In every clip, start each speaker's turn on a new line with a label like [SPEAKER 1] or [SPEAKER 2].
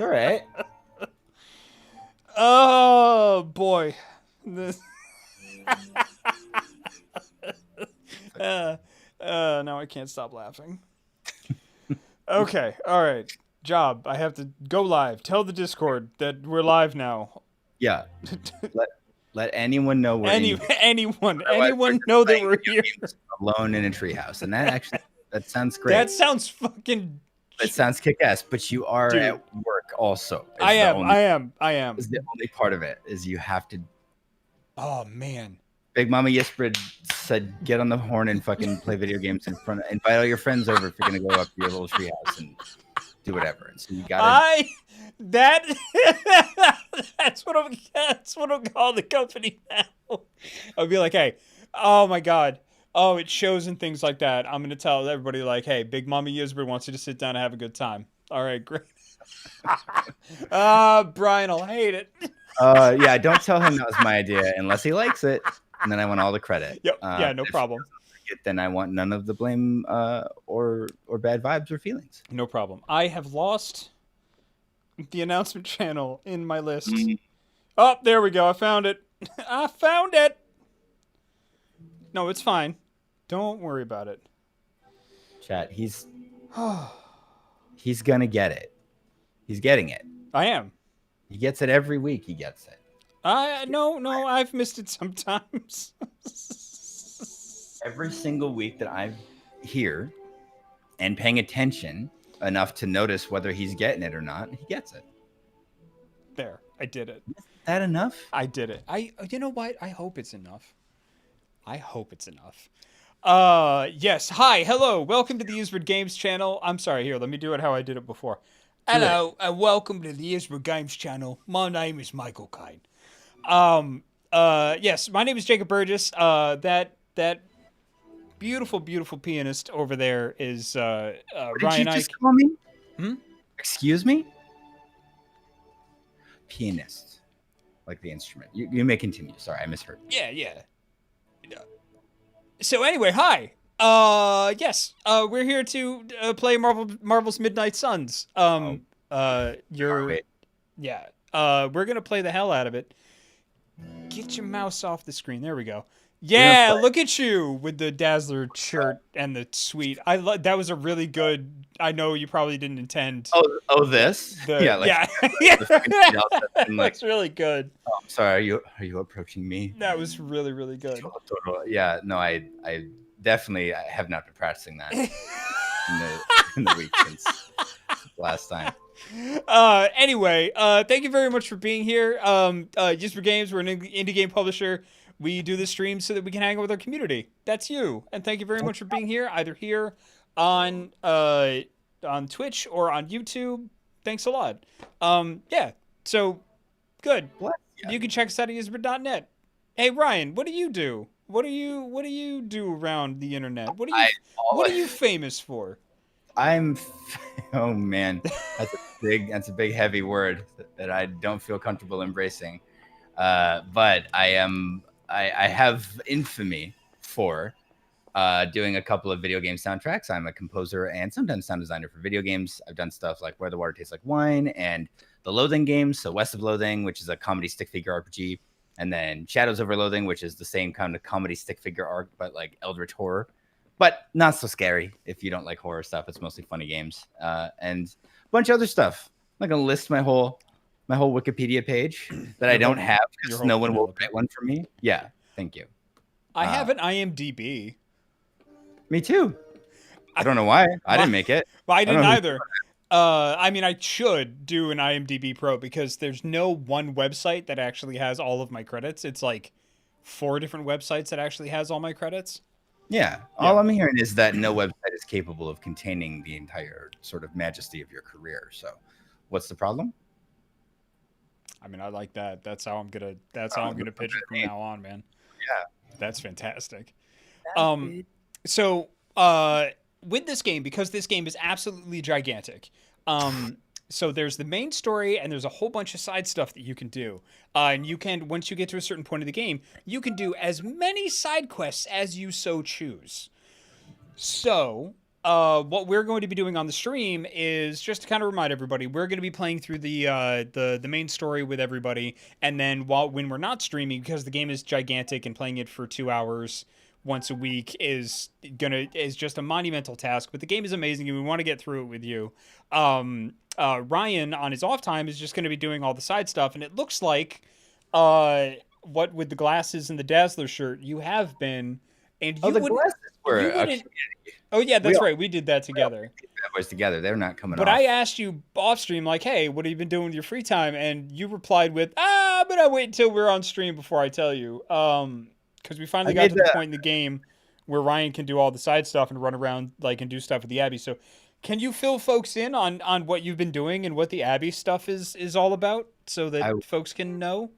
[SPEAKER 1] all right.
[SPEAKER 2] Oh boy. uh, now I can't stop laughing. Okay, all right. Job. I have to go live. Tell the Discord that we're live now.
[SPEAKER 1] Yeah. Let anyone know we're in here.
[SPEAKER 2] Anyone
[SPEAKER 1] Otherwise, we're just
[SPEAKER 2] know that
[SPEAKER 1] playing
[SPEAKER 2] we're
[SPEAKER 1] video
[SPEAKER 2] here.
[SPEAKER 1] games alone in a treehouse, and that sounds great.
[SPEAKER 2] That sounds fucking.
[SPEAKER 1] It sounds kick-ass. But you are
[SPEAKER 2] Dude.
[SPEAKER 1] at work also.
[SPEAKER 2] I am.
[SPEAKER 1] Is the only part of it is you have to.
[SPEAKER 2] Oh man.
[SPEAKER 1] Big Mama Yisprid said, "Get on the horn and fucking play video games in front. Invite all your friends over if you're gonna go up to your little treehouse and do whatever." And so you gotta.
[SPEAKER 2] That's what I'm calling the company now. I'll be like, hey, oh my god, oh, it shows and things like that. I'm gonna tell everybody like, hey, Big Mama Yisbert wants you to sit down and have a good time. All right, great. Brian will hate it.
[SPEAKER 1] Yeah, don't tell him that was my idea unless he likes it, and then I want all the credit.
[SPEAKER 2] Yep. Yeah, no problem.
[SPEAKER 1] Then I want none of the blame or bad vibes or feelings.
[SPEAKER 2] No problem. I have lost the announcement channel in my list. Oh, there we go. I found it. I found it. No, it's fine. Don't worry about it.
[SPEAKER 1] Chat, he's gonna get it. He's getting it.
[SPEAKER 2] I am.
[SPEAKER 1] He gets it every week. He gets it.
[SPEAKER 2] No, I've missed it sometimes.
[SPEAKER 1] Every single week that I'm here and paying attention enough to notice whether he's getting it or not, he gets it.
[SPEAKER 2] There, I did it.
[SPEAKER 1] Is that enough?
[SPEAKER 2] I did it. You know what? I hope it's enough. Yes. Hi, hello. Welcome to the Usbert Games channel. I'm sorry, here, let me do it how I did it before. Hello, and welcome to the Usbert Games channel. My name is Michael Kine. Yes, my name is Jacob Burgess. That beautiful pianist over there is
[SPEAKER 1] What did
[SPEAKER 2] Ryan
[SPEAKER 1] you
[SPEAKER 2] Ike.
[SPEAKER 1] just call me?
[SPEAKER 2] Hmm?
[SPEAKER 1] Excuse me? Pianist. Like the instrument. You may continue. Sorry, I misheard.
[SPEAKER 2] Yeah. So anyway, hi. Yes. We're here to play Marvel's Midnight Suns. We're gonna play the hell out of it. Get your mouse off the screen. There we go. Yeah, look at you with the Dazzler shirt and the suite. That was a really good. I know you probably didn't intend.
[SPEAKER 1] Oh, this?
[SPEAKER 2] Yeah. That's really good.
[SPEAKER 1] Oh, I'm sorry. Are you approaching me?
[SPEAKER 2] That was really, really good.
[SPEAKER 1] Yeah. No, I definitely have not been practicing that in the week since last time.
[SPEAKER 2] Anyway, thank you very much for being here. Just for Games, we're an indie game publisher. We do this stream so that we can hang out with our community. That's you. And thank you very much for being here, either here on Twitch or on YouTube. Thanks a lot. Yeah. So good. You can check us out at usbert.net. Hey Ryan, what do you do? What do you do around the internet? What are you famous for?
[SPEAKER 1] Oh man, that's a big heavy word that I don't feel comfortable embracing. But I have infamy for doing a couple of video game soundtracks. I'm a composer and sometimes sound designer for video games. I've done stuff like Where the Water Tastes Like Wine and the Loathing games. So West of Loathing, which is a comedy stick figure RPG, and then Shadows Over Loathing, which is the same kind of comedy stick figure arc, but like Eldritch horror, but not so scary. If you don't like horror stuff, it's mostly funny games and a bunch of other stuff. I'm not gonna list my whole Wikipedia page that I don't have because no one will write one for me. Yeah, thank you.
[SPEAKER 2] I have an IMDb.
[SPEAKER 1] Me too. I don't know why. I didn't make it.
[SPEAKER 2] Well, I didn't either. I mean, I should do an IMDb Pro because there's no one website that actually has all of my credits. It's like 4 different websites that actually has all my credits.
[SPEAKER 1] Yeah. All I'm hearing is that no website is capable of containing the entire sort of majesty of your career. So what's the problem?
[SPEAKER 2] I mean, I like that. That's how I'm gonna pitch it from now on, man.
[SPEAKER 1] Yeah.
[SPEAKER 2] That's fantastic. So with this game, because this game is absolutely gigantic, so there's the main story and there's a whole bunch of side stuff that you can do. And you can, once you get to a certain point of the game, you can do as many side quests as you so choose. So what we're going to be doing on the stream is just to kind of remind everybody, we're going to be playing through the main story with everybody, and then when we're not streaming, because the game is gigantic and playing it for 2 hours once a week is just a monumental task. But the game is amazing, and we want to get through it with you. Ryan on his off time is just going to be doing all the side stuff, and it looks like what with the glasses and the Dazzler shirt, you have been. And you
[SPEAKER 1] the glasses were actually.
[SPEAKER 2] Oh yeah, that's right. We did that together.
[SPEAKER 1] That was together. They're not coming
[SPEAKER 2] but
[SPEAKER 1] off.
[SPEAKER 2] I asked you off stream, like, "Hey, what have you been doing with your free time?" And you replied with, but I wait until we're on stream before I tell you." Because we finally got to the point in the game where Ryan can do all the side stuff and run around and do stuff with the Abbey. So, can you fill folks in on what you've been doing and what the Abbey stuff is all about, so that folks can know?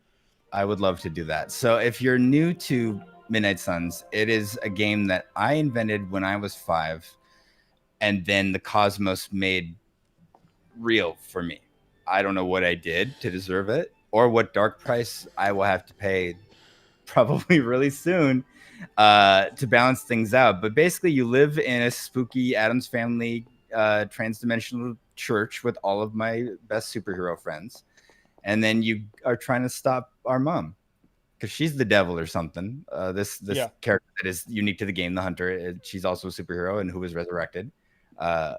[SPEAKER 1] I would love to do that. So, if you're new to Midnight Suns, it is a game that I invented when I was 5, and then the Cosmos made real for me. I don't know what I did to deserve it, or what dark price I will have to pay probably really soon to balance things out. But basically, you live in a spooky Addams Family transdimensional church with all of my best superhero friends, and then you are trying to stop our mom, because she's the devil or something. This character that is unique to the game, the Hunter. She's also a superhero and who was resurrected.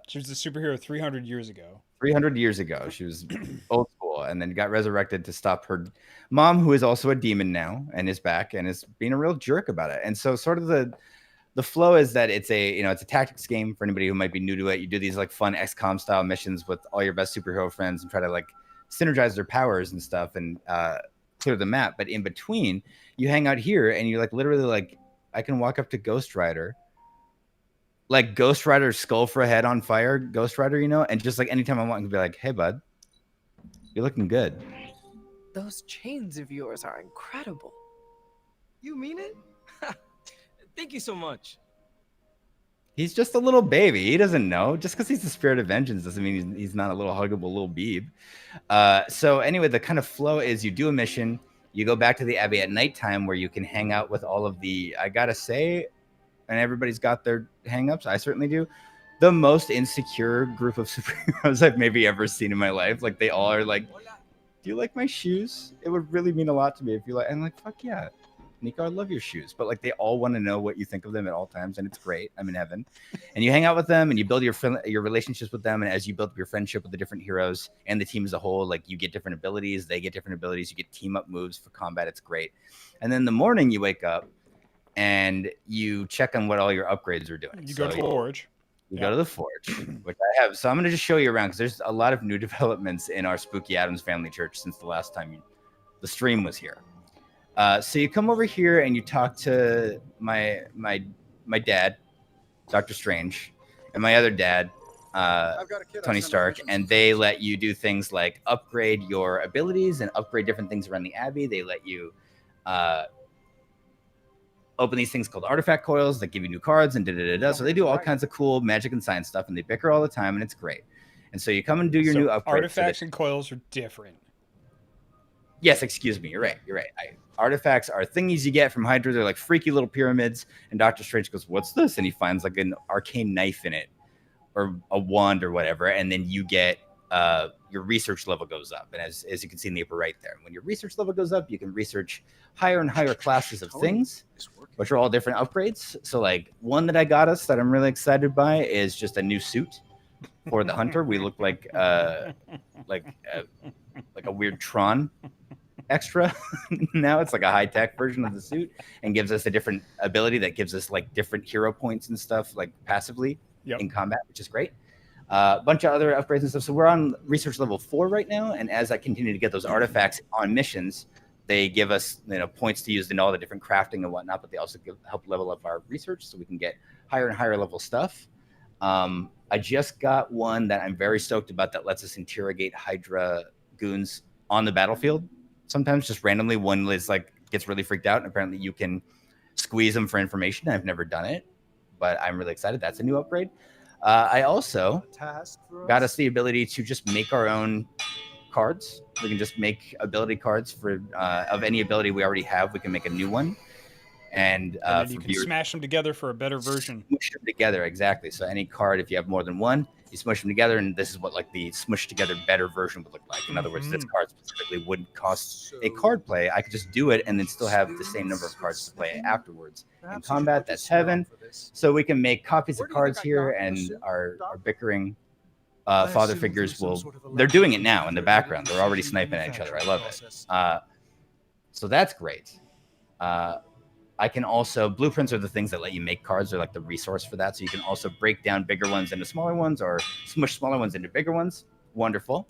[SPEAKER 2] She was a superhero 300 years ago.
[SPEAKER 1] 300 years ago. She was old school and then got resurrected to stop her mom, who is also a demon now and is back and is being a real jerk about it. And so sort of the flow is that it's a tactics game for anybody who might be new to it. You do these fun XCOM style missions with all your best superhero friends and try to synergize their powers and stuff and clear the map. But in between, you hang out here and you literally I can walk up to Ghost Rider, Ghost Rider's skull for a head on fire, Ghost Rider, and just anytime I want to be like, "Hey bud, you're looking good."
[SPEAKER 3] Those chains of yours are incredible.
[SPEAKER 4] You mean it? Thank you so much.
[SPEAKER 1] He's just a little baby. He doesn't know. Just because he's the spirit of vengeance doesn't mean he's not a little huggable little beeb. So anyway, the kind of flow is you do a mission, you go back to the Abbey at nighttime where you can hang out with all of the, I gotta say, and everybody's got their hang-ups, I certainly do, the most insecure group of superheroes I've maybe ever seen in my life. They all are like, "Do you like my shoes? It would really mean a lot to me if you like." And I'm like, "Fuck yeah, Nico, I love your shoes." But they all want to know what you think of them at all times, and it's great. I'm in heaven. And you hang out with them and you build your relationships with them, and as you build up your friendship with the different heroes and the team as a whole, you get different abilities, they get different abilities, you get team up moves for combat. It's great. And then in the morning you wake up and you check on what all your upgrades are doing.
[SPEAKER 2] You go to the Forge.
[SPEAKER 1] You go to the Forge, which I have. So I'm going to just show you around because there's a lot of new developments in our spooky Addams Family Church since the last time the stream was here. So you come over here and you talk to my dad, Dr. Strange, and my other dad, Tony Stark, and they let you do things like upgrade your abilities and upgrade different things around the Abbey. They let you open these things called artifact coils that give you new cards and da-da-da-da. So they do all kinds of cool magic and science stuff, and they bicker all the time, and it's great. And so you come and do your new upgrades.
[SPEAKER 2] Artifacts and coils are different.
[SPEAKER 1] Yes, excuse me. You're right. Artifacts are thingies you get from Hydra. They're like freaky little pyramids. And Doctor Strange goes, "What's this?" And he finds an arcane knife in it or a wand or whatever. And then you get your research level goes up. And as you can see in the upper right there, when your research level goes up, you can research higher and higher classes of things, which are all different upgrades. So one that I got us that I'm really excited by is just a new suit for the Hunter. We look like a weird Tron extra. Now it's a high-tech version of the suit and gives us a different ability that gives us different hero points and stuff passively in combat, which is great. A bunch of other upgrades and stuff. So we're on research level 4 right now, and as I continue to get those artifacts on missions, they give us points to use in all the different crafting and whatnot, but they also help level up our research so we can get higher and higher level stuff. I just got one that I'm very stoked about that lets us interrogate Hydra goons on the battlefield. Sometimes just randomly one is gets really freaked out, and apparently you can squeeze them for information. I've never done it, but I'm really excited. That's a new upgrade. I also got us the ability to just make our own cards. We can just make ability cards for of any ability we already have. We can make a new one. And,
[SPEAKER 2] And then
[SPEAKER 1] for
[SPEAKER 2] you can
[SPEAKER 1] viewers,
[SPEAKER 2] smash them together for a better version.
[SPEAKER 1] smush them together, exactly. So any card, if you have more than one, you smush them together, and this is what like the smushed together better version would look like. In other words, this card specifically wouldn't cost a card play. I could just do it and then still have the same number of cards to play afterwards. In combat, that's heaven. So we can make copies of cards here, and our bickering father figures they're doing it now in the background. They're already sniping at each other. I love it. So that's great. I can also, blueprints are the things that let you make cards. They're like the resource for that. So you can also break down bigger ones into smaller ones, or smush smaller ones into bigger ones. Wonderful.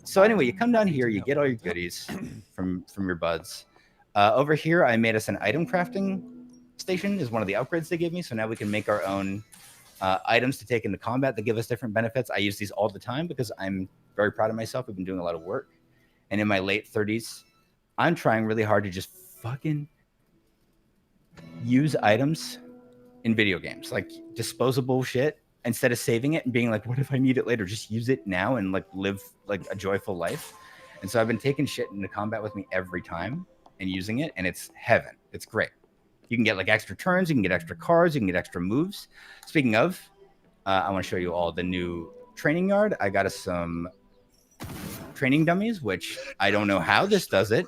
[SPEAKER 1] So anyway, you come down here, you get all your goodies from your buds. Over here, I made us an item crafting station is one of the upgrades they gave me. So now we can make our own items to take into combat that give us different benefits. I use these all the time because I'm very proud of myself. I've been doing a lot of work. And in my late 30s, I'm trying really hard to just fucking use items in video games, like disposable shit, instead of saving it and being like, what if I need it later? Just use it now and like live like a joyful life. And so I've been taking shit into combat with me every time and using it, and it's heaven. It's great. You can get like extra turns, you can get extra cards, you can get extra moves. Speaking of, I want to show you all the new training yard. I got us some training dummies, which I don't know how this does it.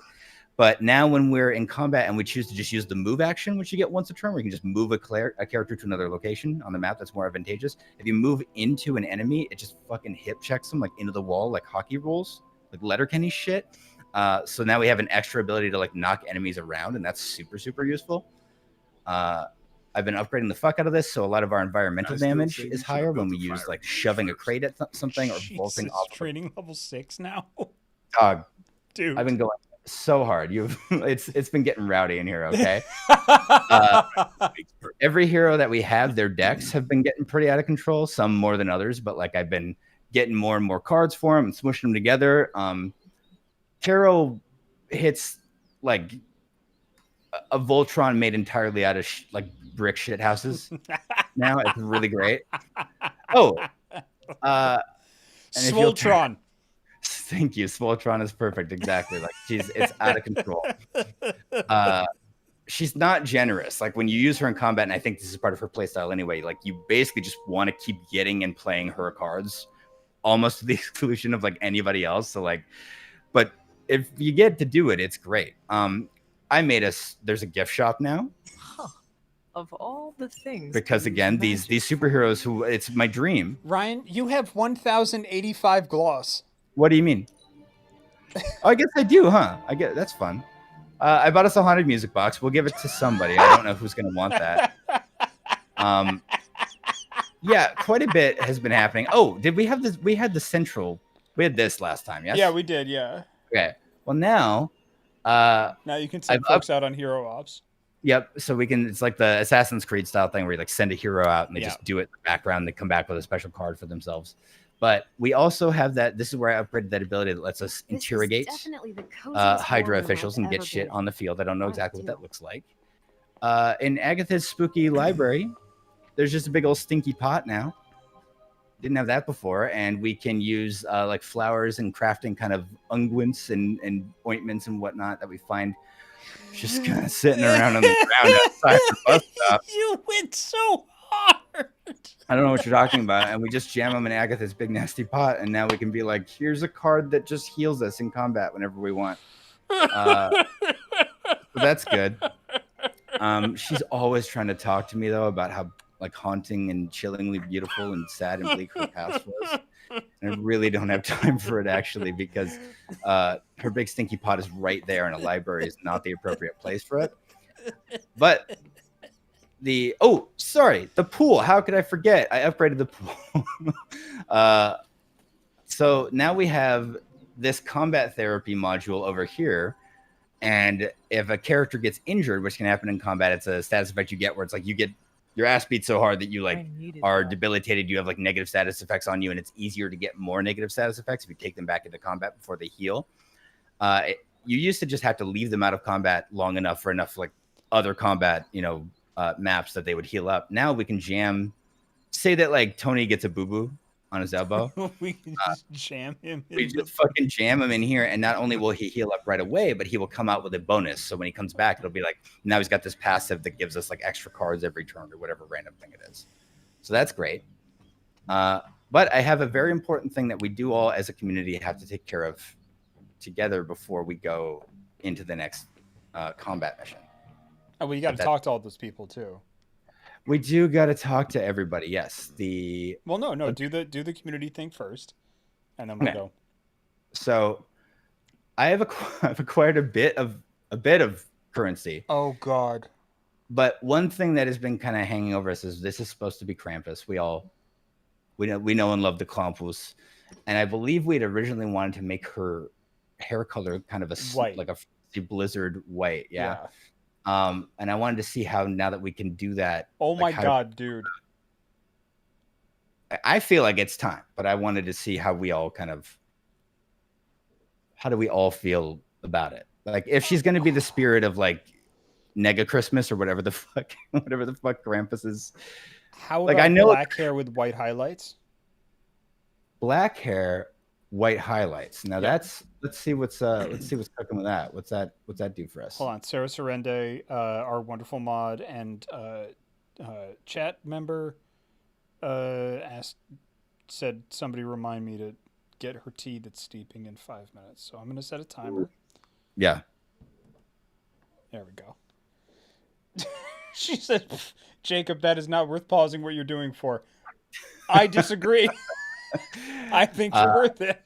[SPEAKER 1] But now when we're in combat and we choose to just use the move action, which you get once a turn, where you can just move a character to another location on the map that's more advantageous. If you move into an enemy, it just fucking hip checks them like into the wall, like hockey rules, like Letterkenny shit. So now we have an extra ability to like knock enemies around, and that's super, super useful. I've been upgrading the fuck out of this, so a lot of our environmental damage is higher when we use like shoving a crate at something or bolting off.
[SPEAKER 2] Training level 6 now.
[SPEAKER 1] Dog,
[SPEAKER 2] dude,
[SPEAKER 1] I've been going so hard. It's been getting rowdy in here. Okay. Every hero that we have, their decks have been getting pretty out of control. Some more than others, but like I've been getting more and more cards for them and smushing them together. Tarot hits like a Voltron made entirely out of like brick shit houses. Now it's really great. Oh,
[SPEAKER 2] Svoltron.
[SPEAKER 1] Thank you. Svoltron is perfect. Exactly. Like it's out of control. She's not generous. Like when you use her in combat, and I think this is part of her playstyle anyway, like you basically just want to keep getting and playing her cards almost to the exclusion of like anybody else. So like, but if you get to do it, it's great. I made there's a gift shop now.
[SPEAKER 3] Of all the things.
[SPEAKER 1] Because again, these superheroes who it's my dream.
[SPEAKER 2] Ryan, you have 1,085 gloss.
[SPEAKER 1] What do you mean? Oh, I guess I do, huh? That's fun. I bought us a haunted music box. We'll give it to somebody. I don't know who's gonna want that. Yeah, quite a bit has been happening. Oh, did we have this? We had the central. We had this last time, yes?
[SPEAKER 2] Yeah, we did. Yeah.
[SPEAKER 1] Okay. Well, now.
[SPEAKER 2] Now you can send folks out on hero ops.
[SPEAKER 1] Yep. So we can. It's like the Assassin's Creed style thing where you like send a hero out and they just do it in the background. They come back with a special card for themselves. But we also have that. This is where I upgraded that ability that lets us interrogate Hydra officials and get shit on the field. I don't know exactly what that looks like. In Agatha's spooky library, there's just a big old stinky pot now. Didn't have that before, and we can use like flowers and crafting kind of unguents and ointments and whatnot that we find just kind of sitting around on the ground outside the bus stop.
[SPEAKER 2] You went so hard.
[SPEAKER 1] I don't know what you're talking about. And we just jam them in Agatha's big nasty pot, and now we can be like, here's a card that just heals us in combat whenever we want. So that's good. She's always trying to talk to me though about how like haunting and chillingly beautiful and sad and bleak her past was. And I really don't have time for it actually, because her big stinky pot is right there, and a library is not the appropriate place for it. But the pool. How could I forget? I upgraded the pool. So now we have this combat therapy module over here. And if a character gets injured, which can happen in combat, it's a status effect you get where it's like you get your ass beat so hard that you like are debilitated. You have like negative status effects on you, and it's easier to get more negative status effects if you take them back into combat before they heal. You used to just have to leave them out of combat long enough for enough like other combat, maps that they would heal up. Now we can jam. Say that like Tony gets a boo-boo on his elbow.
[SPEAKER 2] We can just jam him.
[SPEAKER 1] We
[SPEAKER 2] in
[SPEAKER 1] just fucking jam him in here, and not only will he heal up right away, but he will come out with a bonus. So when he comes back, it'll be like now he's got this passive that gives us like extra cards every turn or whatever random thing it is. So that's great. But I have a very important thing that we do all as a community have to take care of together before we go into the next combat mission.
[SPEAKER 2] Oh, well, you got to talk to all those people too.
[SPEAKER 1] We do got to talk to everybody. Yes.
[SPEAKER 2] Well, no. Do the community thing first, and then we'll go.
[SPEAKER 1] So, I've acquired a bit of currency.
[SPEAKER 2] Oh God.
[SPEAKER 1] But one thing that has been kind of hanging over us is this is supposed to be Krampus. We know and love the Krampus, and I believe we had originally wanted to make her hair color kind of
[SPEAKER 2] white,
[SPEAKER 1] like a blizzard white. Yeah. And I wanted to see how now that we can do that.
[SPEAKER 2] Oh my God, dude.
[SPEAKER 1] I feel like it's time, but I wanted to see how we all how do we all feel about it? Like if she's going to be the spirit of like Nega Christmas or whatever the fuck Krampus is.
[SPEAKER 2] How about black hair with white highlights?
[SPEAKER 1] Black hair, white highlights. Now let's see what's cooking with that. What's that do for us?
[SPEAKER 2] Hold on, Sarah Sorende, our wonderful mod and chat member, said somebody remind me to get her tea that's steeping in 5 minutes. So I'm gonna set a timer.
[SPEAKER 1] Yeah.
[SPEAKER 2] There we go. She said, Jacob, that is not worth pausing what you're doing for. I disagree. I think you're worth it.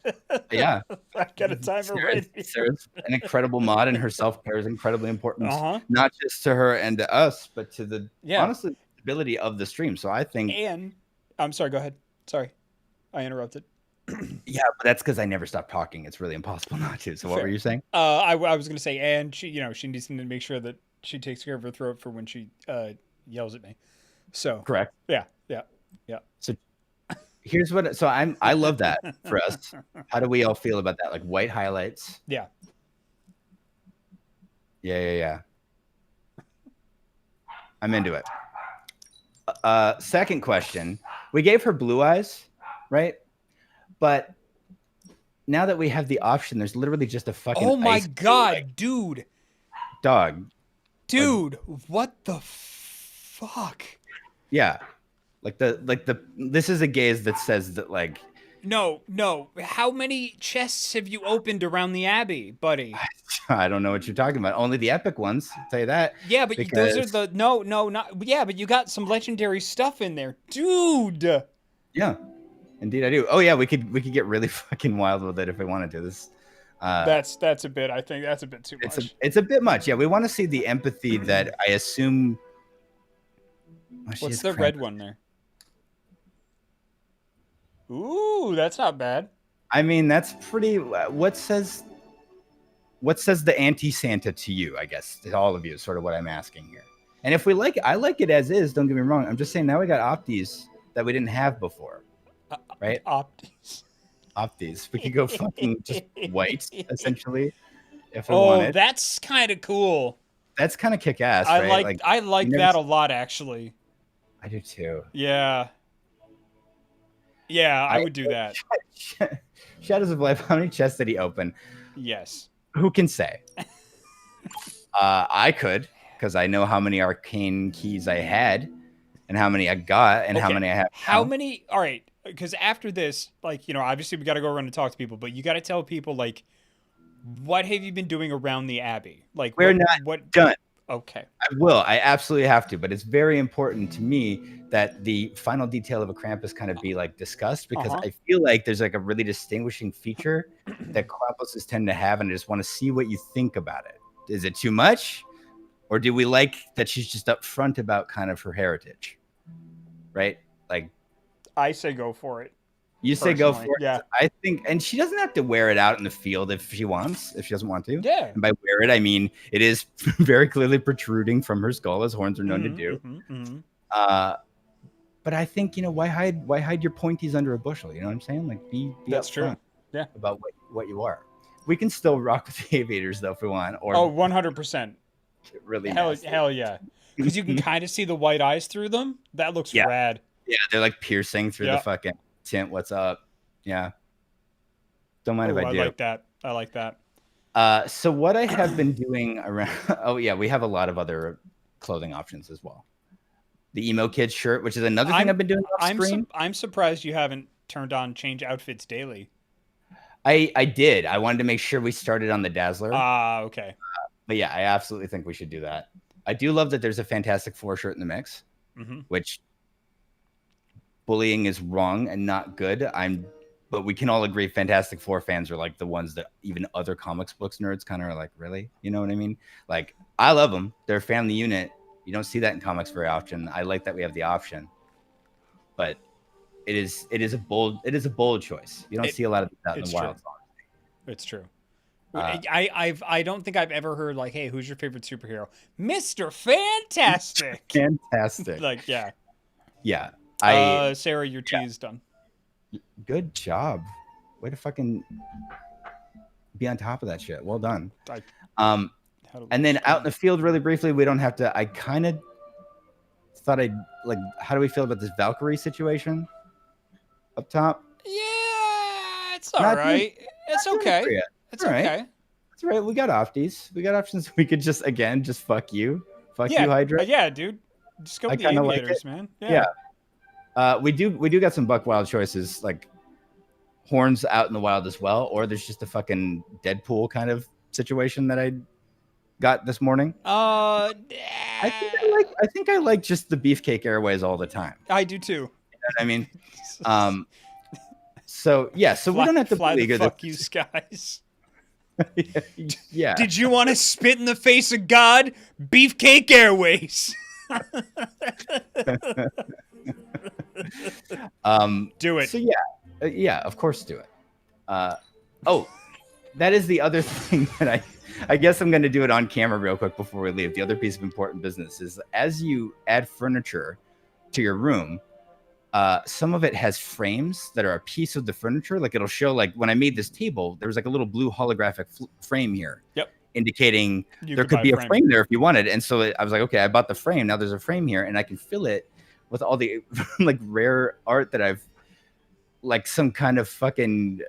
[SPEAKER 1] Yeah.
[SPEAKER 2] I got a timer ready.
[SPEAKER 1] Sarah's an incredible mod, and her self-care is incredibly important, not just to her and to us, but to the honestly ability of the stream. So I think.
[SPEAKER 2] And I'm sorry. Go ahead. Sorry, I interrupted.
[SPEAKER 1] Yeah, but that's because I never stop talking. It's really impossible not to. So what were you saying?
[SPEAKER 2] I was going to say, and she needs to make sure that she takes care of her throat for when she yells at me. So
[SPEAKER 1] correct.
[SPEAKER 2] Yeah.
[SPEAKER 1] So here's what. So I love that for us. How do we all feel about that? Like white highlights.
[SPEAKER 2] Yeah.
[SPEAKER 1] Yeah. I'm into it. Second question. We gave her blue eyes, right? But now that we have the option, there's literally just a fucking.
[SPEAKER 2] Oh my God, dude.
[SPEAKER 1] Dog.
[SPEAKER 2] Dude, what the fuck?
[SPEAKER 1] Yeah. Like the this is a gaze that says that like.
[SPEAKER 2] No. How many chests have you opened around the Abbey, buddy?
[SPEAKER 1] I don't know what you're talking about. Only the epic ones. I'll tell you that.
[SPEAKER 2] Yeah, but those are the not. Yeah, but you got some legendary stuff in there, dude.
[SPEAKER 1] Yeah, indeed I do. Oh yeah, we could get really fucking wild with it if we wanted to. This.
[SPEAKER 2] That's a bit. I think that's a bit too much.
[SPEAKER 1] It's a bit much. Yeah, we want to see the empathy that I assume.
[SPEAKER 2] What's the red one there? Ooh, that's not bad.
[SPEAKER 1] I mean, that's pretty. What says the anti-Santa to you? I guess to all of you is sort of what I'm asking here. And if we like, I like it as is. Don't get me wrong. I'm just saying now we got opties that we didn't have before, right? Opties. We could go fucking just white essentially, if we wanted.
[SPEAKER 2] Oh, that's kind of cool.
[SPEAKER 1] That's kind of kick-ass.
[SPEAKER 2] I
[SPEAKER 1] right?
[SPEAKER 2] I like that a lot, actually.
[SPEAKER 1] I do too.
[SPEAKER 2] Yeah. Yeah, I would do that.
[SPEAKER 1] Shadows of Life. How many chests did he open?
[SPEAKER 2] Yes.
[SPEAKER 1] Who can say? I could, because I know how many arcane keys I had, and how many I got, and how many I have.
[SPEAKER 2] How many? All right, because after this, like, obviously we got to go around and talk to people, but you got to tell people, like, what have you been doing around the Abbey? Like,
[SPEAKER 1] we're not done.
[SPEAKER 2] Okay.
[SPEAKER 1] I will. I absolutely have to, but it's very important to me that the final detail of a Krampus kind of be like discussed, because I feel like there's like a really distinguishing feature that Krampuses tend to have, and I just want to see what you think about it. Is it too much, or do we like that she's just upfront about kind of her heritage, right? Like,
[SPEAKER 2] I say go for it.
[SPEAKER 1] You say go for it.
[SPEAKER 2] Yeah.
[SPEAKER 1] I think, and she doesn't have to wear it out in the field if she doesn't want to.
[SPEAKER 2] Yeah.
[SPEAKER 1] And by wear it, I mean it is very clearly protruding from her skull, as horns are known to do. But I think, why hide your pointies under a bushel? You know what I'm saying? Like, be
[SPEAKER 2] that's true. Yeah.
[SPEAKER 1] About what you are. We can still rock with the aviators though if we want. Or
[SPEAKER 2] 100%.
[SPEAKER 1] Really.
[SPEAKER 2] Hell yeah. Because you can kind of see the white eyes through them. That looks rad.
[SPEAKER 1] Yeah, they're like piercing through the fucking. Tint, what's up? Yeah. Don't mind
[SPEAKER 2] Oh,
[SPEAKER 1] if I do.
[SPEAKER 2] I like that.
[SPEAKER 1] So what I have been doing around, oh yeah, we have a lot of other clothing options as well. The emo kid shirt, which is another thing I've been doing off screen.
[SPEAKER 2] I'm surprised you haven't turned on change outfits daily.
[SPEAKER 1] I did. I wanted to make sure we started on the Dazzler.
[SPEAKER 2] Okay.
[SPEAKER 1] But yeah, I absolutely think we should do that. I do love that there's a Fantastic Four shirt in the mix, which bullying is wrong and not good. But we can all agree Fantastic Four fans are like the ones that even other comics books nerds kind of are like, really? You know what I mean? Like, I love them. They're a family unit. You don't see that in comics very often. I like that we have the option. But it is a bold choice. You don't see a lot of that in the wild.
[SPEAKER 2] It's true. I don't think I've ever heard like, hey, who's your favorite superhero? Mr. Fantastic.
[SPEAKER 1] Fantastic.
[SPEAKER 2] Like, yeah.
[SPEAKER 1] Yeah.
[SPEAKER 2] Sarah, your tea is done.
[SPEAKER 1] Good job. Way to fucking be on top of that shit. Well done. And then out in the field really briefly, we don't have to, I kind of thought I'd like, how do we feel about this Valkyrie situation up top?
[SPEAKER 2] Yeah, it's all right. It's okay. It's okay.
[SPEAKER 1] That's right. We got opties. We got options. We could just fuck you. Fuck you, Hydra.
[SPEAKER 2] Yeah, dude. Just go with the aviators, man.
[SPEAKER 1] Yeah. We do got some buck wild choices, like horns out in the wild as well, or there's just a fucking Deadpool kind of situation that I got this morning. I think I like just the Beefcake Airways all the time.
[SPEAKER 2] I do too.
[SPEAKER 1] You know what I mean? So yeah, so we don't have to
[SPEAKER 2] fly the fuck you skies.
[SPEAKER 1] Yeah.
[SPEAKER 2] Did you want to spit in the face of God? Beefcake Airways. Do it.
[SPEAKER 1] So yeah, of course do it. That is the other thing that I guess I'm going to do it on camera real quick before we leave. The other piece of important business is as you add furniture to your room, some of it has frames that are a piece of the furniture. Like it'll show, like when I made this table, there was like a little blue holographic frame here.
[SPEAKER 2] Yep.
[SPEAKER 1] Indicating there could be a frame there if you wanted. And so I was like, okay, I bought the frame. Now there's a frame here and I can fill it with all the like rare art that I've like some kind of fucking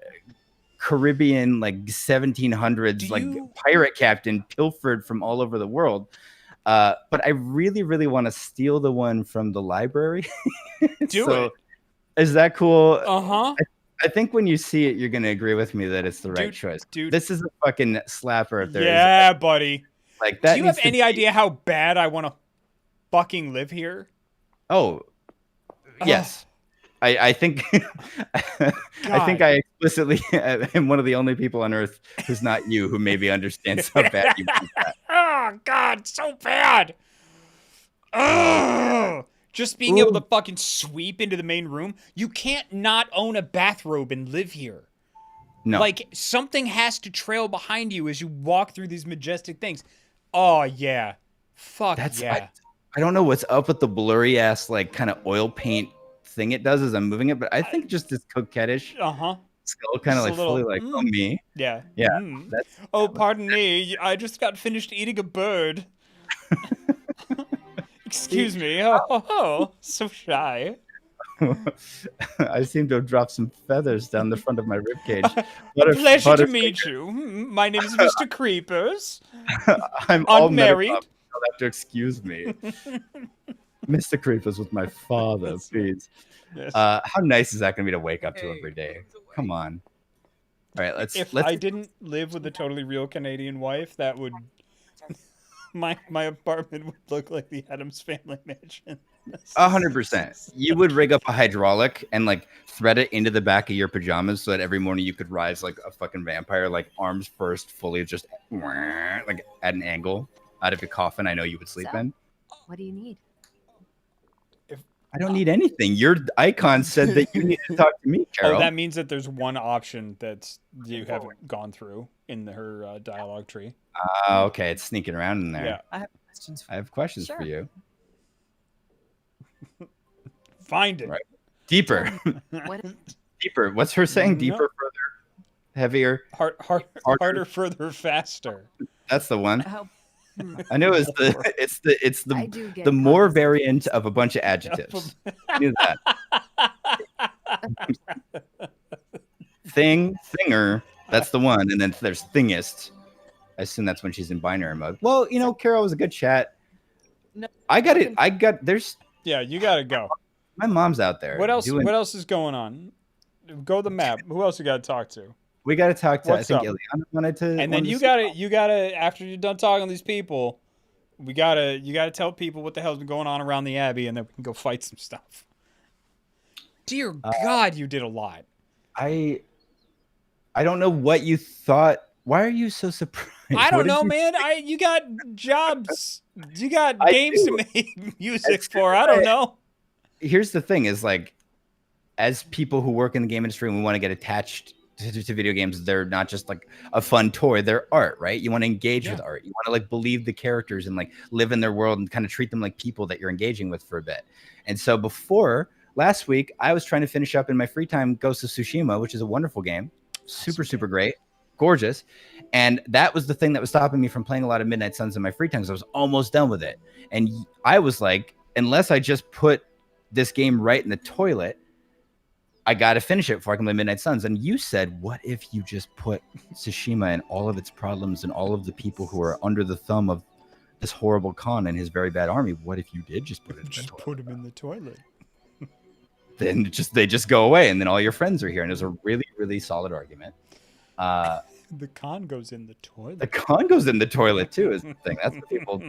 [SPEAKER 1] Caribbean, like 1700s, like pirate captain pilfered from all over the world. But I really, really want to steal the one from the library.
[SPEAKER 2] Do it.
[SPEAKER 1] Is that cool?
[SPEAKER 2] Uh-huh.
[SPEAKER 1] I think when you see it, you're going to agree with me that it's the right choice.
[SPEAKER 2] Dude.
[SPEAKER 1] This is a fucking slapper. If there is
[SPEAKER 2] buddy.
[SPEAKER 1] Like that.
[SPEAKER 2] Do you have any idea how bad I want to fucking live here?
[SPEAKER 1] Oh, yes. I think I think I explicitly am one of the only people on Earth who's not you who maybe understands how bad you want that.
[SPEAKER 2] Oh God, so bad. Ugh. Just being able to fucking sweep into the main room. You can't not own a bathrobe and live here.
[SPEAKER 1] No.
[SPEAKER 2] Like something has to trail behind you as you walk through these majestic things. Oh yeah. Fuck yeah.
[SPEAKER 1] I don't know what's up with the blurry ass like kind of oil paint thing it does as I'm moving it, but I think just this coquettish skull kind of like fully like on me.
[SPEAKER 2] Yeah. Pardon me. I just got finished eating a bird. Excuse me. Oh, so shy.
[SPEAKER 1] I seem to have dropped some feathers down the front of my ribcage.
[SPEAKER 2] Pleasure to meet you. My name is Mr. Creepers.
[SPEAKER 1] I'm
[SPEAKER 2] unmarried.
[SPEAKER 1] You'll have to excuse me. Mr. Creepers with my father, please. Yes. How nice is that going to be to wake up to every day? Come on. All right, let's.
[SPEAKER 2] I didn't live with a totally real Canadian wife, that would my apartment would look like the Addams Family mansion.
[SPEAKER 1] 100%. You would rig up a hydraulic and like thread it into the back of your pajamas so that every morning you could rise like a fucking vampire, like arms first, fully just like at an angle out of your coffin. I know you would sleep in.
[SPEAKER 3] What do you need?
[SPEAKER 1] I don't need anything. Your icon said that you need to talk to me, Carol.
[SPEAKER 2] Oh, that means that there's one option that you haven't gone through in her dialogue tree.
[SPEAKER 1] Okay. It's sneaking around in there.
[SPEAKER 2] Yeah.
[SPEAKER 3] I have questions
[SPEAKER 1] for you.
[SPEAKER 2] Find it.
[SPEAKER 1] Right. Deeper. Deeper. What's her saying? Deeper, further, heavier.
[SPEAKER 2] Harder, further, faster.
[SPEAKER 1] That's the one. I know it's the more variant of a bunch of adjectives. I knew that. Thinger. That's the one. And then there's Thingist. I assume that's when she's in binary mode. Well, Carol, was a good chat.
[SPEAKER 3] No,
[SPEAKER 1] I got it. There's.
[SPEAKER 2] Yeah, you gotta go.
[SPEAKER 1] My mom's out there.
[SPEAKER 2] What else? What else is going on? Go the map. Who else you got to talk to?
[SPEAKER 1] We got to talk to.
[SPEAKER 2] What's
[SPEAKER 1] I think
[SPEAKER 2] up?
[SPEAKER 1] Ileana wanted to.
[SPEAKER 2] And then you gotta. After you're done talking to these people, you gotta tell people what the hell's been going on around the Abbey, and then we can go fight some stuff. Dear God, you did a lot.
[SPEAKER 1] I don't know what you thought. Why are you so surprised?
[SPEAKER 2] I don't know, man. You got jobs. You got games to make music for. I don't know.
[SPEAKER 1] Here's the thing: is like, as people who work in the game industry, and we want to get attached to video games. They're not just like a fun toy; they're art, right? You want to engage with art. You want to like believe the characters and like live in their world and kind of treat them like people that you're engaging with for a bit. And so before last week, I was trying to finish up in my free time Ghost of Tsushima, which is a wonderful game, super great, gorgeous. And that was the thing that was stopping me from playing a lot of Midnight Suns in my free time because I was almost done with it. And I was like, unless I just put this game right in the toilet, I got to finish it before I can play Midnight Suns. And you said, what if you just put Tsushima and all of its problems and all of the people who are under the thumb of this horrible Khan and his very bad army? What if you did just put it in the toilet?
[SPEAKER 2] Put him in the toilet.
[SPEAKER 1] Then they just go away, and then all your friends are here. And it was a really, really solid argument.
[SPEAKER 2] The Khan goes in the toilet.
[SPEAKER 1] The Khan goes in the toilet too, is the thing. That's what people.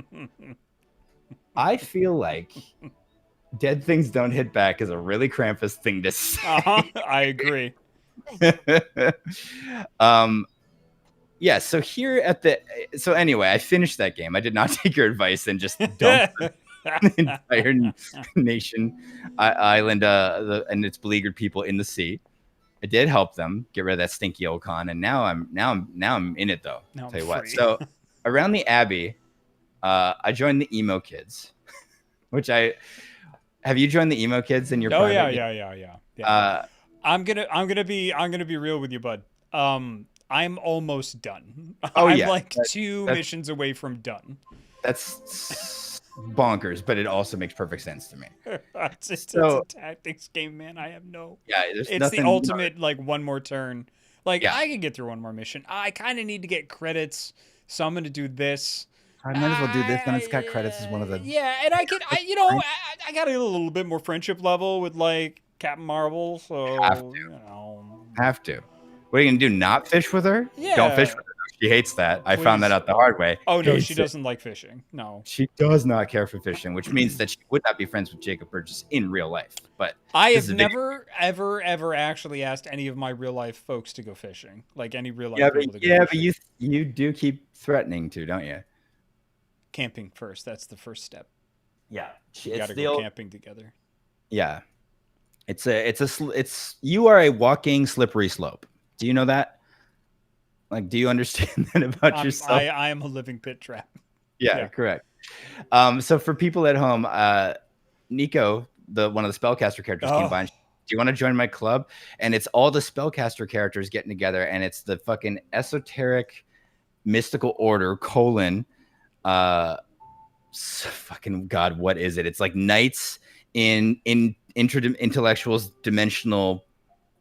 [SPEAKER 1] I feel like Dead Things Don't Hit Back is a really Krampus thing to say.
[SPEAKER 2] I agree.
[SPEAKER 1] Yeah. So so anyway, I finished that game. I did not take your advice and just dumped the entire nation, island, and its beleaguered people in the sea. I did help them get rid of that stinky old Khan, and now I'm in it though.
[SPEAKER 2] Now
[SPEAKER 1] Tell you
[SPEAKER 2] I'm
[SPEAKER 1] what.
[SPEAKER 2] free.
[SPEAKER 1] So around the Abbey, I joined the emo kids, which have you joined the emo kids in your?
[SPEAKER 2] Oh
[SPEAKER 1] private
[SPEAKER 2] yeah. I'm gonna be real with you, bud. I'm almost done. I'm like two missions away from done.
[SPEAKER 1] That's bonkers, but it also makes perfect sense to me.
[SPEAKER 2] It's a tactics game, man. I have no.
[SPEAKER 1] Yeah,
[SPEAKER 2] it's the ultimate like one more turn. Like I can get through one more mission. I kind of need to get credits, so I'm gonna do this.
[SPEAKER 1] I might as well do this when it's got credits as one of the.
[SPEAKER 2] Yeah, and I got a little bit more friendship level with like Captain Marvel, so
[SPEAKER 1] Have to. What are you gonna do? Not fish with her?
[SPEAKER 2] Yeah.
[SPEAKER 1] Don't fish with her. She hates that. I found that out the hard way.
[SPEAKER 2] Oh no, she doesn't like fishing. No,
[SPEAKER 1] she does not care for fishing, which means that she would not be friends with Jacob Burgess in real life. But
[SPEAKER 2] I have never, ever actually asked any of my real life folks to go fishing, like any real life.
[SPEAKER 1] But you do keep threatening to, don't you?
[SPEAKER 2] Camping first. That's the first step.
[SPEAKER 1] Yeah,
[SPEAKER 2] you gotta go camping together.
[SPEAKER 1] Yeah, you are a walking slippery slope. Do you know that? Like, do you understand that about yourself?
[SPEAKER 2] I am a living pit trap.
[SPEAKER 1] Yeah, correct. So for people at home, Nico, one of the spellcaster characters, came by. And, do you want to join my club? And it's all the spellcaster characters getting together, and it's the fucking esoteric mystical order : fucking God, what is it? It's like knights in intellectuals dimensional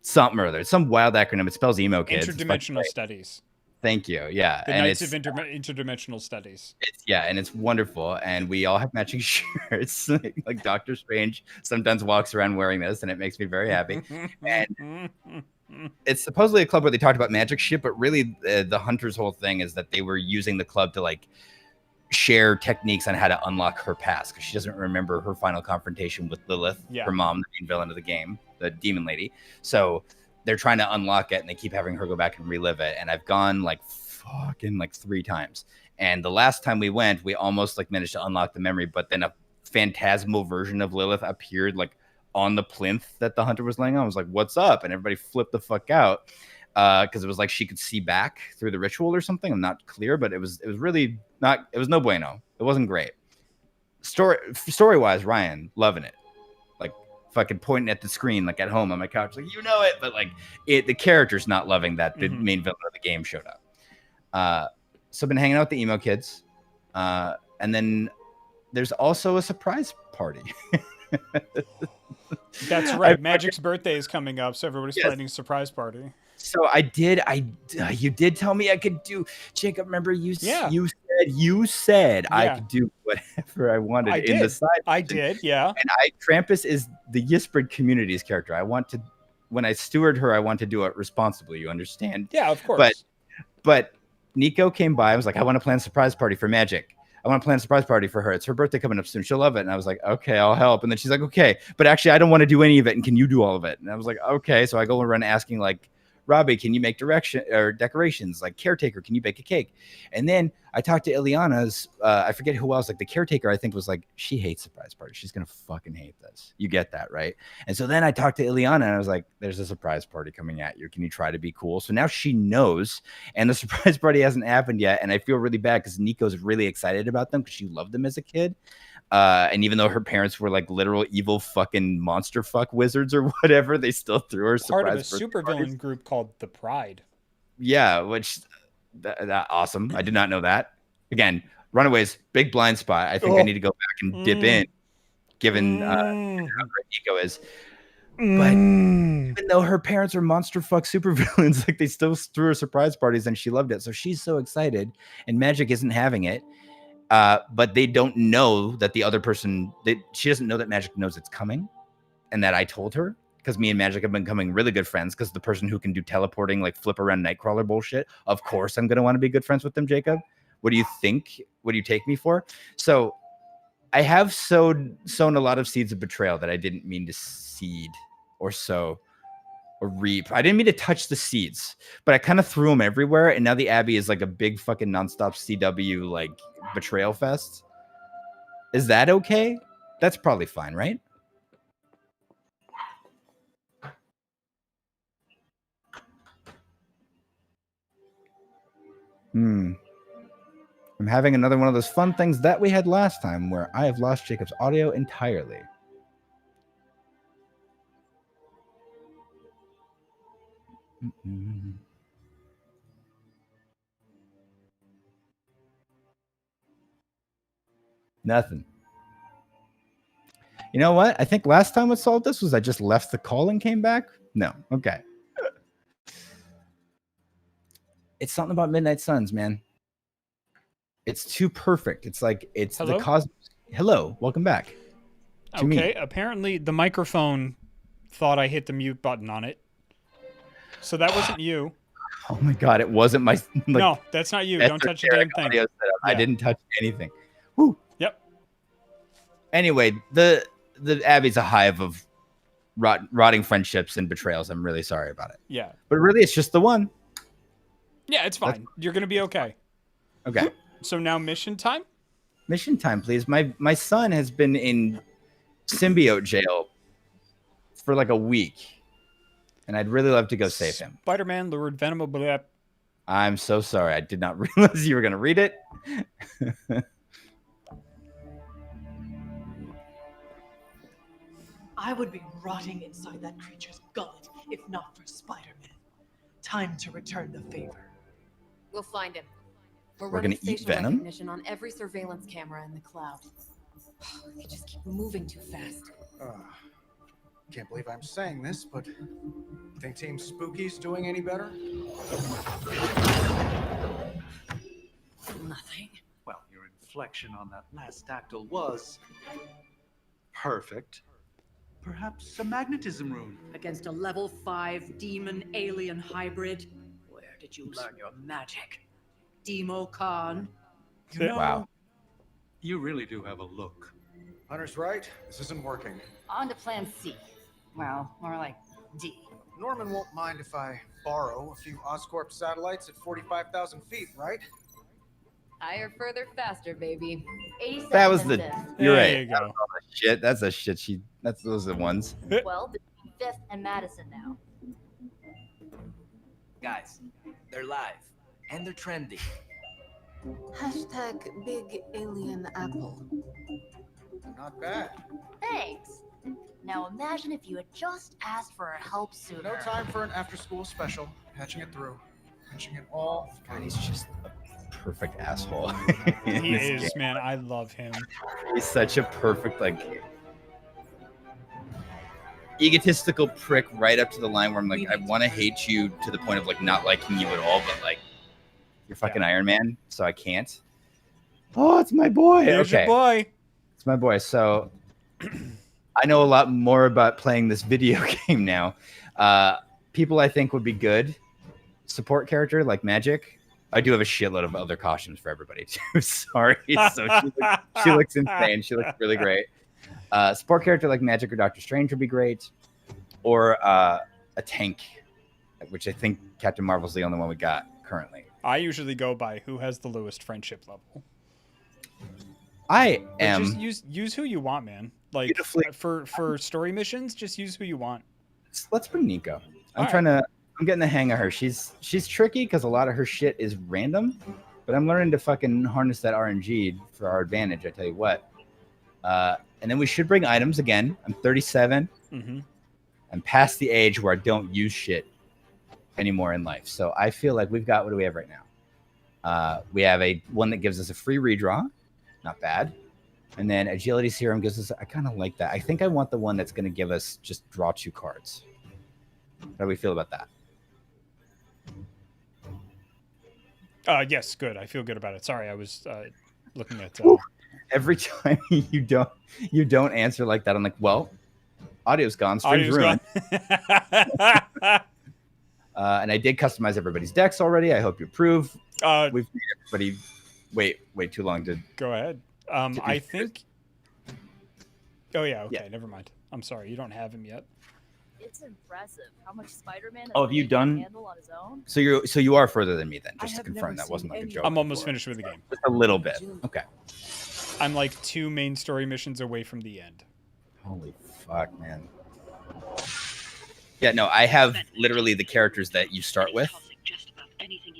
[SPEAKER 1] something or other. It's some wild acronym. It spells emo kids.
[SPEAKER 2] Interdimensional studies.
[SPEAKER 1] Thank you. Yeah.
[SPEAKER 2] The Knights of Interdimensional Studies.
[SPEAKER 1] And it's wonderful. And we all have matching shirts. Like Doctor Strange sometimes walks around wearing this, and it makes me very happy. And it's supposedly a club where they talked about magic shit, but really the Hunter's whole thing is that they were using the club to like share techniques on how to unlock her past, because she doesn't remember her final confrontation with Lilith, her mom, the main villain of the game, the demon lady. So they're trying to unlock it, and they keep having her go back and relive it. And I've gone like fucking like 3 times. And the last time we went, we almost like managed to unlock the memory, but then a phantasmal version of Lilith appeared like on the plinth that the Hunter was laying on. I was like, what's up? And everybody flipped the fuck out. Because it was like she could see back through the ritual or something. I'm not clear, but it was really not. It was no bueno. It wasn't great. Story wise, Ryan loving it. Like fucking pointing at the screen, like at home on my couch, like it. But like the character's not loving that the main villain of the game showed up. So I've been hanging out with the emo kids, and then there's also a surprise party.
[SPEAKER 2] That's right. Magic's birthday is coming up, so everybody's planning a surprise party.
[SPEAKER 1] So you did tell me I could do, Jacob, remember you said I could do whatever I wanted in the side.
[SPEAKER 2] I did, yeah.
[SPEAKER 1] And Krampus is the Yisprid community's character. When I steward her, I want to do it responsibly, you understand?
[SPEAKER 2] Yeah, of course.
[SPEAKER 1] But Nico came by, I was like, I want to plan a surprise party for Magic. I want to plan a surprise party for her. It's her birthday coming up soon. She'll love it. And I was like, okay, I'll help. And then she's like, okay, but actually I don't want to do any of it. And can you do all of it? And I was like, okay. So I go around asking like, Robbie, can you make decorations? Like, caretaker, can you bake a cake? And then I talked to Ileana's, I forget who else, like the caretaker, I think was like, she hates surprise parties. She's going to fucking hate this. You get that, right? And so then I talked to Ileana and I was like, there's a surprise party coming at you. Can you try to be cool? So now she knows, and the surprise party hasn't happened yet. And I feel really bad because Nico's really excited about them because she loved them as a kid. And even though her parents were like literal evil fucking monster fuck wizards or whatever, they still threw her
[SPEAKER 2] part of a
[SPEAKER 1] surprise
[SPEAKER 2] supervillain group called the Pride.
[SPEAKER 1] Yeah, which that awesome. I did not know that. Again, Runaways, big blind spot. I think I need to go back and dip in, given how great Nico is. But even though her parents are monster fuck supervillains, like they still threw her surprise parties and she loved it. So she's so excited, and Magic isn't having it. But they don't know that the other person, she doesn't know that Magic knows it's coming and that I told her, because me and Magic have been becoming really good friends because the person who can do teleporting, like flip around Nightcrawler bullshit, of course I'm going to want to be good friends with them, Jacob. What do you think? What do you take me for? So I have sown a lot of seeds of betrayal that I didn't mean to seed or sow or reap. I didn't mean to touch the seeds, but I kind of threw them everywhere. And now the Abbey is like a big fucking nonstop CW like betrayal fest. Is that okay? That's probably fine, right? I'm having another one of those fun things that we had last time where I have lost Jacob's audio entirely. Nothing. You know what? I think last time we solved this was I just left the call and came back. No. Okay. It's something about Midnight Suns, man. It's too perfect. It's like it's the cosmos. Hello, welcome back.
[SPEAKER 2] Okay, apparently the microphone thought I hit the mute button on it. So that wasn't you.
[SPEAKER 1] Oh my god, it wasn't my
[SPEAKER 2] no, that's not you. Don't touch the damn thing.
[SPEAKER 1] Yeah. I didn't touch anything. Woo.
[SPEAKER 2] Yep.
[SPEAKER 1] Anyway, the Abbey's a hive of rotting friendships and betrayals. I'm really sorry about it.
[SPEAKER 2] Yeah.
[SPEAKER 1] But really it's just the one.
[SPEAKER 2] Yeah, it's fine. You're gonna be okay.
[SPEAKER 1] Okay.
[SPEAKER 2] So now mission time?
[SPEAKER 1] Mission time, please. My son has been in symbiote jail for like a week. And I'd really love to go save him.
[SPEAKER 2] Spider-Man lured Venom.
[SPEAKER 1] I'm so sorry. I did not realize you were going to read it.
[SPEAKER 3] I would be rotting inside that creature's gullet if not for Spider-Man. Time to return the favor.
[SPEAKER 5] We'll find him.
[SPEAKER 1] We're
[SPEAKER 5] running
[SPEAKER 1] gonna eat
[SPEAKER 5] facial
[SPEAKER 1] Venom?
[SPEAKER 5] recognition on every surveillance camera in the cloud. We just keep moving too fast.
[SPEAKER 4] Can't believe I'm saying this, but think Team Spooky's doing any better?
[SPEAKER 5] Nothing.
[SPEAKER 6] Well, your inflection on that last dactyl was perfect. Perhaps a magnetism rune.
[SPEAKER 7] Against a level 5 demon alien hybrid? Where did you learn your magic? Demo Khan?
[SPEAKER 6] You know,
[SPEAKER 1] wow.
[SPEAKER 6] You really do have a look.
[SPEAKER 4] Hunter's right. This isn't working.
[SPEAKER 8] On to plan C. Well, more like D.
[SPEAKER 4] Norman won't mind if I borrow a few Oscorp satellites at 45,000 feet, right?
[SPEAKER 5] Higher, further, faster, baby.
[SPEAKER 8] 87
[SPEAKER 1] That was
[SPEAKER 8] and
[SPEAKER 1] the.
[SPEAKER 8] fifth.
[SPEAKER 1] You're
[SPEAKER 2] There
[SPEAKER 1] right.
[SPEAKER 2] you go.
[SPEAKER 1] Shit. That's a shit. Those are the ones.
[SPEAKER 8] Well, between 5th and Madison now.
[SPEAKER 9] Guys, they're live. And they're trending.
[SPEAKER 10] Hashtag big alien apple.
[SPEAKER 4] Not bad.
[SPEAKER 8] Thanks. Now imagine if you had just asked for our help sooner.
[SPEAKER 4] No time for an after-school special. Patching it through. Patching it all
[SPEAKER 1] God,
[SPEAKER 4] through.
[SPEAKER 1] he's just a perfect asshole.
[SPEAKER 2] He is, man. I love him.
[SPEAKER 1] He's such a perfect, like. egotistical prick right up to the line where I'm like, I want to hate you to the point of like not liking you at all, but like you're fucking Iron Man, so I can't. Oh, it's my boy.
[SPEAKER 2] Here's your boy.
[SPEAKER 1] It's my boy. So I know a lot more about playing this video game now. People I think would be good. Support character like Magic. I do have a shitload of other costumes for everybody too. Sorry. So she looks insane. She looks really great. Support character like Magic or Doctor Strange would be great. Or a tank, which I think Captain Marvel's the only one we got currently.
[SPEAKER 2] I usually go by who has the lowest friendship level.
[SPEAKER 1] I am.
[SPEAKER 2] Just use who you want, man. Like for story missions, just use who you want.
[SPEAKER 1] Let's bring Nico. I'm getting the hang of her. She's tricky because a lot of her shit is random, but I'm learning to fucking harness that RNG for our advantage. I tell you what. And then we should bring items again. I'm 37.
[SPEAKER 2] Mm-hmm.
[SPEAKER 1] I'm past the age where I don't use shit anymore in life. So I feel like we've got, what do we have right now? We have one that gives us a free redraw. Not bad. And then agility serum gives us, I kind of like that. I think I want the one that's going to give us just draw 2 cards. How do we feel about that?
[SPEAKER 2] Yes, good. I feel good about it. Sorry, I was looking at.
[SPEAKER 1] Every time you don't answer like that, I'm like, well, audio's gone, stream's ruined. And I did customize everybody's decks already. I hope you approve. We've made everybody wait too long to
[SPEAKER 2] go ahead. I think. Oh yeah. Okay. Yeah. Never mind. I'm sorry. You don't have him yet.
[SPEAKER 8] It's impressive how much Spider-Man
[SPEAKER 1] have you done?
[SPEAKER 8] Handle on his own.
[SPEAKER 1] So you are further than me then, just to confirm that wasn't like a joke.
[SPEAKER 2] I'm almost finished with the game.
[SPEAKER 1] Just a little bit. Okay.
[SPEAKER 2] I'm like 2 main story missions away from the end.
[SPEAKER 1] Holy fuck, man. Yeah, no, I have literally the characters that you start with.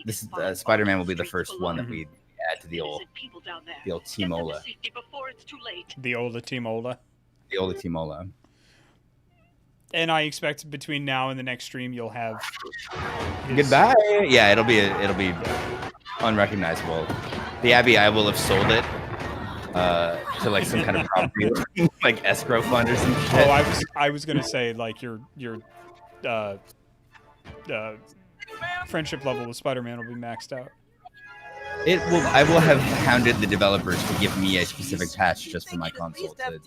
[SPEAKER 1] This Spider-Man will be the first one that we add to the old Teamola.
[SPEAKER 2] The old Teamola.
[SPEAKER 1] The old Teamola.
[SPEAKER 2] And I expect between now and the next stream you'll have
[SPEAKER 1] goodbye. Yeah, it'll be unrecognizable. The Abbey, I will have sold it to like some kind of property, like escrow fund or some shit.
[SPEAKER 2] Oh, I was gonna say like your friendship level with Spider-Man will be maxed out.
[SPEAKER 1] I will have hounded the developers to give me a specific patch just for my console to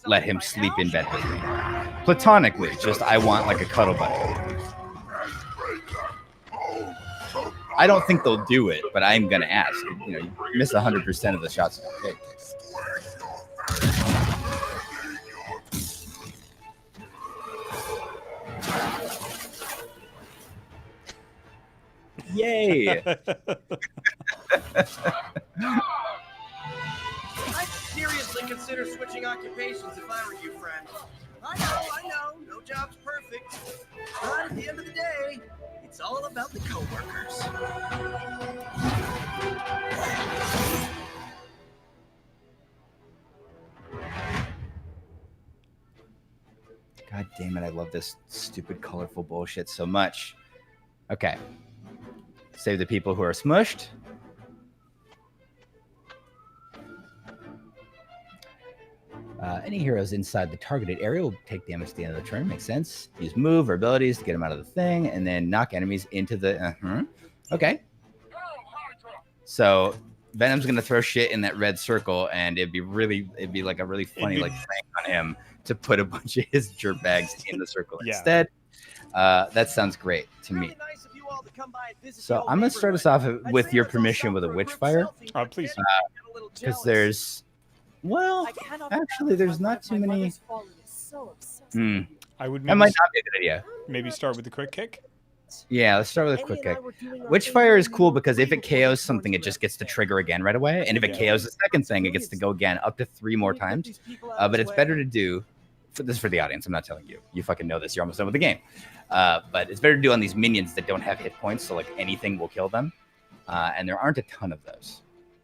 [SPEAKER 1] let him sleep in bed with me. Platonically, just I want like a cuddle buddy. I don't think they'll do it, but I'm gonna ask. You know, you miss 100% of the shots you take. Yay!
[SPEAKER 11] I'd seriously consider switching occupations if I were you, friend. I know, no job's perfect. But at the end of the day, it's all about the coworkers.
[SPEAKER 1] God damn it, I love this stupid, colorful bullshit so much. Okay. Save the people who are smushed. Any heroes inside the targeted area will take damage at the end of the turn. Makes sense. Use move or abilities to get them out of the thing, and then knock enemies into the... Okay. So Venom's going to throw shit in that red circle, and it'd be like a really funny like prank on him to put a bunch of his dirtbags in the circle instead. That sounds great to me. So I'm going to start us off with your permission with a Witchfire.
[SPEAKER 2] Please.
[SPEAKER 1] Because there's... Well, actually, there's not too many...
[SPEAKER 2] I would
[SPEAKER 1] that might not be a good idea.
[SPEAKER 2] Maybe start with the quick kick?
[SPEAKER 1] Yeah, let's start with a quick kick. Witchfire is cool because if it KOs something, it just gets to trigger again right away. And if it KOs the second thing, it gets to go again up to 3 more times. But it's better to do... This is for the audience. I'm not telling you. You fucking know this. You're almost done with the game. But it's better to do on these minions that don't have hit points, so like anything will kill them. And there aren't a ton of those.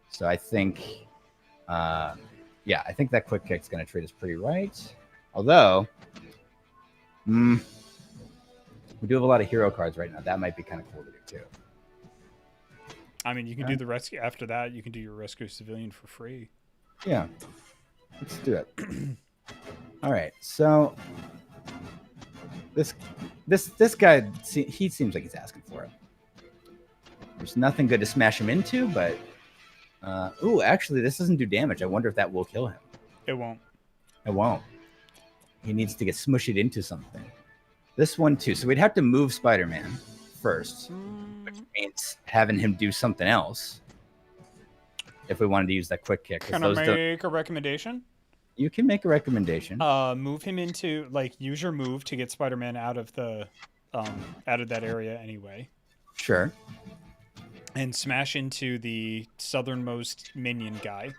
[SPEAKER 1] So I think... yeah, I think that quick kick's going to treat us pretty right. Although, we do have a lot of hero cards right now. That might be kind of cool to do, too.
[SPEAKER 2] I mean, you can do the rescue. After that, you can do your rescue civilian for free.
[SPEAKER 1] Yeah. Let's do it. All right, so This guy, he seems like he's asking for it. There's nothing good to smash him into, but ooh, actually, this doesn't do damage. I wonder if that will kill him.
[SPEAKER 2] It won't.
[SPEAKER 1] It won't. He needs to get smushed into something. This one too. So we'd have to move Spider-Man first, which means having him do something else. If we wanted to use that quick kick.
[SPEAKER 2] Can I make a recommendation?
[SPEAKER 1] You can make a recommendation.
[SPEAKER 2] Move him into, like, use your move to get Spider-Man out of that area anyway.
[SPEAKER 1] Sure.
[SPEAKER 2] And smash into the southernmost minion guy,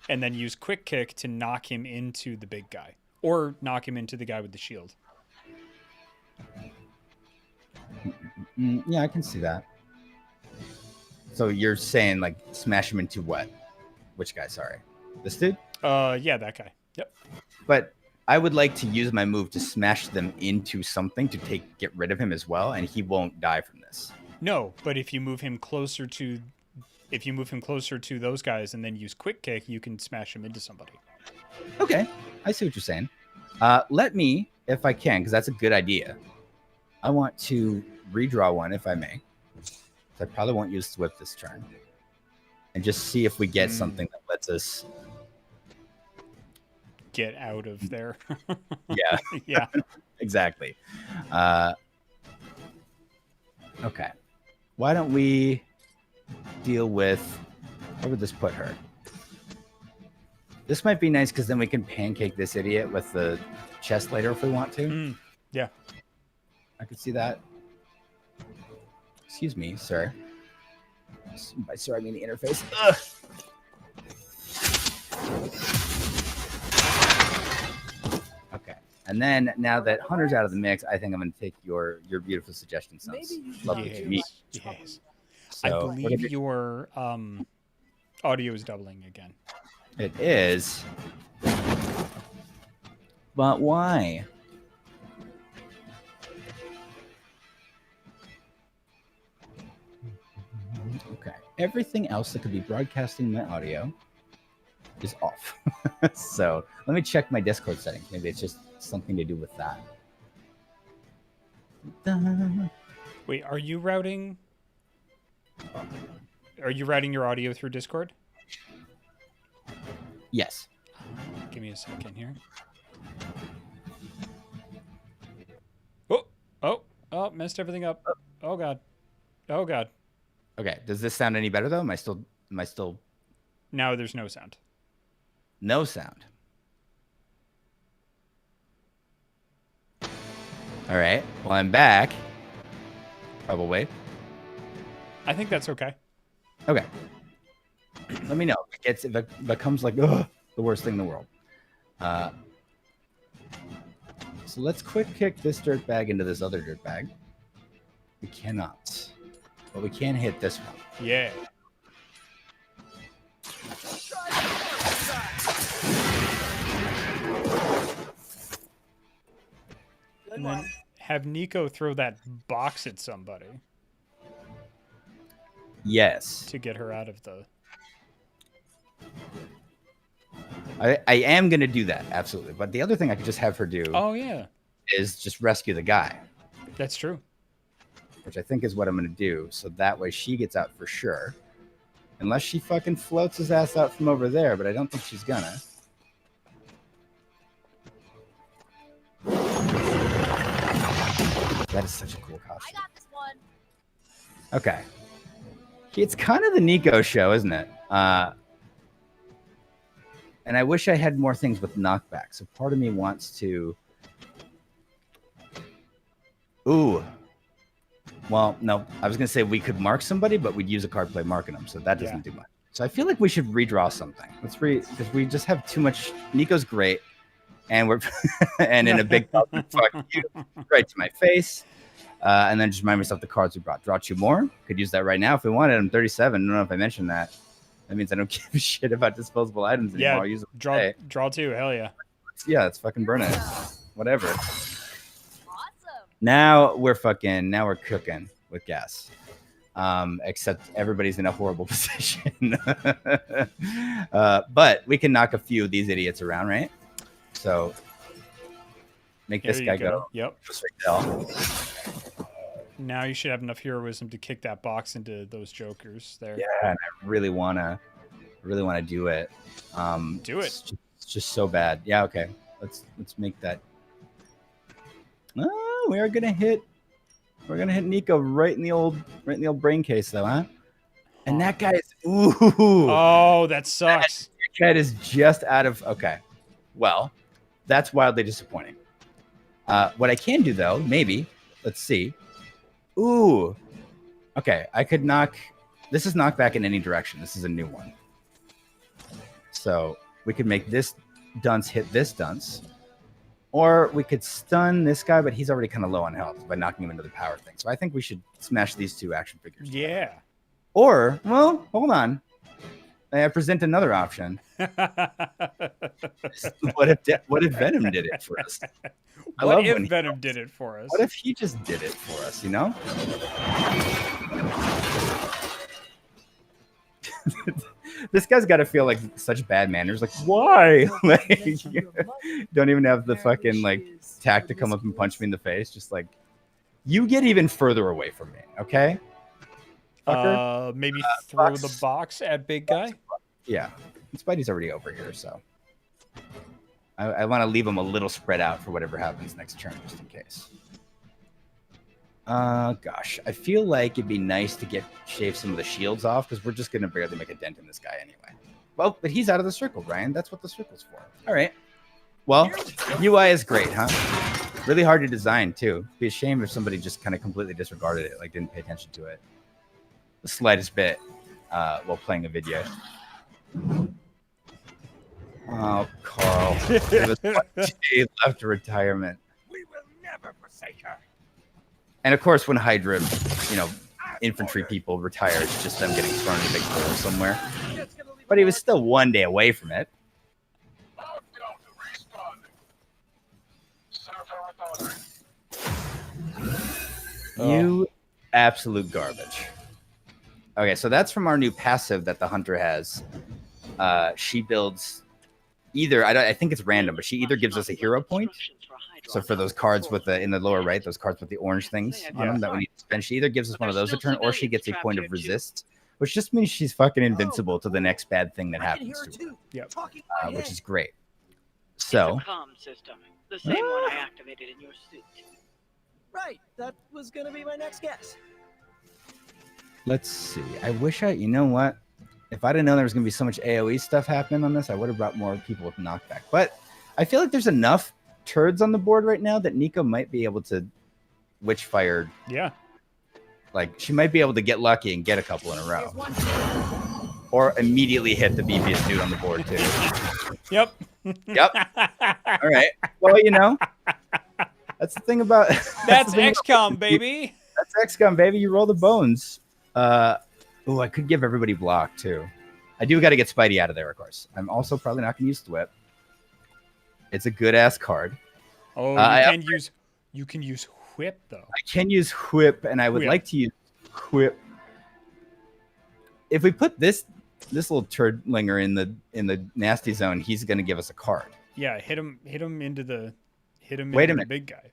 [SPEAKER 2] and then use quick kick to knock him into the big guy, or knock him into the guy with the shield.
[SPEAKER 1] Yeah, I can see that. So you're saying, like, smash him into what? Which guy? Sorry, this dude.
[SPEAKER 2] Yeah, that guy. Yep.
[SPEAKER 1] But I would like to use my move to smash them into something to get rid of him as well, and he won't die from this.
[SPEAKER 2] No, but if you move him closer to those guys and then use quick kick, you can smash him into somebody.
[SPEAKER 1] Okay, I see what you're saying. Let me, if I can, because that's a good idea. I want to redraw one, if I may. So I probably won't use Swift this turn, and just see if we get something that lets us
[SPEAKER 2] get out of there.
[SPEAKER 1] Yeah.
[SPEAKER 2] Yeah.
[SPEAKER 1] Exactly. Okay. Why don't we deal with, where would this put her? This might be nice because then we can pancake this idiot with the chest later if we want to.
[SPEAKER 2] Yeah.
[SPEAKER 1] I could see that. Excuse me, sir. By sir, I mean the interface. Ugh. Okay. And then now that Hunter's out of the mix, I think I'm going to take your beautiful suggestion. Sounds lovely to me.
[SPEAKER 2] Yes.
[SPEAKER 1] So,
[SPEAKER 2] I believe your audio is doubling again.
[SPEAKER 1] It is. But why? Okay. Everything else that could be broadcasting my audio is off. So let me check my Discord settings. Maybe it's just something to do with that.
[SPEAKER 2] Wait, are you routing your audio through Discord?
[SPEAKER 1] Yes.
[SPEAKER 2] Give me a second here. Oh, messed everything up. Oh god.
[SPEAKER 1] Okay. Does this sound any better though? Am I still
[SPEAKER 2] Now there's no sound.
[SPEAKER 1] No sound. All right. Well, I'm back. Probably.
[SPEAKER 2] I think that's okay.
[SPEAKER 1] Okay. Let me know if it becomes like the worst thing in the world. So let's quick kick this dirtbag into this other dirtbag. We cannot, but we can hit this one.
[SPEAKER 2] Yeah. And then have Nico throw that box at somebody.
[SPEAKER 1] Yes.
[SPEAKER 2] To get her out of the...
[SPEAKER 1] I am going to do that, absolutely. But the other thing I could just have her do is just rescue the guy.
[SPEAKER 2] That's true.
[SPEAKER 1] Which I think is what I'm going to do. So that way she gets out for sure. Unless she fucking floats his ass out from over there, but I don't think she's gonna. That is such a cool costume.
[SPEAKER 8] I got this one.
[SPEAKER 1] Okay. It's kind of the Nico show, isn't it? And I wish I had more things with knockback. So part of me wants to... Ooh. Well, no. I was going to say we could mark somebody, but we'd use a card play marking them. So that doesn't do much. So I feel like we should redraw something. Because we just have too much... Nico's great. And we're... and in a big... fuck you. Right to my face. And then just remind myself the cards we brought. Draw 2 more. Could use that right now if we wanted. I'm 37. I don't know if I mentioned that. That means I don't give a shit about disposable items anymore.
[SPEAKER 2] Yeah,
[SPEAKER 1] I'll use them
[SPEAKER 2] draw 2. Hell yeah.
[SPEAKER 1] Yeah, let's fucking burn it. Whatever. Awesome. Now we're cooking with gas. Except everybody's in a horrible position. But we can knock a few of these idiots around, right? So Make
[SPEAKER 2] There
[SPEAKER 1] this
[SPEAKER 2] you
[SPEAKER 1] guy
[SPEAKER 2] go.
[SPEAKER 1] go.
[SPEAKER 2] Yep.
[SPEAKER 1] Just like hell.
[SPEAKER 2] Now you should have enough heroism to kick that box into those jokers there.
[SPEAKER 1] Yeah, and I really wanna do it.
[SPEAKER 2] Do it.
[SPEAKER 1] It's just so bad. Yeah. Okay. Let's make that. Oh, we are gonna hit. We're gonna hit Nico right in the old brain case though, huh? And that guy is
[SPEAKER 2] Oh, that sucks.
[SPEAKER 1] That cat is just out of okay. Well, that's wildly disappointing. What I can do though, maybe, let's see. Ooh. Okay, I could knock. This is knockback in any direction. This is a new one. So we could make this dunce hit this dunce. Or we could stun this guy, but he's already kind of low on health by knocking him into the power thing. So I think we should smash these two action figures.
[SPEAKER 2] Yeah.
[SPEAKER 1] Or, well, hold on. I present another option. What if Venom did it for us?
[SPEAKER 2] What if Venom did it for us?
[SPEAKER 1] What if he just did it for us, you know? This guy's got to feel like such bad manners. Like, why? Like, don't even have the fucking like tact to come up and punch me in the face. Just like, you get even further away from me, okay? Fucker.
[SPEAKER 2] Maybe throw the box at big guy.
[SPEAKER 1] Yeah, Spidey's already over here, so I want to leave him a little spread out for whatever happens next turn, just in case. Gosh, I feel like it'd be nice to shave some of the shields off because we're just gonna barely make a dent in this guy anyway. Well, but he's out of the circle, Brian. That's what the circle's for. All right. Well, UI is great, huh? Really hard to design too. It'd be a shame if somebody just kind of completely disregarded it, like didn't pay attention to it the slightest bit while playing a video. Oh, Carl. It was 1 day left to retirement.
[SPEAKER 11] We will never forsake her.
[SPEAKER 1] And of course, when Hydra, infantry people retire, it's just them getting thrown in a big hole somewhere. But he was still 1 day away from it. You absolute garbage. Okay, so that's from our new passive that the hunter has. She builds either I think it's random, but she either gives us a hero point. So for those cards with in the lower right, those cards with the orange things on them that we need to spend, she either gives us one of those a turn, or she gets a point of resist, which just means she's fucking invincible to the next bad thing that happens to her.
[SPEAKER 2] Yep.
[SPEAKER 1] Which is great. So.
[SPEAKER 12] It's a comm system, the same one I activated in your suit.
[SPEAKER 11] Right, that was gonna be my next guess.
[SPEAKER 1] Let's see. I wish you know what? If I didn't know there was going to be so much AoE stuff happening on this, I would have brought more people with knockback. But I feel like there's enough turds on the board right now that Nico might be able to witch-fire.
[SPEAKER 2] Yeah.
[SPEAKER 1] Like, she might be able to get lucky and get a couple in a row. Or immediately hit the beefiest dude on the board, too.
[SPEAKER 2] Yep.
[SPEAKER 1] Yep. All right. Well, that's the thing about...
[SPEAKER 2] That's XCOM, baby.
[SPEAKER 1] That's XCOM, baby. You roll the bones. Oh, I could give everybody block too. I do got to get Spidey out of there, of course. I'm also probably not going to use Thwip. It's a good ass card.
[SPEAKER 2] Oh, you can use Whip though.
[SPEAKER 1] I can use Whip, and I would like to use Whip. If we put this little turdlinger in the nasty zone, he's going to give us a card.
[SPEAKER 2] Yeah, hit him into the big guy.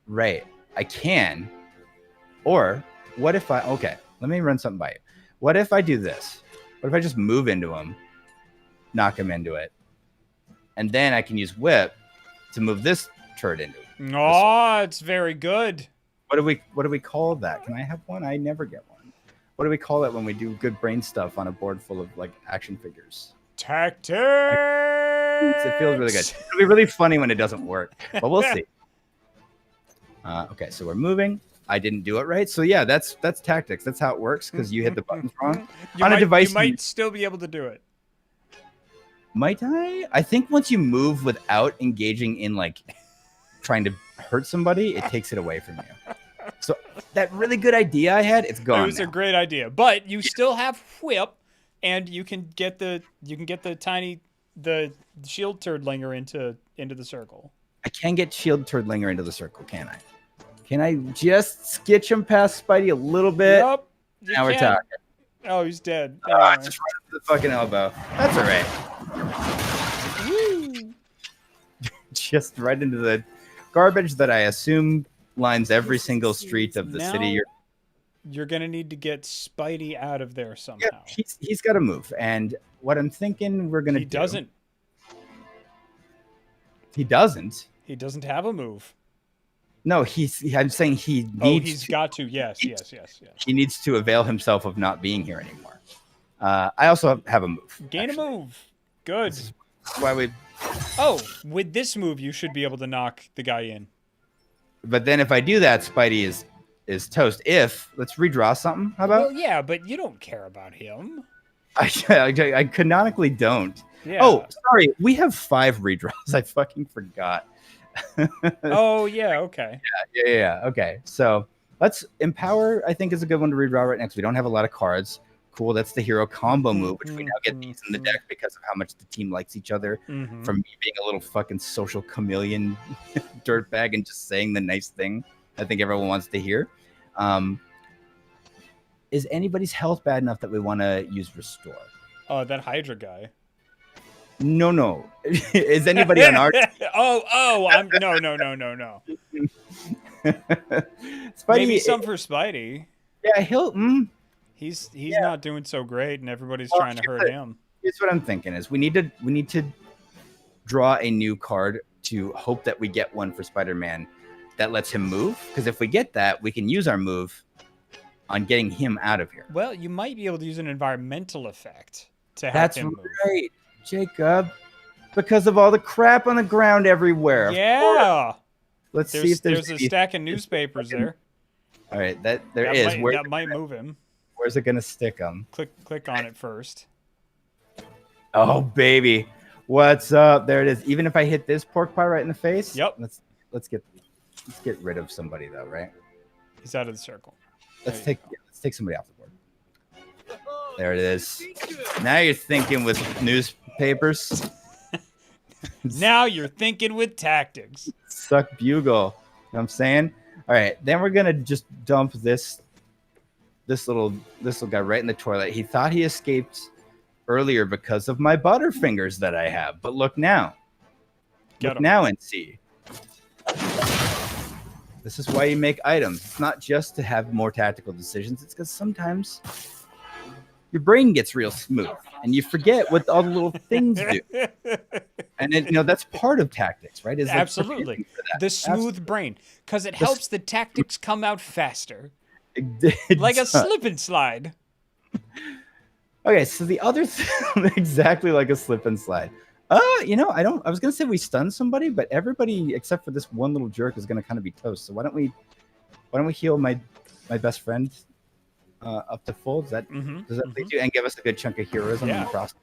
[SPEAKER 1] Right, I can. Or what if let me run something by you. What if I do this? What if I just move into him, knock him into it, and then I can use Whip to move this turd into it?
[SPEAKER 2] Oh, it's very good.
[SPEAKER 1] What do we call that? Can I have one? I never get one. What do we call it when we do good brain stuff on a board full of like action figures?
[SPEAKER 2] Tactics.
[SPEAKER 1] It feels really good. It'll be really funny when it doesn't work, but we'll see. Okay, so we're moving. I didn't do it right. So yeah, that's tactics. That's how it works because you hit the buttons wrong. On a device,
[SPEAKER 2] you might still be able to do it.
[SPEAKER 1] Might I? I think once you move without engaging in like trying to hurt somebody, it takes it away from you. So that really good idea I had, it's gone.
[SPEAKER 2] It was a great idea, but you still have Whip, and you can get the shield turdlinger into the circle.
[SPEAKER 1] I can get shield turdlinger into the circle, can I? Can I just skitch him past Spidey a little bit?
[SPEAKER 2] Yep.
[SPEAKER 1] Now we're talking.
[SPEAKER 2] Oh, he's dead.
[SPEAKER 1] Just right into the fucking elbow. That's all right. just right into the garbage that I assume lines every single street of the
[SPEAKER 2] Now,
[SPEAKER 1] city.
[SPEAKER 2] You're going to need to get Spidey out of there somehow.
[SPEAKER 1] Yeah, he's got to move. And what I'm thinking we're going to do...
[SPEAKER 2] He doesn't.
[SPEAKER 1] He doesn't?
[SPEAKER 2] He doesn't have a move.
[SPEAKER 1] No, I'm saying he needs
[SPEAKER 2] he's got to. Yes.
[SPEAKER 1] He needs to avail himself of not being here anymore. I also have a move.
[SPEAKER 2] Gain a move. Good.
[SPEAKER 1] That's why we...
[SPEAKER 2] Oh, with this move, you should be able to knock the guy in.
[SPEAKER 1] But then if I do that, Spidey is toast. Let's redraw something. How about?
[SPEAKER 2] Well, yeah, but you don't care about him.
[SPEAKER 1] I canonically don't.
[SPEAKER 2] Yeah.
[SPEAKER 1] Oh, sorry. We have 5 redraws. I fucking forgot.
[SPEAKER 2] Oh, yeah. Okay.
[SPEAKER 1] Yeah. Okay. So let's empower. I think is a good one to redraw right next. We don't have a lot of cards. Cool. That's the hero combo move, which we now get these in the deck because of how much the team likes each other. From me being a little fucking social chameleon dirtbag and just saying the nice thing I think everyone wants to hear. Is anybody's health bad enough that we want to use restore?
[SPEAKER 2] That Hydra guy.
[SPEAKER 1] No. Is anybody on our?
[SPEAKER 2] I'm no.
[SPEAKER 1] Spidey,
[SPEAKER 2] Maybe some for Spidey.
[SPEAKER 1] Yeah, he'll.
[SPEAKER 2] He's not doing so great, and everybody's trying to hurt him.
[SPEAKER 1] Here's what I'm thinking: is we need to draw a new card to hope that we get one for Spider-Man that lets him move. Because if we get that, we can use our move on getting him out of here.
[SPEAKER 2] Well, you might be able to use an environmental effect to help him move.
[SPEAKER 1] That's right, Jacob. Because of all the crap on the ground everywhere.
[SPEAKER 2] Yeah.
[SPEAKER 1] Let's see if
[SPEAKER 2] there's a stack of newspapers there.
[SPEAKER 1] All right, that
[SPEAKER 2] might move him.
[SPEAKER 1] Where's it gonna stick him?
[SPEAKER 2] Click on it first.
[SPEAKER 1] Oh baby, what's up? There it is. Even if I hit this pork pie right in the face.
[SPEAKER 2] Yep.
[SPEAKER 1] Let's get rid of somebody though, right?
[SPEAKER 2] He's out of the circle.
[SPEAKER 1] Let's take somebody off the board. There it is. Now you're thinking with newspapers.
[SPEAKER 2] Now you're thinking with tactics.
[SPEAKER 1] Suck bugle. You know what I'm saying? All right, then we're gonna just dump this little guy right in the toilet. He thought he escaped earlier because of my butterfingers that I have, but look now. Look now and see. This is why you make items. It's not just to have more tactical decisions. It's because sometimes your brain gets real smooth and you forget what all the little things do. And that's part of tactics, right? Is
[SPEAKER 2] absolutely the smooth brain, because it helps the tactics come out faster. Like a slip and slide.
[SPEAKER 1] Okay, so the other thing, exactly like a slip and slide. I was gonna say we stun somebody, but everybody except for this one little jerk is gonna kind of be toast. So why don't we heal my best friend up to full? Does that lead you and give us a good chunk of heroism in the process?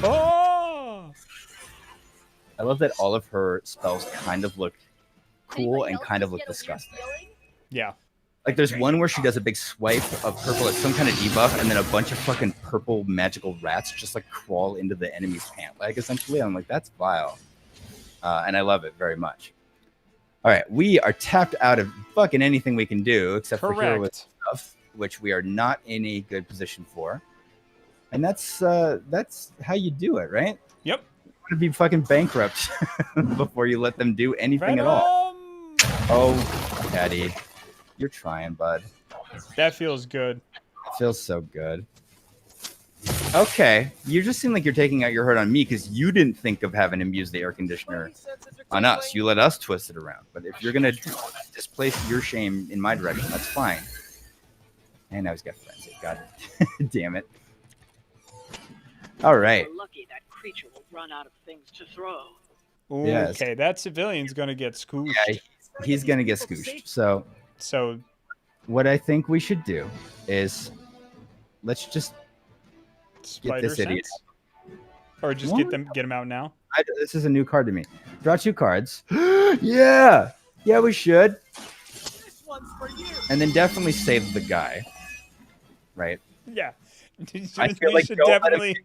[SPEAKER 2] Oh!
[SPEAKER 1] I love that all of her spells kind of look cool and kind of look disgusting.
[SPEAKER 2] Yeah.
[SPEAKER 1] Like there's one where she does a big swipe of purple at some kind of debuff, and then a bunch of fucking purple magical rats just like crawl into the enemy's pant leg essentially. I'm like, that's vile. And I love it very much. All right, we are tapped out of fucking anything we can do except for hero stuff, which we are not in a good position for. And that's how you do it, right?
[SPEAKER 2] Yep.
[SPEAKER 1] You want to be fucking bankrupt before you let them do anything at all. Oh, Daddy. You're trying, bud.
[SPEAKER 2] That feels good.
[SPEAKER 1] It feels so good. Okay. You just seem like you're taking out your hurt on me because you didn't think of having him use the air conditioner on us. You let us twist it around. But if you're going to displace your shame in my direction, that's fine. And now he's got frenzy. God damn it. All right.
[SPEAKER 12] We're lucky that creature will run out of things to throw.
[SPEAKER 2] Ooh, yes. Okay, that civilian's going to get scooched.
[SPEAKER 1] Yeah, he's going to get scooched. So what I think we should do is let's just get this idiot.
[SPEAKER 2] Or just get him out now.
[SPEAKER 1] This is a new card to me. Draw 2 cards. Yeah, we should.
[SPEAKER 11] This one's for you.
[SPEAKER 1] And then definitely save the guy. Right?
[SPEAKER 2] Yeah.
[SPEAKER 1] I feel like
[SPEAKER 2] definitely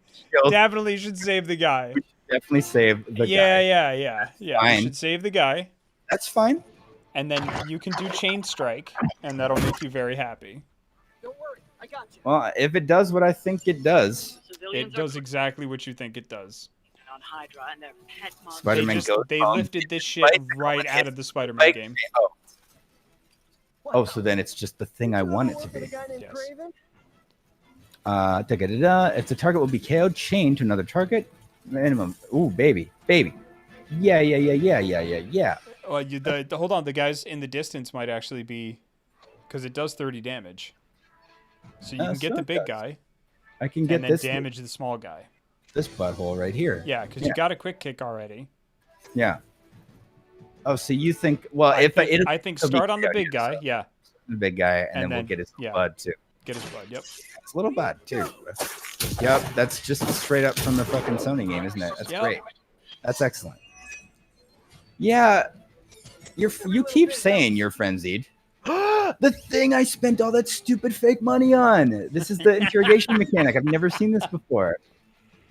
[SPEAKER 2] should save the guy.
[SPEAKER 1] We should definitely save the guy.
[SPEAKER 2] Yeah. We should save the guy.
[SPEAKER 1] That's fine.
[SPEAKER 2] And then you can do Chain Strike, and that'll make you very happy.
[SPEAKER 11] Don't worry, I got you.
[SPEAKER 1] Well, if it does what I think it does.
[SPEAKER 2] It does exactly what you think it does.
[SPEAKER 12] on Hydra and their pet monsters.
[SPEAKER 1] Spider-Man
[SPEAKER 2] They lifted this shit right out of the Spider-Man game.
[SPEAKER 1] Oh, so then it's just the thing I want it to be.
[SPEAKER 2] Yes.
[SPEAKER 1] If the target will be KO'd, chained to another target, minimum. Ooh, baby. Yeah.
[SPEAKER 2] Well, hold on. The guys in the distance might actually be, because it does 30 damage. So you can get the big guy.
[SPEAKER 1] I can get
[SPEAKER 2] and then
[SPEAKER 1] this
[SPEAKER 2] damage the small guy.
[SPEAKER 1] This butthole right here.
[SPEAKER 2] Yeah, because you got a quick kick already.
[SPEAKER 1] Yeah. Oh, so you think? Well,
[SPEAKER 2] I think start on the big guy. Yeah.
[SPEAKER 1] The big guy, and then we'll get his blood too.
[SPEAKER 2] Get his blood. Yep.
[SPEAKER 1] It's a little bud too. Yep. That's just straight up from the fucking Sony game, isn't it? That's great. That's excellent. Yeah. You keep saying you're frenzied. The thing I spent all that stupid fake money on. This is the interrogation mechanic. I've never seen this before.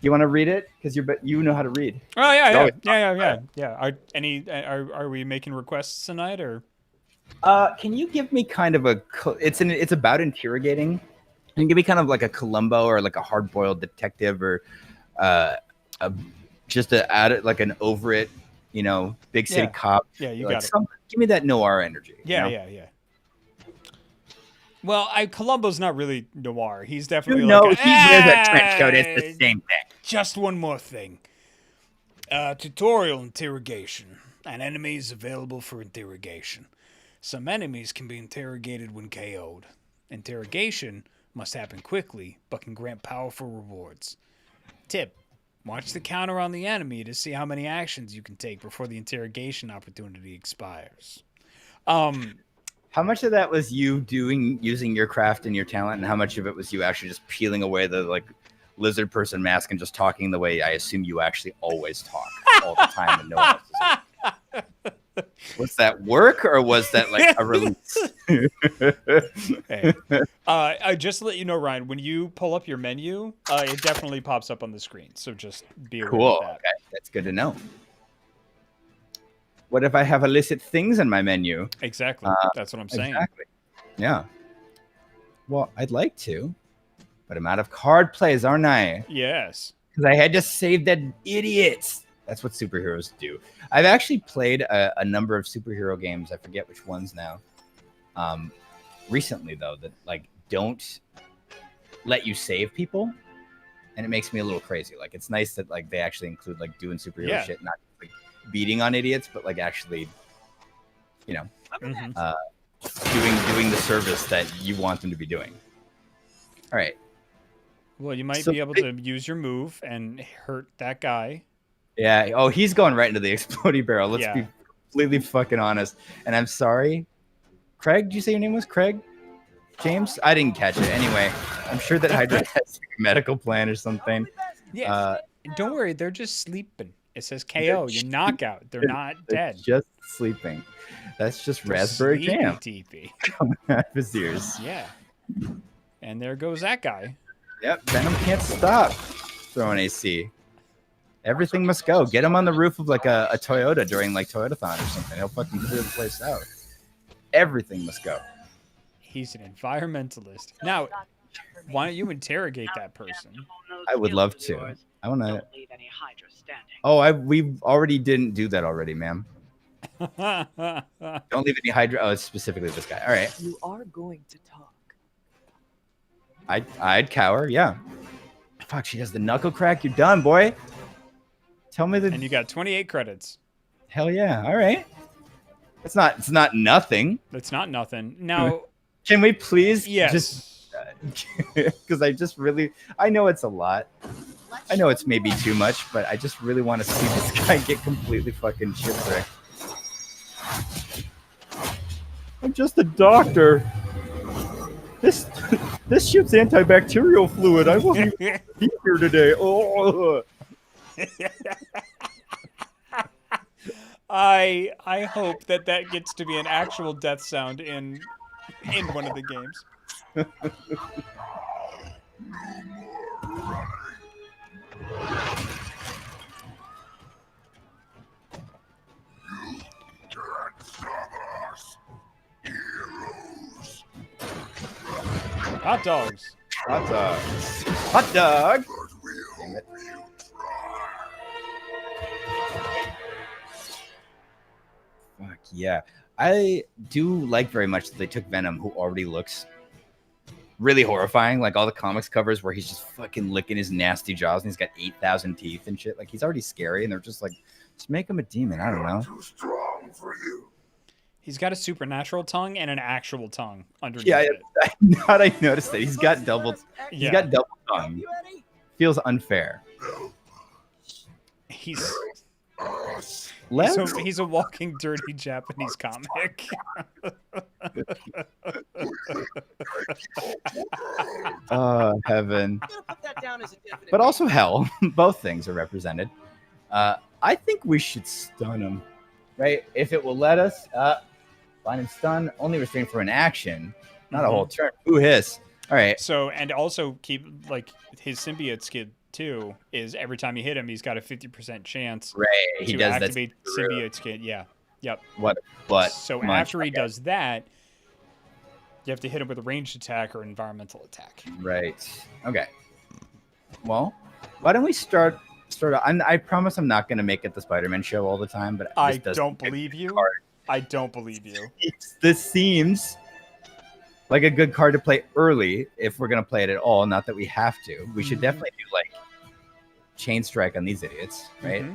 [SPEAKER 1] You want to read it? Because you know how to read.
[SPEAKER 2] Oh yeah. Are we making requests tonight or?
[SPEAKER 1] Can you give me kind of it's about interrogating. Can you give me kind of like a Columbo or like a hard-boiled detective or just like an over it, big city cop.
[SPEAKER 2] Yeah, you
[SPEAKER 1] like
[SPEAKER 2] got it.
[SPEAKER 1] Give me that noir energy.
[SPEAKER 2] Yeah. Well, Columbo's not really noir. He's definitely
[SPEAKER 1] he wears a trench coat. It's the same thing.
[SPEAKER 2] Just one more thing. Tutorial interrogation. An enemy is available for interrogation. Some enemies can be interrogated when KO'd. Interrogation must happen quickly, but can grant powerful rewards. Tip. Watch the counter on the enemy to see how many actions you can take before the interrogation opportunity expires.
[SPEAKER 1] How much of that was you using your craft and your talent, and how much of it was you actually just peeling away the like lizard person mask and just talking the way I assume you actually always talk all the time and no one else is? Was that work or was that like a release?
[SPEAKER 2] Hey. Just to let you know, Ryan, when you pull up your menu, it definitely pops up on the screen. So just be aware of that.
[SPEAKER 1] Okay. That's good to know. What if I have illicit things in my menu?
[SPEAKER 2] Exactly. That's what I'm saying.
[SPEAKER 1] Exactly. Yeah. Well, I'd like to, but I'm out of card plays, aren't I?
[SPEAKER 2] Yes.
[SPEAKER 1] Because I had to save that idiots. That's what superheroes do. I've actually played a number of superhero games. I forget which ones now. Recently, though, that like don't let you save people, and it makes me a little crazy. Like it's nice that like they actually include like doing superhero shit, not like beating on idiots, but like actually, doing the service that you want them to be doing. All right.
[SPEAKER 2] Well, you might be able to use your move and hurt that guy.
[SPEAKER 1] Yeah. Oh, he's going right into the exploding barrel. Let's be completely fucking honest. And I'm sorry, Craig. Did you say your name was Craig? James? I didn't catch it. Anyway, I'm sure that Hydra has a medical plan or something.
[SPEAKER 2] Yeah. Don't worry. They're just sleeping. It says KO. You knockout. They're not dead.
[SPEAKER 1] Just sleeping. That's just raspberry jam
[SPEAKER 2] TP.
[SPEAKER 1] coming out of his ears.
[SPEAKER 2] Yeah. And there goes that guy.
[SPEAKER 1] Yep. Venom can't stop throwing AC. Everything must go. Get him on the roof of like a Toyota during like Toyotathon or something. He'll fucking clear the place out. Everything must go.
[SPEAKER 2] He's an environmentalist. Now, why don't you interrogate that person?
[SPEAKER 1] I would love to. I want to. Oh, we already didn't do that already, ma'am. Don't leave any Hydra. Oh, it's specifically this guy. All right.
[SPEAKER 3] You are going to talk.
[SPEAKER 1] I'd cower. Yeah. Fuck, she has the knuckle crack. You're done, boy. Tell me the.
[SPEAKER 2] And you got 28 credits.
[SPEAKER 1] Hell yeah. All right. It's not nothing.
[SPEAKER 2] It's not nothing. Now,
[SPEAKER 1] can we please
[SPEAKER 2] just
[SPEAKER 1] because I know it's a lot. I know it's maybe too much, but I just really want to see this guy get completely fucking shipwrecked. I'm just a doctor. This shoots antibacterial fluid. I wasn't even here today. Oh.
[SPEAKER 2] I hope that gets to be an actual death sound in one of the games. Hot dogs.
[SPEAKER 1] Hot dogs. Hot dog. Damn it. Yeah, I do like very much that they took Venom, who already looks really horrifying. Like all the comics covers where he's just fucking licking his nasty jaws and he's got 8,000 teeth and shit. Like he's already scary, and they're just like, just make him a demon. I don't know.
[SPEAKER 13] Too strong for you.
[SPEAKER 2] He's got a supernatural tongue and an actual tongue underneath
[SPEAKER 1] Yeah,
[SPEAKER 2] it.
[SPEAKER 1] I noticed that he's got double. He's
[SPEAKER 2] Yeah.
[SPEAKER 1] got double tongue. Feels unfair.
[SPEAKER 2] He's
[SPEAKER 1] Let's-
[SPEAKER 2] he's a walking dirty Japanese comic.
[SPEAKER 1] Oh, heaven.
[SPEAKER 11] I'm gonna put that down as a definite.
[SPEAKER 1] But also hell. Both things are represented. I think we should stun him, right? If it will let us. Find him stun. Only restrain for an action, not a whole turn. Ooh, hiss. All right.
[SPEAKER 2] So, and also keep, like, his symbiote skin, too, is every time you hit him, he's got a 50% chance
[SPEAKER 1] Right, he
[SPEAKER 2] to
[SPEAKER 1] does that
[SPEAKER 2] activate
[SPEAKER 1] through.
[SPEAKER 2] symbiote skin. Yeah. Yep.
[SPEAKER 1] But
[SPEAKER 2] So
[SPEAKER 1] much,
[SPEAKER 2] after he
[SPEAKER 1] okay.
[SPEAKER 2] does that, you have to hit him with a ranged attack or environmental attack.
[SPEAKER 1] Right. Okay. Well, why don't we start? I promise I'm not going to make it the Spider-Man show all the time, but
[SPEAKER 2] I
[SPEAKER 1] this does
[SPEAKER 2] don't believe you. I don't believe you.
[SPEAKER 1] This seems like a good card to play early if we're going to play it at all. Not that we have to. We should definitely do like chain strike on these idiots, right?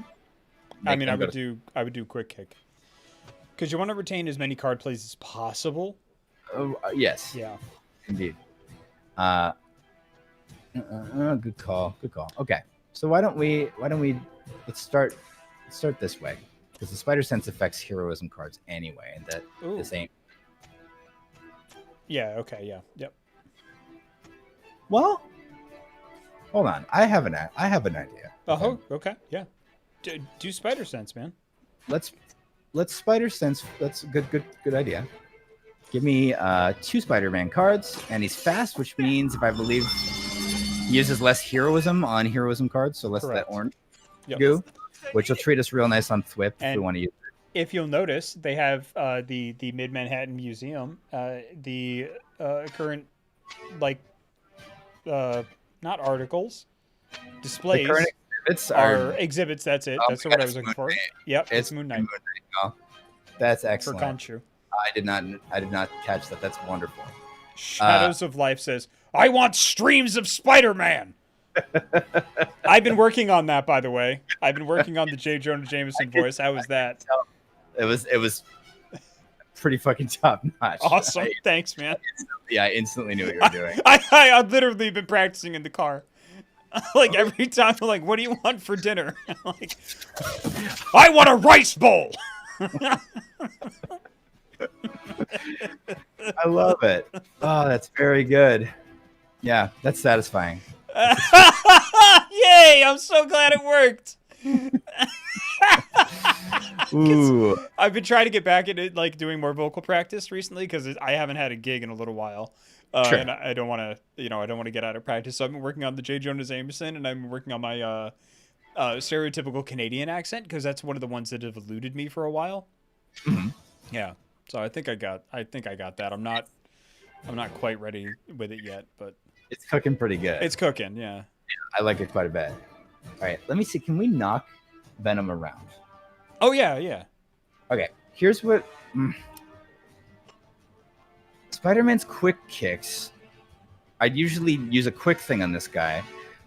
[SPEAKER 2] I mean, I would do quick kick because you want to retain as many card plays as possible.
[SPEAKER 1] Yes.
[SPEAKER 2] Yeah.
[SPEAKER 1] Indeed. Good call. Good call. Okay. So why don't we let's start this way, because the Spider Sense affects heroism cards anyway, and that this ain't.
[SPEAKER 2] Yeah. Okay. Yeah. Yep.
[SPEAKER 1] Well, hold on. I have an idea.
[SPEAKER 2] Oh. Okay. Yeah. Do Spider Sense, man.
[SPEAKER 1] Let's Spider Sense. That's a good idea. Give me 2 Spider-Man cards, and he's fast, which means if I believe he uses less heroism on heroism cards, so less of that orange goo, which will treat us real nice on Thwip if we want to use it.
[SPEAKER 2] If you'll notice, they have the Mid Manhattan Museum, the current not articles, displays.
[SPEAKER 1] The current exhibits
[SPEAKER 2] are exhibits. That's it.
[SPEAKER 1] Oh
[SPEAKER 2] That's
[SPEAKER 1] my
[SPEAKER 2] what
[SPEAKER 1] God,
[SPEAKER 2] I was looking
[SPEAKER 1] Moon
[SPEAKER 2] for.
[SPEAKER 1] Knight.
[SPEAKER 2] Yep,
[SPEAKER 1] It's
[SPEAKER 2] Moon Knight.
[SPEAKER 1] Oh, that's excellent.
[SPEAKER 2] For Khonshu.
[SPEAKER 1] I did not catch that. That's wonderful.
[SPEAKER 2] Shadows of Life says, "I want streams of Spider-Man." I've been working on that, by the way. I've been working on the J. Jonah Jameson voice. How was that?
[SPEAKER 1] It was pretty fucking top notch.
[SPEAKER 2] Awesome. Thanks, man.
[SPEAKER 1] I instantly knew what you were doing.
[SPEAKER 2] I've literally been practicing in the car. Like every time, I'm like, "What do you want for dinner?" I'm like, "I want a rice bowl."
[SPEAKER 1] I love it. Oh, that's very good. Yeah, that's satisfying.
[SPEAKER 2] Yay! I'm so glad it worked.
[SPEAKER 1] Ooh.
[SPEAKER 2] I've been trying to get back into like doing more vocal practice recently because I haven't had a gig in a little while,
[SPEAKER 1] Sure.
[SPEAKER 2] and I don't want to get out of practice. So I've been working on the J. Jonah Jameson, and I've been working on my stereotypical Canadian accent because that's one of the ones that have eluded me for a while.
[SPEAKER 1] Mm-hmm.
[SPEAKER 2] Yeah, so I think I got that. I'm not quite ready with it yet, but
[SPEAKER 1] it's cooking pretty good.
[SPEAKER 2] It's cooking, yeah.
[SPEAKER 1] I like it quite a bit. All right, let me see. Can we knock Venom around?
[SPEAKER 2] Oh yeah.
[SPEAKER 1] Okay, here's what Spider-Man's quick kicks. I'd usually use a quick thing on this guy,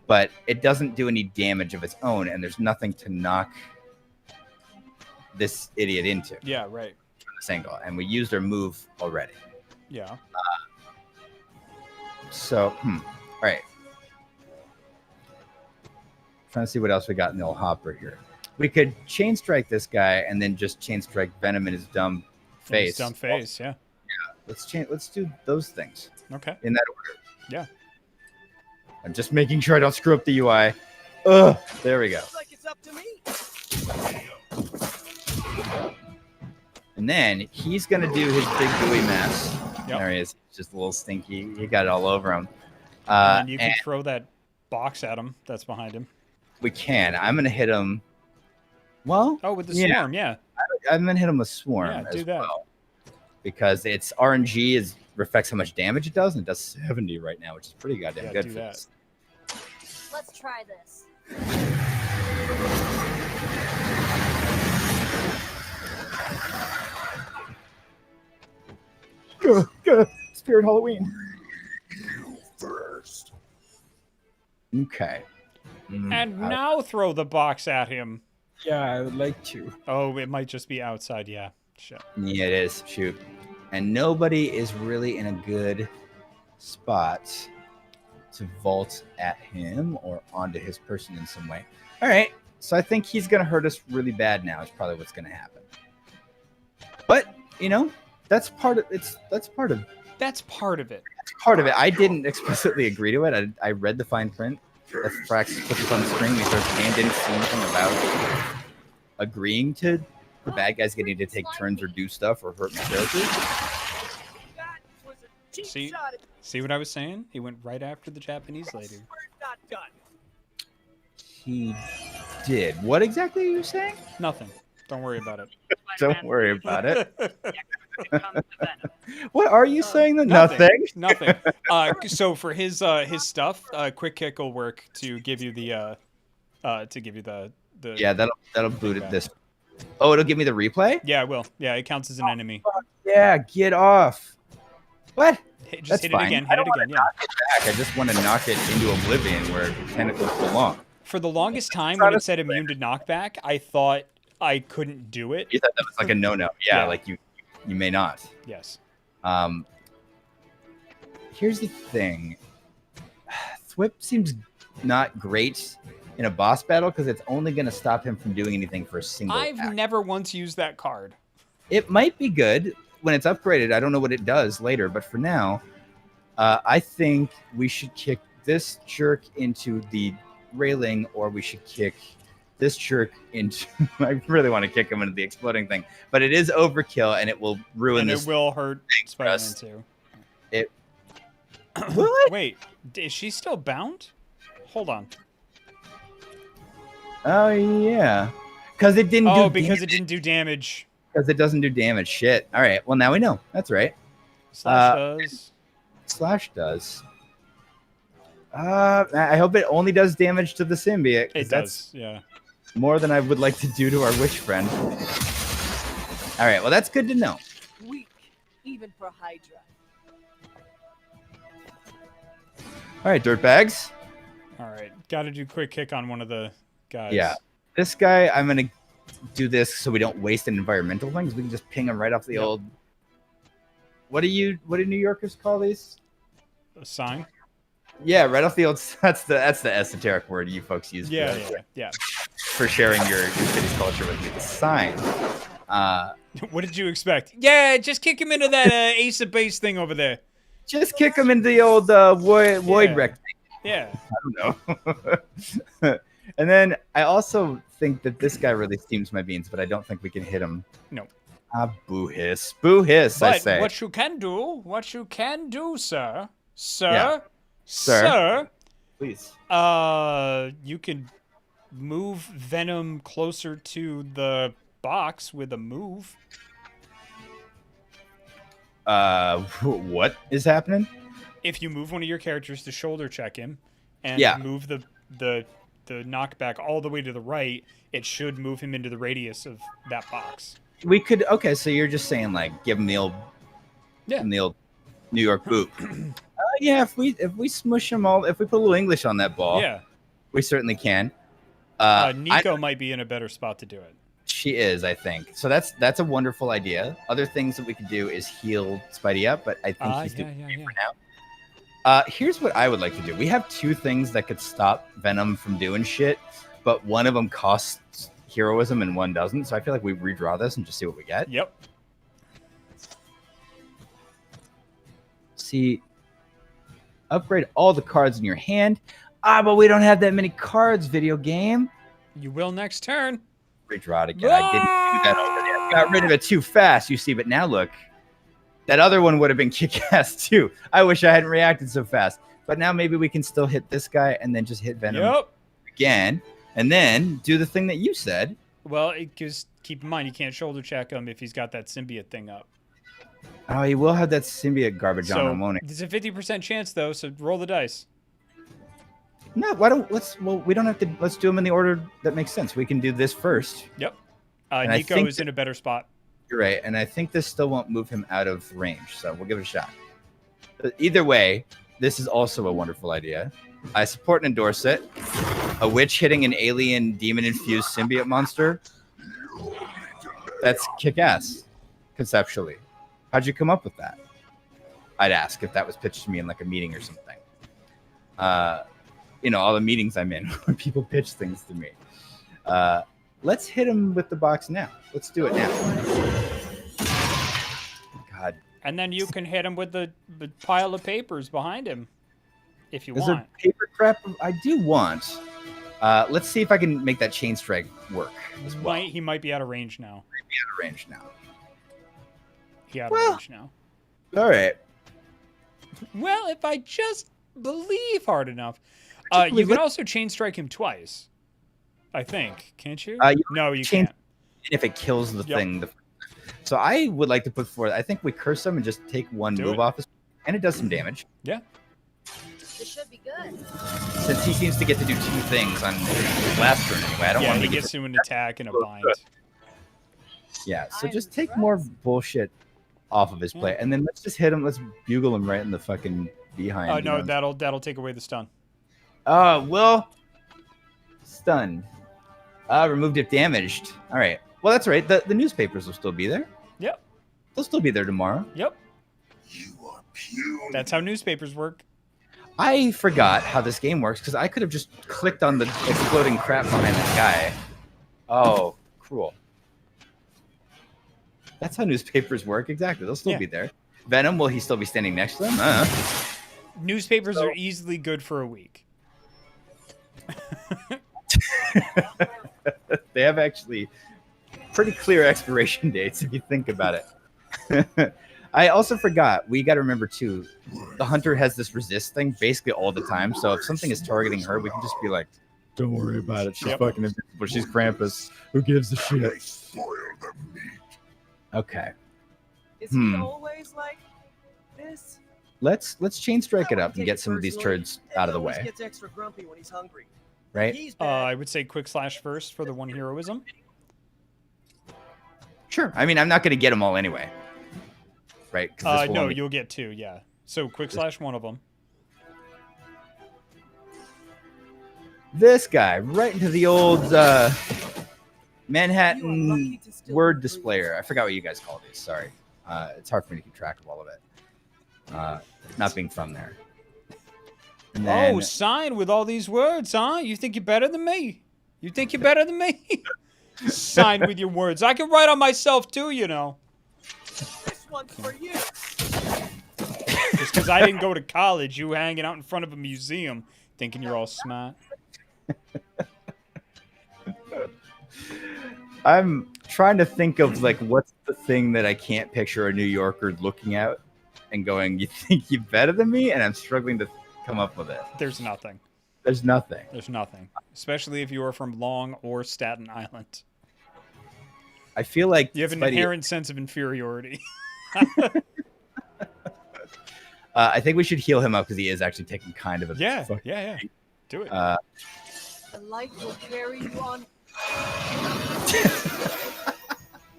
[SPEAKER 1] but it doesn't do any damage of its own, and there's nothing to knock this idiot into.
[SPEAKER 2] Yeah, right.
[SPEAKER 1] From this angle, and we used our move already.
[SPEAKER 2] Yeah.
[SPEAKER 1] So, all right. Trying to see what else we got in the old hopper here. We could chain strike this guy and then just chain strike Venom in his dumb face.
[SPEAKER 2] His dumb face, yeah.
[SPEAKER 1] Yeah, let's do those things.
[SPEAKER 2] Okay.
[SPEAKER 1] In that order.
[SPEAKER 2] Yeah.
[SPEAKER 1] I'm just making sure I don't screw up the UI. Ugh, there we go.
[SPEAKER 11] Like it's up to me.
[SPEAKER 1] And then he's gonna do his big gooey mess.
[SPEAKER 2] Yep.
[SPEAKER 1] There he is. Just a little stinky. He got it all over him.
[SPEAKER 2] And you can throw that box at him that's behind him.
[SPEAKER 1] We can. I'm gonna hit him. Well.
[SPEAKER 2] Oh, with the swarm, yeah.
[SPEAKER 1] I'm gonna hit him with swarm.
[SPEAKER 2] Yeah, do
[SPEAKER 1] as
[SPEAKER 2] that.
[SPEAKER 1] well, because its RNG reflects how much damage it does, and it does 70 right now, which is pretty goddamn good
[SPEAKER 2] do
[SPEAKER 1] for
[SPEAKER 2] that.
[SPEAKER 1] this.
[SPEAKER 8] Let's try this.
[SPEAKER 1] Spirit Halloween. First. Okay.
[SPEAKER 2] And now throw the box at him.
[SPEAKER 1] Yeah, I would like to.
[SPEAKER 2] Oh, it might just be outside. Yeah. Shit.
[SPEAKER 1] Yeah, it is. Shoot. And nobody is really in a good spot to vault at him or onto his person in some way. All right. So I think he's going to hurt us really bad now is probably what's going to happen. But, you know, that's part of it.
[SPEAKER 2] That's part of it.
[SPEAKER 1] That's part of it. I didn't explicitly agree to it. I read the fine print. As Frax put this on the screen, we started and didn't see anything about agreeing to the bad guys getting to take turns or do stuff or hurt my characters.
[SPEAKER 2] See what I was saying? He went right after the Japanese lady.
[SPEAKER 1] He did. What exactly are you saying?
[SPEAKER 2] Nothing. Don't worry about it.
[SPEAKER 1] Don't worry about it. What are you saying? Then
[SPEAKER 2] Nothing. So for his stuff, quick kick will work to give you the
[SPEAKER 1] Yeah, that'll boot it this. Oh, it'll give me the replay?
[SPEAKER 2] Yeah, it will. Yeah, it counts as an enemy.
[SPEAKER 1] Yeah, get off. What?
[SPEAKER 2] Just hit it again.
[SPEAKER 1] I don't want to knock it back. I just want to knock it into oblivion where tentacles belong.
[SPEAKER 2] For the longest time, when it said immune to knockback, I thought I couldn't do it.
[SPEAKER 1] You thought that was like a no-no. Yeah, like you may not.
[SPEAKER 2] Yes.
[SPEAKER 1] Here's the thing. Thwip seems not great in a boss battle because it's only going to stop him from doing anything for a single act.
[SPEAKER 2] Never once used that card.
[SPEAKER 1] It might be good when it's upgraded. I don't know what it does later, but for now, I think we should kick this jerk into the railing, or we should kick this jerk into... I really want to kick him into the exploding thing, but it is overkill, and it will ruin this.
[SPEAKER 2] And it will hurt Spider-Man too.
[SPEAKER 1] It... Will it?
[SPEAKER 2] Wait, is she still bound? Hold on.
[SPEAKER 1] Oh, yeah. Because it didn't
[SPEAKER 2] do because it didn't do damage.
[SPEAKER 1] Because it doesn't do damage. Shit. All right. Well, now we know. That's right.
[SPEAKER 2] Slash does.
[SPEAKER 1] I hope it only does damage to the symbiote.
[SPEAKER 2] It does, yeah.
[SPEAKER 1] More than I would like to do to our witch friend. All right. Well, that's good to know.
[SPEAKER 3] Weak, even for Hydra.
[SPEAKER 1] All right, dirtbags.
[SPEAKER 2] All right. Got to do quick kick on one of the guys.
[SPEAKER 1] Yeah. This guy, I'm going to do this so we don't waste an environmental thing. We can just ping him right off the old... What do New Yorkers call these?
[SPEAKER 2] A sign?
[SPEAKER 1] Yeah, right off the old... That's the esoteric word you folks use.
[SPEAKER 2] Yeah.
[SPEAKER 1] For sharing your city's culture with me. The sign.
[SPEAKER 2] What did you expect? Yeah, just kick him into that Ace of Base thing over there.
[SPEAKER 1] Just kick him into the old void wreck thing.
[SPEAKER 2] Yeah.
[SPEAKER 1] I don't know. And then I also think that this guy really steams my beans, but I don't think we can hit him.
[SPEAKER 2] No.
[SPEAKER 1] Boo hiss. Boo hiss, I say.
[SPEAKER 2] What you can do, sir.
[SPEAKER 1] Yeah. Sir. Please.
[SPEAKER 2] You can move Venom closer to the box with a move.
[SPEAKER 1] What is happening?
[SPEAKER 2] If you move one of your characters to shoulder check him and move the knockback all the way to the right, it should move him into the radius of that box.
[SPEAKER 1] We could... Okay, so you're just saying, like, give him the old...
[SPEAKER 2] Yeah.
[SPEAKER 1] The old New York boot. Yeah, if we smush them all... If we put a little English on that ball...
[SPEAKER 2] Yeah.
[SPEAKER 1] We certainly can.
[SPEAKER 2] Nico might be in a better spot to do it.
[SPEAKER 1] She is, I think. So that's a wonderful idea. Other things that we could do is heal Spidey up, but I think he's doing it for now. Here's what I would like to do. We have two things that could stop Venom from doing shit, but one of them costs heroism and one doesn't. So I feel like we redraw this and just see what we get.
[SPEAKER 2] Yep.
[SPEAKER 1] See, upgrade all the cards in your hand. But we don't have that many cards, video game.
[SPEAKER 2] You will next turn.
[SPEAKER 1] Redraw it again. I didn't do that already. I got rid of it too fast, you see. But now look, that other one would have been kick-ass too. I wish I hadn't reacted so fast. But now maybe we can still hit this guy and then just hit Venom again. And then do the thing that you said.
[SPEAKER 2] Well, just keep in mind, you can't shoulder check him if he's got that symbiote thing up.
[SPEAKER 1] Oh, he will have that symbiote garbage on him, won't he?
[SPEAKER 2] There's a 50% chance, though, so roll the dice.
[SPEAKER 1] No, we don't have to. Let's do them in the order that makes sense. We can do this first.
[SPEAKER 2] Yep. Nico is in a better spot.
[SPEAKER 1] You're right, and I think this still won't move him out of range, so we'll give it a shot. But either way, this is also a wonderful idea. I support and endorse it. A witch hitting an alien demon-infused symbiote monster. That's kick-ass, conceptually. How'd you come up with that? I'd ask if that was pitched to me in like a meeting or something. All the meetings I'm in where people pitch things to me. Let's hit him with the box now. Let's do it now. God.
[SPEAKER 2] And then you can hit him with the pile of papers behind him, if you
[SPEAKER 1] Is
[SPEAKER 2] want.
[SPEAKER 1] there paper crap? I do want. Let's see if I can make that chain strike work as well.
[SPEAKER 2] He might be out of range now. He out of range now.
[SPEAKER 1] All right.
[SPEAKER 2] Well, if I just believe hard enough. You can also chain strike him twice. I think. Can't you? No, you can't.
[SPEAKER 1] If it kills the thing. So I would like to put forward, I think we curse him and just take one move off his, and it does some damage.
[SPEAKER 2] Yeah.
[SPEAKER 8] This should be good.
[SPEAKER 1] Since he seems to get to do 2 things on his last turn anyway. I don't want him to
[SPEAKER 2] get to an attack and a bind.
[SPEAKER 1] Yeah, so just take more bullshit off of his play, and then let's just hit him. Let's bugle him right in the fucking behind.
[SPEAKER 2] Oh no, that'll take away the stun.
[SPEAKER 1] Stunned. Removed if damaged. All right. Well, that's right. The newspapers will still be there.
[SPEAKER 2] Yep.
[SPEAKER 1] They'll still be there tomorrow.
[SPEAKER 2] Yep. That's how newspapers work.
[SPEAKER 1] I forgot how this game works because I could have just clicked on the exploding crap behind that guy. Oh, cruel. That's how newspapers work. Exactly. They'll still be there. Venom, will he still be standing next to them?
[SPEAKER 2] Newspapers are easily good for a week.
[SPEAKER 1] They have actually pretty clear expiration dates if you think about it. I also forgot, we got to remember too, the hunter has this resist thing basically all the time. So if something is targeting her, we can just be like, don't worry about it. She's fucking invincible. She's Krampus. Who gives a shit? Okay.
[SPEAKER 3] Is he always like this?
[SPEAKER 1] Let's chain strike it up and get some of these turds out of the way.
[SPEAKER 3] Gets extra grumpy when he's hungry.
[SPEAKER 1] Right?
[SPEAKER 2] I would say quick slash first for the one heroism.
[SPEAKER 1] Sure. I mean, I'm not going to get them all anyway. Right?
[SPEAKER 2] No, you'll get 2, yeah. So quick slash one of them.
[SPEAKER 1] This guy, right into the old Manhattan word displayer. I forgot what you guys call these. Sorry. It's hard for me to keep track of all of it. Not being from there. And then,
[SPEAKER 2] sign with all these words, huh? You think you're better than me? You think you're better than me? Sign with your words. I can write on myself too, you know.
[SPEAKER 3] This one's for you.
[SPEAKER 2] Just because I didn't go to college, you hanging out in front of a museum thinking you're all smart.
[SPEAKER 1] I'm trying to think of like what's the thing that I can't picture a New Yorker looking at and going, you think you're better than me? And I'm struggling to come up with it.
[SPEAKER 2] There's nothing.
[SPEAKER 1] There's nothing.
[SPEAKER 2] There's nothing. Especially if you are from Long or Staten Island.
[SPEAKER 1] I feel like
[SPEAKER 2] you have an inherent sense of inferiority.
[SPEAKER 1] I think we should heal him up because he is actually taking kind of a
[SPEAKER 2] yeah. Do it.
[SPEAKER 3] The light will carry you on.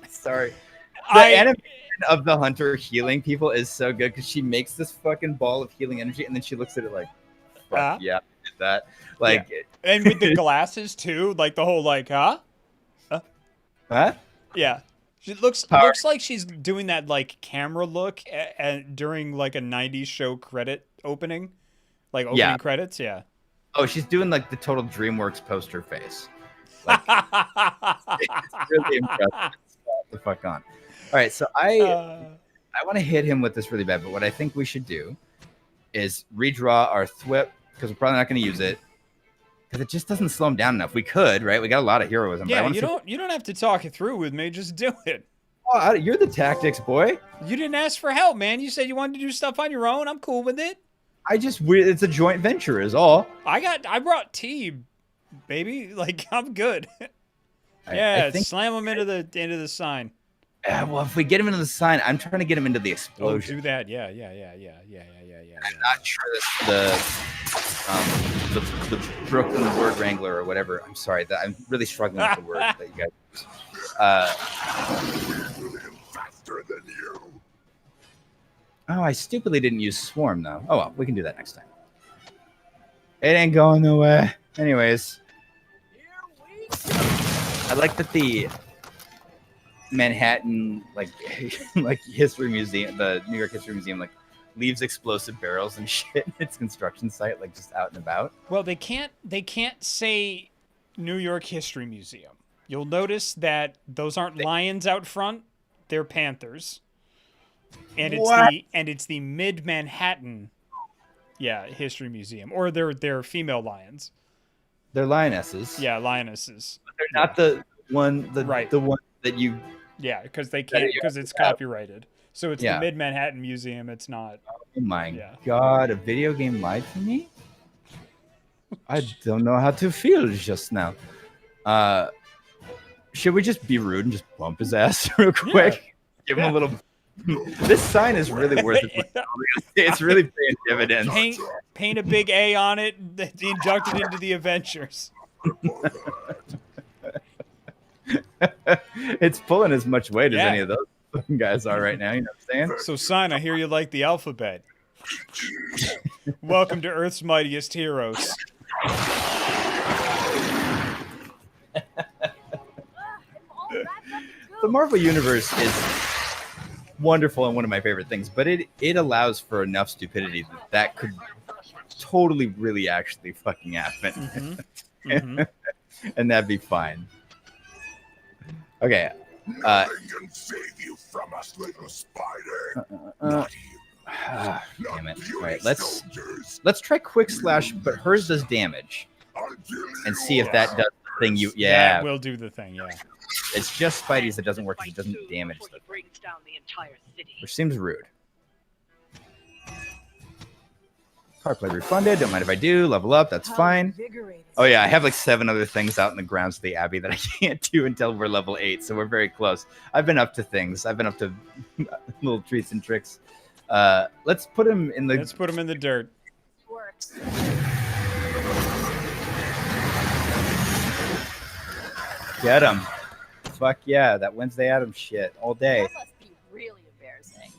[SPEAKER 1] Sorry. The animation of the hunter healing people is so good because she makes this fucking ball of healing energy and then she looks at it like, fuck yeah, I did that. Like,
[SPEAKER 2] and with the glasses too, like the whole like, huh? Yeah. She looks like she's doing that like camera look during like a 90s show credit opening. Like opening credits, yeah.
[SPEAKER 1] Oh, she's doing like the total DreamWorks poster face. Like, it's really impressive. The fuck on. All right, so I want to hit him with this really bad, but what I think we should do is redraw our thwip because we're probably not going to use it because it just doesn't slow him down enough. We could, right? We got a lot of heroism.
[SPEAKER 2] Yeah, you don't have to talk it through with me. Just do it.
[SPEAKER 1] Oh, you're the tactics boy.
[SPEAKER 2] You didn't ask for help, man. You said you wanted to do stuff on your own. I'm cool with it.
[SPEAKER 1] It's a joint venture, is all.
[SPEAKER 2] I brought tea, baby. Like I'm good. I think slam him into the sign.
[SPEAKER 1] Well, if we get him into the sign, I'm trying to get him into the explosion.
[SPEAKER 2] Oh, do that. Yeah.
[SPEAKER 1] I'm not sure the Brooklyn word wrangler or whatever. I'm sorry that I'm really struggling with the word that you guys use. Oh, I stupidly didn't use Swarm, though. Oh, well, we can do that next time. It ain't going nowhere. Anyways. I like that the Manhattan, like history museum, the New York History Museum, like leaves explosive barrels and shit in its construction site, like just out and about.
[SPEAKER 2] Well, they can't say New York History Museum. You'll notice that those aren't lions out front; they're panthers. And it's the Mid Manhattan, History Museum, or they're female lions.
[SPEAKER 1] They're lionesses.
[SPEAKER 2] Yeah, lionesses.
[SPEAKER 1] But they're not the one the one that you.
[SPEAKER 2] Yeah, because they can't because it's copyrighted. So it's the Mid Manhattan Museum. It's not.
[SPEAKER 1] Oh my god! A video game lied to me. I don't know how to feel just now. Should we just be rude and just bump his ass real quick? Give him a little. This sign is really worth it. It's really paying dividends.
[SPEAKER 2] Paint a big A on it, inject it into the Adventures.
[SPEAKER 1] It's pulling as much weight as any of those guys are right now. You know what I'm saying?
[SPEAKER 2] So, sign, I hear you like the alphabet. Welcome to Earth's Mightiest Heroes.
[SPEAKER 1] The Marvel Universe is wonderful and one of my favorite things, but it allows for enough stupidity that could totally really actually fucking happen. And that'd be fine. Okay.
[SPEAKER 13] Nothing can save you from us, little spider.
[SPEAKER 1] Damn it. All right, let's try quick slash, but hers does damage. And see if that does the thing you
[SPEAKER 2] That will do the thing,
[SPEAKER 1] It's just Spidey's that doesn't work because it doesn't damage them. Which seems rude. Card play refunded. Don't mind if I do. Level up. That's fine. Oh, yeah. I have like 7 other things out in the grounds of the Abbey that I can't do until we're level 8. So we're very close. I've been up to things. I've been up to little treats and tricks. Let's put him in the...
[SPEAKER 2] Let's put him in the dirt.
[SPEAKER 1] Get him. Fuck yeah. That Wednesday Addams shit all day.
[SPEAKER 8] That must be really embarrassing.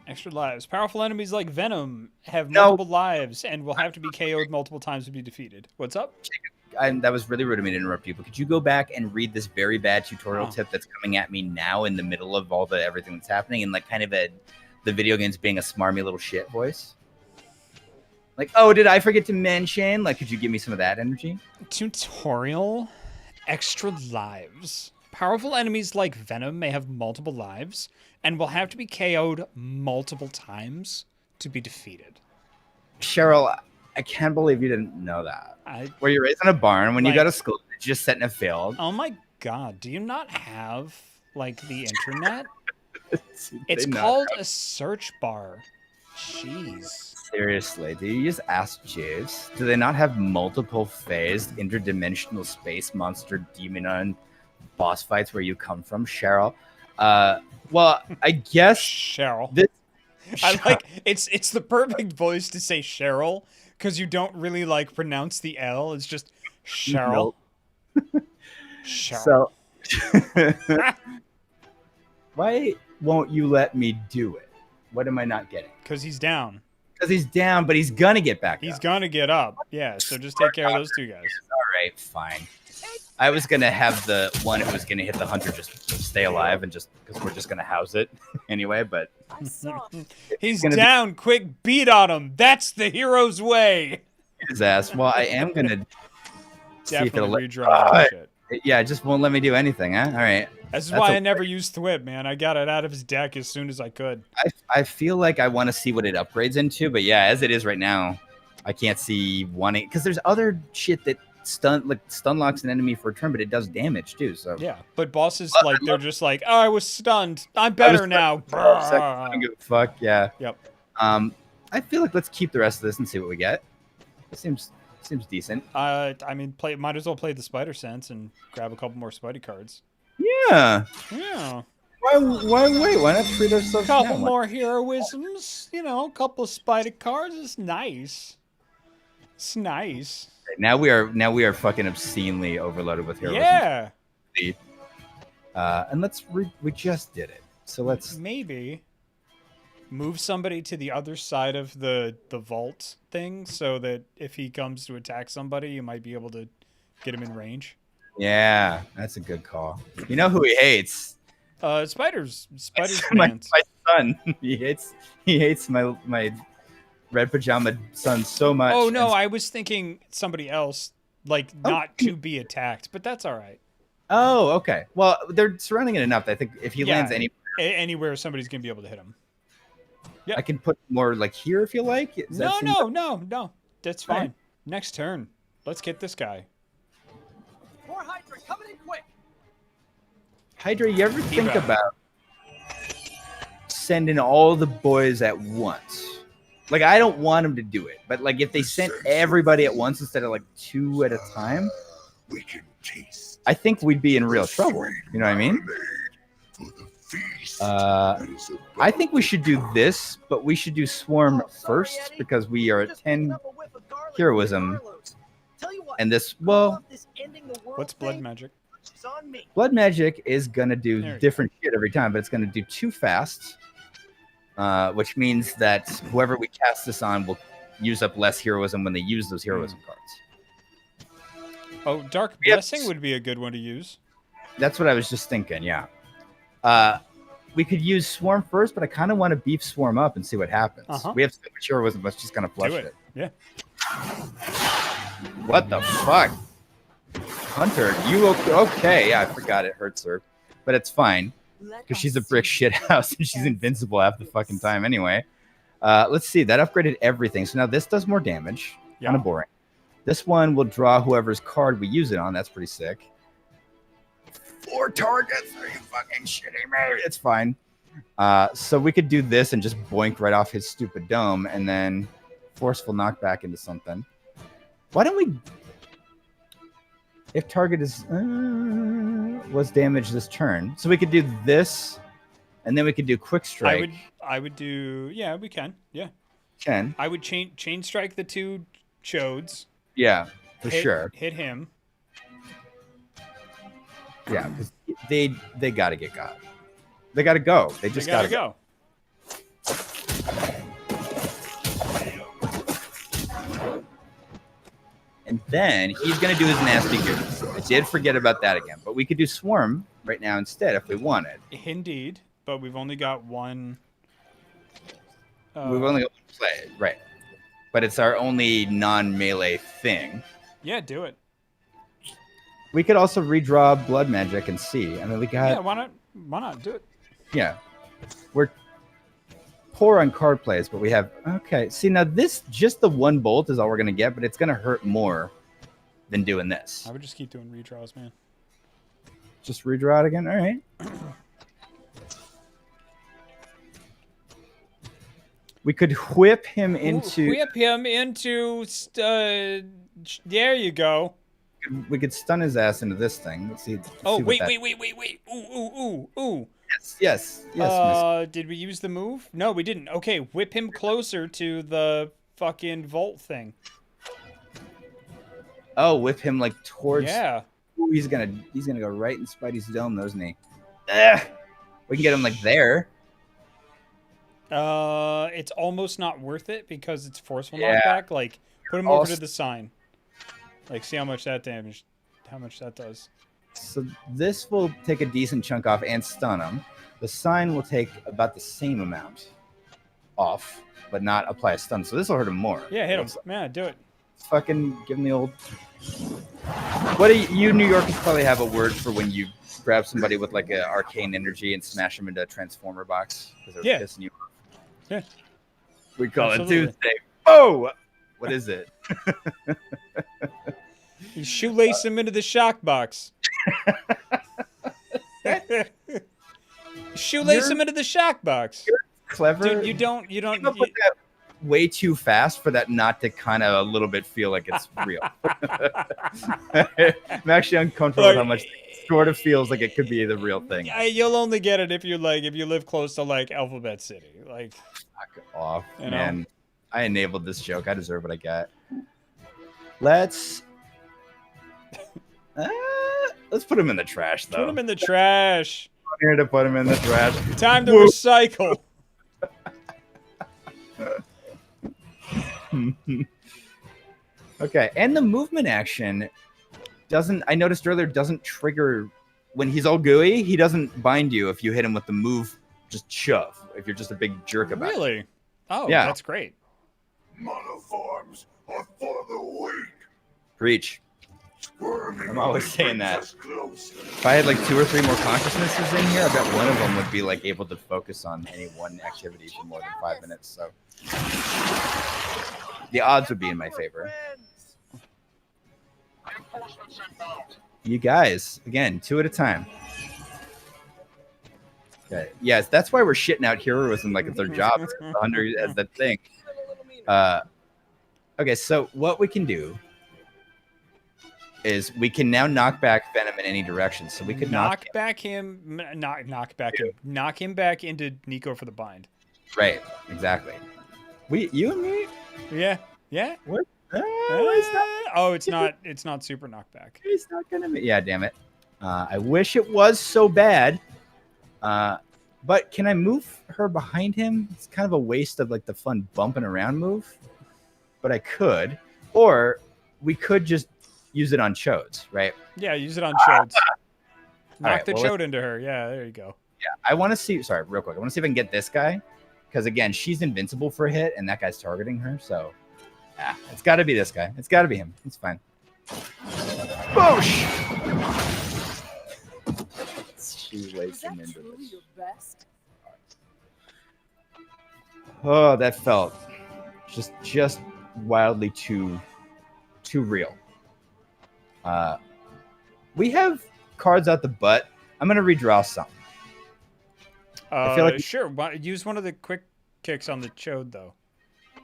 [SPEAKER 2] Extra lives. Powerful enemies like Venom have multiple lives and will have to be KO'd multiple times to be defeated. What's up?
[SPEAKER 1] That was really rude of me to interrupt you, but could you go back and read this very bad tutorial tip that's coming at me now in the middle of all the everything that's happening in like kind of the video games being a smarmy little shit voice? Like, oh, did I forget to mention? Like, could you give me some of that energy?
[SPEAKER 2] Tutorial. Extra lives. Powerful enemies like Venom may have multiple lives and will have to be KO'd multiple times to be defeated.
[SPEAKER 1] Cheryl, I can't believe you didn't know that. Were you raised in a barn when you go to school? Did you just sit in a field?
[SPEAKER 2] Oh my god, do you not have, like, the internet? It's called a search bar. Jeez.
[SPEAKER 1] Seriously, do you use Ask Jeeves? Do they not have multiple phased interdimensional space monster demon boss fights where you come from, Cheryl? Well, I guess
[SPEAKER 2] Cheryl. I like it's the perfect voice to say Cheryl because you don't really like pronounce the L. It's just Cheryl.
[SPEAKER 1] Nope.
[SPEAKER 2] Cheryl.
[SPEAKER 1] So, why won't you let me do it? What am I not getting?
[SPEAKER 2] Because he's down.
[SPEAKER 1] Because he's down, but he's gonna get back up.
[SPEAKER 2] He's gonna get up. Yeah, so just take care of those two guys.
[SPEAKER 1] All right, fine. I was gonna have the one who was gonna hit the hunter just stay alive and just because we're just gonna house it anyway. But
[SPEAKER 2] he's down. Quick beat on him. That's the hero's way.
[SPEAKER 1] His ass. Well, I am gonna see if it'll
[SPEAKER 2] redraw that shit.
[SPEAKER 1] Yeah, it just won't let me do anything, huh? All right.
[SPEAKER 2] This is why I never used Thwip, man. I got it out of his deck as soon as I could.
[SPEAKER 1] I feel like I want to see what it upgrades into, but yeah, as it is right now, I can't see wanting because there's other shit that stun locks an enemy for a turn, but it does damage too. So
[SPEAKER 2] yeah, but bosses they're just like, oh, I was stunned. I'm better now.
[SPEAKER 1] I don't give a fuck. Yeah.
[SPEAKER 2] Yep.
[SPEAKER 1] I feel like let's keep the rest of this and see what we get. It seems decent.
[SPEAKER 2] I mean, might as well play the Spider Sense and grab a couple more Spidey cards.
[SPEAKER 1] Yeah.
[SPEAKER 2] Yeah.
[SPEAKER 1] Why wait? Why not treat ourselves?
[SPEAKER 2] A couple more heroisms. You know, a couple of Spidey cards is nice. It's nice.
[SPEAKER 1] Now we are fucking obscenely overloaded with heroism.
[SPEAKER 2] Yeah.
[SPEAKER 1] And we just did it. So let's
[SPEAKER 2] maybe move somebody to the other side of the vault thing so that if he comes to attack somebody, you might be able to get him in range.
[SPEAKER 1] Yeah, that's a good call. You know who he hates?
[SPEAKER 2] Spiders
[SPEAKER 1] my
[SPEAKER 2] fans.
[SPEAKER 1] son. He hates my red pajama son so much.
[SPEAKER 2] Oh no, I was thinking somebody else, like not to be attacked, but that's all right.
[SPEAKER 1] Oh, okay. Well, they're surrounding it enough that I think if he lands
[SPEAKER 2] anywhere, somebody's gonna be able to hit him.
[SPEAKER 1] Yeah, I can put more like here if you like.
[SPEAKER 2] No. That's fine. Right. Next turn. Let's get this guy.
[SPEAKER 11] More Hydra coming in quick.
[SPEAKER 1] Hydra, you ever think about sending all the boys at once? Like, I don't want them to do it, but like if they sent everybody at once instead of like 2 at a time,
[SPEAKER 13] we can taste.
[SPEAKER 1] I think we'd be in real trouble. You know what I mean? I think we should do this, but we should do Swarm first because we are at 10 heroism. And this, well,
[SPEAKER 2] what's blood magic?
[SPEAKER 1] Blood magic is gonna do different shit every time, but it's gonna do 2 fast, which means that whoever we cast this on will use up less heroism when they use those heroism cards.
[SPEAKER 2] Oh, Dark Blessing would be a good one to use.
[SPEAKER 1] That's what I was just thinking, yeah. We could use Swarm first, but I kind of want to beef Swarm up and see what happens. We have so much heroism, let's just kind of flush it.
[SPEAKER 2] Yeah.
[SPEAKER 1] What the fuck? Hunter, you okay? Yeah, I forgot it hurts her. But it's fine. Because she's a brick shit house and she's invincible half the fucking time anyway. Let's see. That upgraded everything. So now this does more damage. Kind of boring. This one will draw whoever's card we use it on. That's pretty sick. 4 targets? Are you fucking shitting me? It's fine. So we could do this and just boink right off his stupid dome and then forceful knockback into something. Why don't we... If target is was damaged this turn, so we could do this, and then we could do quick strike.
[SPEAKER 2] I would do. Yeah, we can. Yeah.
[SPEAKER 1] Can.
[SPEAKER 2] I would chain strike the 2 chodes.
[SPEAKER 1] Yeah, for sure.
[SPEAKER 2] Hit him.
[SPEAKER 1] Yeah, because they got to get got. They got to go. They just got to
[SPEAKER 2] go.
[SPEAKER 1] And then he's going to do his nasty goose. I did forget about that again. But we could do Swarm right now instead if we wanted.
[SPEAKER 2] Indeed. But we've only got one.
[SPEAKER 1] We've only got one play. Right. But it's our only non-melee thing.
[SPEAKER 2] Yeah, do it.
[SPEAKER 1] We could also redraw Blood Magic and see. I mean, we got...
[SPEAKER 2] Yeah, why not? Why not? Do it.
[SPEAKER 1] Yeah. We're poor on card plays, but we have... Okay, see, now this, just the 1 bolt is all we're going to get, but it's going to hurt more than doing this.
[SPEAKER 2] I would just keep doing redraws, man.
[SPEAKER 1] Just redraw it again? All right. We could whip him into...
[SPEAKER 2] Whip him into... there you go.
[SPEAKER 1] We could stun his ass into this thing. Let's see.
[SPEAKER 2] Wait. Ooh.
[SPEAKER 1] Yes.
[SPEAKER 2] Did we use the move? No, we didn't. Okay, whip him closer to the fucking vault thing.
[SPEAKER 1] Oh, whip him like towards...
[SPEAKER 2] Yeah.
[SPEAKER 1] Ooh, he's gonna go right in Spidey's dome, isn't he? Ugh. We can get him like there.
[SPEAKER 2] It's almost not worth it because it's forceful knockback. Like, put him over to the sign. Like, see how much that does.
[SPEAKER 1] So this will take a decent chunk off and stun him. The sign will take about the same amount off, but not apply a stun. So this will hurt him more.
[SPEAKER 2] Yeah, hit him. Yeah, do it.
[SPEAKER 1] Fucking give him the old... What do you New Yorkers probably have a word for when you grab somebody with like an arcane energy and smash them into a transformer box? Because they're pissing you off.
[SPEAKER 2] Yeah.
[SPEAKER 1] We call it Tuesday. Oh! What is it?
[SPEAKER 2] You shoelace him into the shock box. Shoelace him into the shock box.
[SPEAKER 1] You're clever.
[SPEAKER 2] Dude, you don't.
[SPEAKER 1] Put that way too fast for that not to kind of a little bit feel like it's real. I'm actually uncomfortable with how much it sort of feels like it could be the real thing.
[SPEAKER 2] You'll only get it if you live close to like Alphabet City. Like,
[SPEAKER 1] fuck off,
[SPEAKER 2] you
[SPEAKER 1] man.
[SPEAKER 2] know?
[SPEAKER 1] I enabled this joke. I deserve what I got. Let's Let's put him in the trash, though.
[SPEAKER 2] Put him in the trash.
[SPEAKER 1] I'm here to put him in the trash.
[SPEAKER 2] Time to recycle.
[SPEAKER 1] Okay, and the movement action doesn't, I noticed earlier, doesn't trigger when he's all gooey. He doesn't bind you if you hit him with the move, just shove. If you're just a big jerk about it.
[SPEAKER 2] Really? Oh,
[SPEAKER 1] yeah.
[SPEAKER 2] That's great.
[SPEAKER 13] Monoforms are for the weak.
[SPEAKER 1] Preach.
[SPEAKER 13] Squirming
[SPEAKER 1] I'm always
[SPEAKER 13] only
[SPEAKER 1] saying
[SPEAKER 13] brings
[SPEAKER 1] that.
[SPEAKER 13] us closer.
[SPEAKER 1] If I had like 2 or 3 more consciousnesses in here, I bet one of them would be like able to focus on any one activity for more than 5 minutes. So the odds would be in my favor. You guys, again, 2 at a time. Okay. Yes, that's why we're shitting out heroism like it's our job. It's 100 as the thing. Okay, so what we can do is we can now knock back Venom in any direction. So we could knock
[SPEAKER 2] him back into Nico for the bind.
[SPEAKER 1] Right, exactly. You and me?
[SPEAKER 2] Yeah.
[SPEAKER 1] What?
[SPEAKER 2] It's not super knockback.
[SPEAKER 1] It's not gonna be. Yeah, damn it. I wish it was so bad. But can I move her behind him? It's kind of a waste of like the fun bumping around move. But I could, or we could just use it on Chodes, right?
[SPEAKER 2] Yeah, use it on Chodes. Knock the
[SPEAKER 1] well,
[SPEAKER 2] Chode into her. Yeah, there you go.
[SPEAKER 1] Yeah, I want to see. Sorry, real quick. I want to see if I can get this guy, because again, she's invincible for a hit, and that guy's targeting her. So, it's got to be this guy. It's got to be him. It's fine. Boosh! She lays him into this. Oh, that felt just wildly too real. We have cards out the butt. I'm gonna redraw some.
[SPEAKER 2] I feel like sure. Use one of the quick kicks on the Chode though.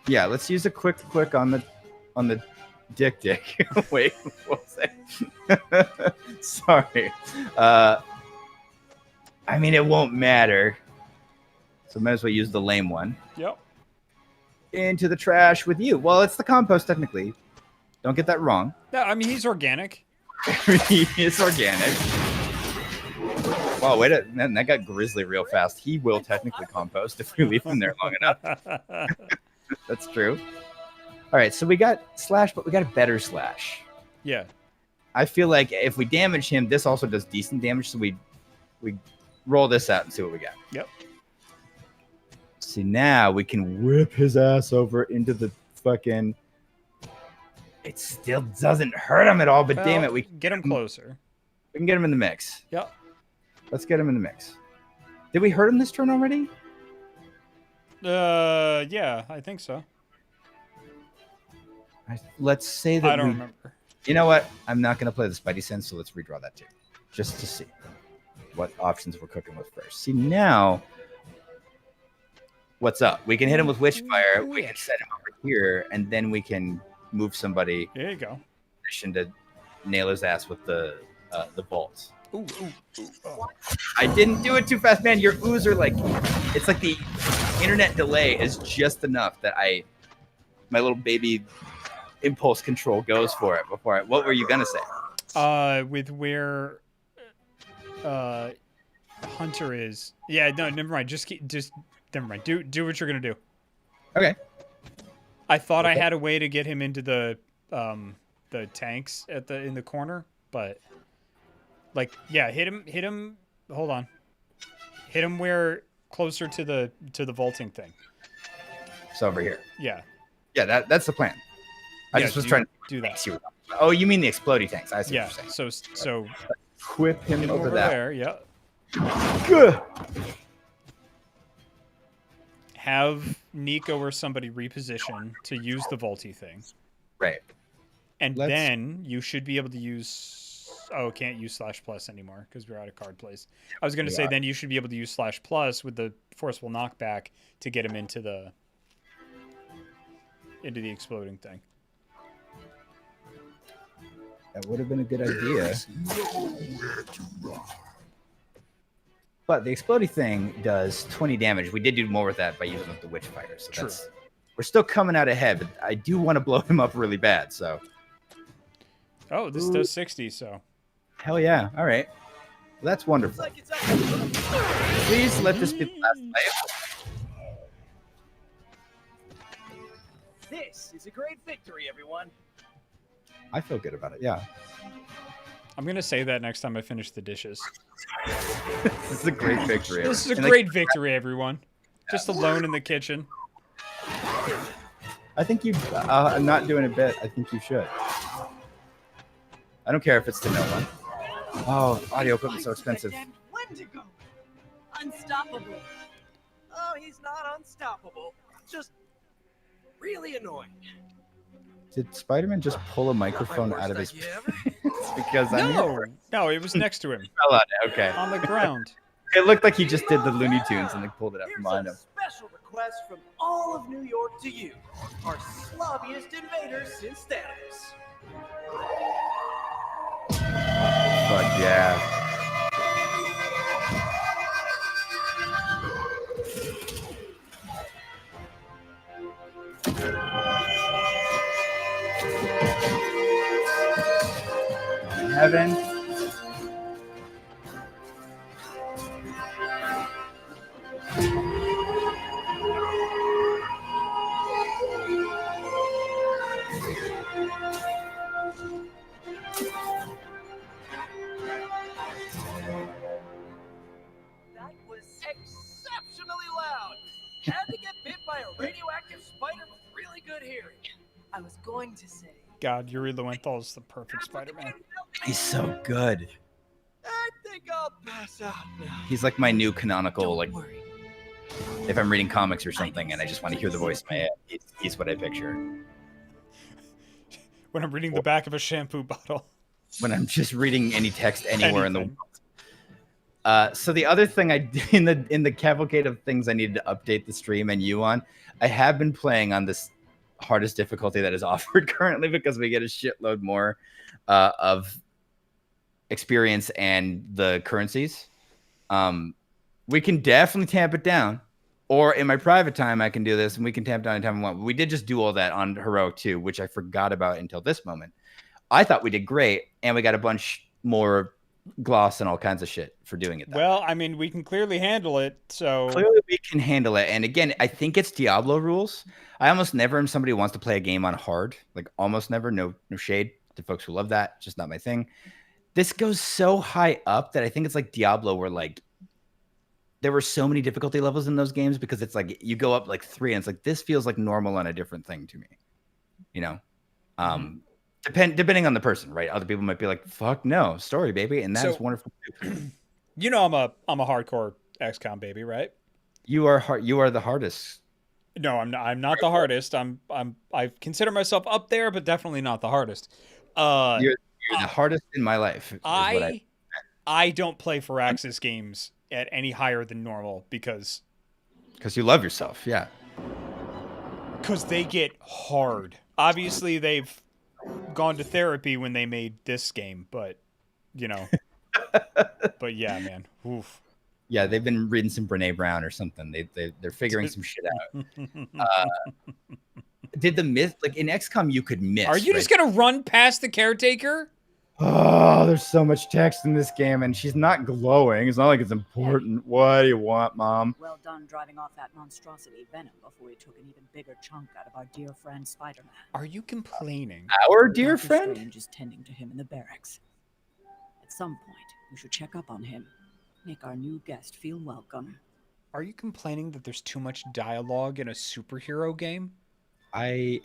[SPEAKER 1] Yeah, let's use a quick on the dick. Wait, what was that? Sorry. I mean, it won't matter. So might as well use the lame one.
[SPEAKER 2] Yep.
[SPEAKER 1] Into the trash with you. Well, it's the compost technically. Don't get that wrong.
[SPEAKER 2] No, I mean he's organic.
[SPEAKER 1] He is organic. Wow, wait a minute. That got grisly real fast. He will technically compost if we leave him there long enough. That's true. All right, so we got Slash, but we got a better Slash.
[SPEAKER 2] Yeah.
[SPEAKER 1] I feel like if we damage him, this also does decent damage, so we roll this out and see what we got.
[SPEAKER 2] Yep.
[SPEAKER 1] See, now we can whip his ass over into the fucking... It still doesn't hurt him at all, but damn it, we
[SPEAKER 2] get him closer.
[SPEAKER 1] We can get him in the mix.
[SPEAKER 2] Yep.
[SPEAKER 1] Let's get him in the mix. Did we hurt him this turn already?
[SPEAKER 2] Yeah, I think so.
[SPEAKER 1] Let's say that
[SPEAKER 2] I don't remember.
[SPEAKER 1] You know what? I'm not going to play the Spidey Sense, so let's redraw that too. Just to see what options we're cooking with first. See, now, what's up? We can hit him with Witchfire. We can set him over here, and then we can move somebody.
[SPEAKER 2] There you go.
[SPEAKER 1] To nail his ass with the bolts.
[SPEAKER 2] Ooh. Oh.
[SPEAKER 1] I didn't do it too fast, man. Your oohs are like, it's like the internet delay is just enough that my little baby impulse control goes for it before what were you gonna say?
[SPEAKER 2] With where Hunter is. Yeah, no, never mind. Just never mind. Do what you're gonna do.
[SPEAKER 1] Okay.
[SPEAKER 2] I thought I had a way to get him into the tanks in the corner, but like hit him. Hold on. Hit him where closer to the vaulting thing.
[SPEAKER 1] It's over here.
[SPEAKER 2] Yeah.
[SPEAKER 1] Yeah, that's the plan. I just was trying to
[SPEAKER 2] do that.
[SPEAKER 1] Oh, you mean the exploding tanks? I see.
[SPEAKER 2] Yeah.
[SPEAKER 1] What you're saying.
[SPEAKER 2] So
[SPEAKER 1] whip him over that.
[SPEAKER 2] There. Yeah.
[SPEAKER 1] Good.
[SPEAKER 2] Have Nico or somebody reposition to use the vaulty thing.
[SPEAKER 1] Right.
[SPEAKER 2] And then you should be able to use... Oh, can't use /+ anymore because we're out of card plays. I was going to say then you should be able to use /+ with the forceful knockback to get him into the exploding thing.
[SPEAKER 1] That would have been a good idea. But the exploding thing does 20 damage. We did do more with that by using the Witchfire. So
[SPEAKER 2] True.
[SPEAKER 1] We're still coming out ahead, but I do want to blow him up really bad. So.
[SPEAKER 2] Oh, this does 60. So.
[SPEAKER 1] Hell yeah. All right. Well, that's wonderful.
[SPEAKER 11] Looks like it's up.
[SPEAKER 1] Please let this be the last life.
[SPEAKER 11] This is a great victory, everyone.
[SPEAKER 1] I feel good about it. Yeah.
[SPEAKER 2] I'm going to say that next time I finish the dishes.
[SPEAKER 1] This is a great victory.
[SPEAKER 2] This is a
[SPEAKER 1] And,
[SPEAKER 2] great victory, everyone. Just alone in the kitchen.
[SPEAKER 1] I think you. I'm not doing a bit. I think you should. I don't care if it's to no one. Oh, audio equipment's so expensive.
[SPEAKER 11] Wendigo.
[SPEAKER 5] Unstoppable.
[SPEAKER 11] Oh, he's not unstoppable. Just really annoying.
[SPEAKER 1] Did Spider-Man just pull a microphone out of his?
[SPEAKER 11] Idea ever?
[SPEAKER 1] It's because I'm here.
[SPEAKER 2] No, it was next to him.
[SPEAKER 1] Fell on it. Okay.
[SPEAKER 2] On the ground.
[SPEAKER 1] It looked like he just did the Looney Tunes and they pulled it up from
[SPEAKER 11] Here's
[SPEAKER 1] behind
[SPEAKER 11] a
[SPEAKER 1] him.
[SPEAKER 11] special request from all of New York to you, our slobbiest invaders since Thanos.
[SPEAKER 1] Fuck yeah. Heaven.
[SPEAKER 11] That was exceptionally loud. Had to get bit by a radioactive spider with really good hearing.
[SPEAKER 3] I was going to say.
[SPEAKER 2] God, Yuri Lowenthal is the perfect Spider-Man.
[SPEAKER 1] He's so good.
[SPEAKER 11] I think I'll pass out now.
[SPEAKER 1] He's like my new canonical, like, if I'm reading comics or something and I just want to hear the voice in my head, he's what I picture.
[SPEAKER 2] When I'm reading the back of a shampoo bottle.
[SPEAKER 1] When I'm just reading any text anywhere in the world. So the other thing I in the cavalcade of things I needed to update the stream and you on, I have been playing on this hardest difficulty that is offered currently because we get a shitload more of experience and the currencies. We can definitely tamp it down, or in my private time I can do this and we can tamp down anytime we want. We did just do all that on Heroic 2, which I forgot about until this moment. I thought we did great, and we got a bunch more gloss and all kinds of shit for doing it.
[SPEAKER 2] Well, I mean, we can clearly handle it, so...
[SPEAKER 1] Clearly we can handle it, and again, I think it's Diablo rules. I almost never am somebody who wants to play a game on hard. Like, almost never. No shade to folks who love that. Just not my thing. This goes so high up that I think it's like Diablo where, like, there were so many difficulty levels in those games because it's like you go up like 3 and it's like, this feels like normal on a different thing to me. You know? Depending on the person, right? Other people might be like, "Fuck no, story, baby," and that's wonderful too.
[SPEAKER 2] You know, I'm a hardcore XCOM baby, right?
[SPEAKER 1] You are You are the hardest.
[SPEAKER 2] No, I'm not. I'm not the hardest. I consider myself up there, but definitely not the hardest.
[SPEAKER 1] You're the hardest in my life.
[SPEAKER 2] I don't play Firaxis games at any higher than normal because
[SPEAKER 1] you love yourself, yeah.
[SPEAKER 2] Because they get hard. Obviously, they've gone to therapy when they made this game, but you know, but yeah, man. Oof.
[SPEAKER 1] Yeah, they've been reading some Brene Brown or something. They're figuring some shit out. Did the myth like in XCOM you could miss?
[SPEAKER 2] Are you just gonna run past the caretaker?
[SPEAKER 1] Oh, there's so much text in this game, and she's not glowing. It's not like it's important. What do you want, Mom?
[SPEAKER 14] Well done driving off that monstrosity Venom before he took an even bigger chunk out of our dear friend Spider-Man.
[SPEAKER 2] Are you complaining?
[SPEAKER 1] Our dear
[SPEAKER 14] Doctor
[SPEAKER 1] friend?
[SPEAKER 14] Strange is tending to him in the barracks. At some point, we should check up on him. Make our new guest feel welcome.
[SPEAKER 2] Are you complaining that there's too much dialogue in a superhero game?
[SPEAKER 1] I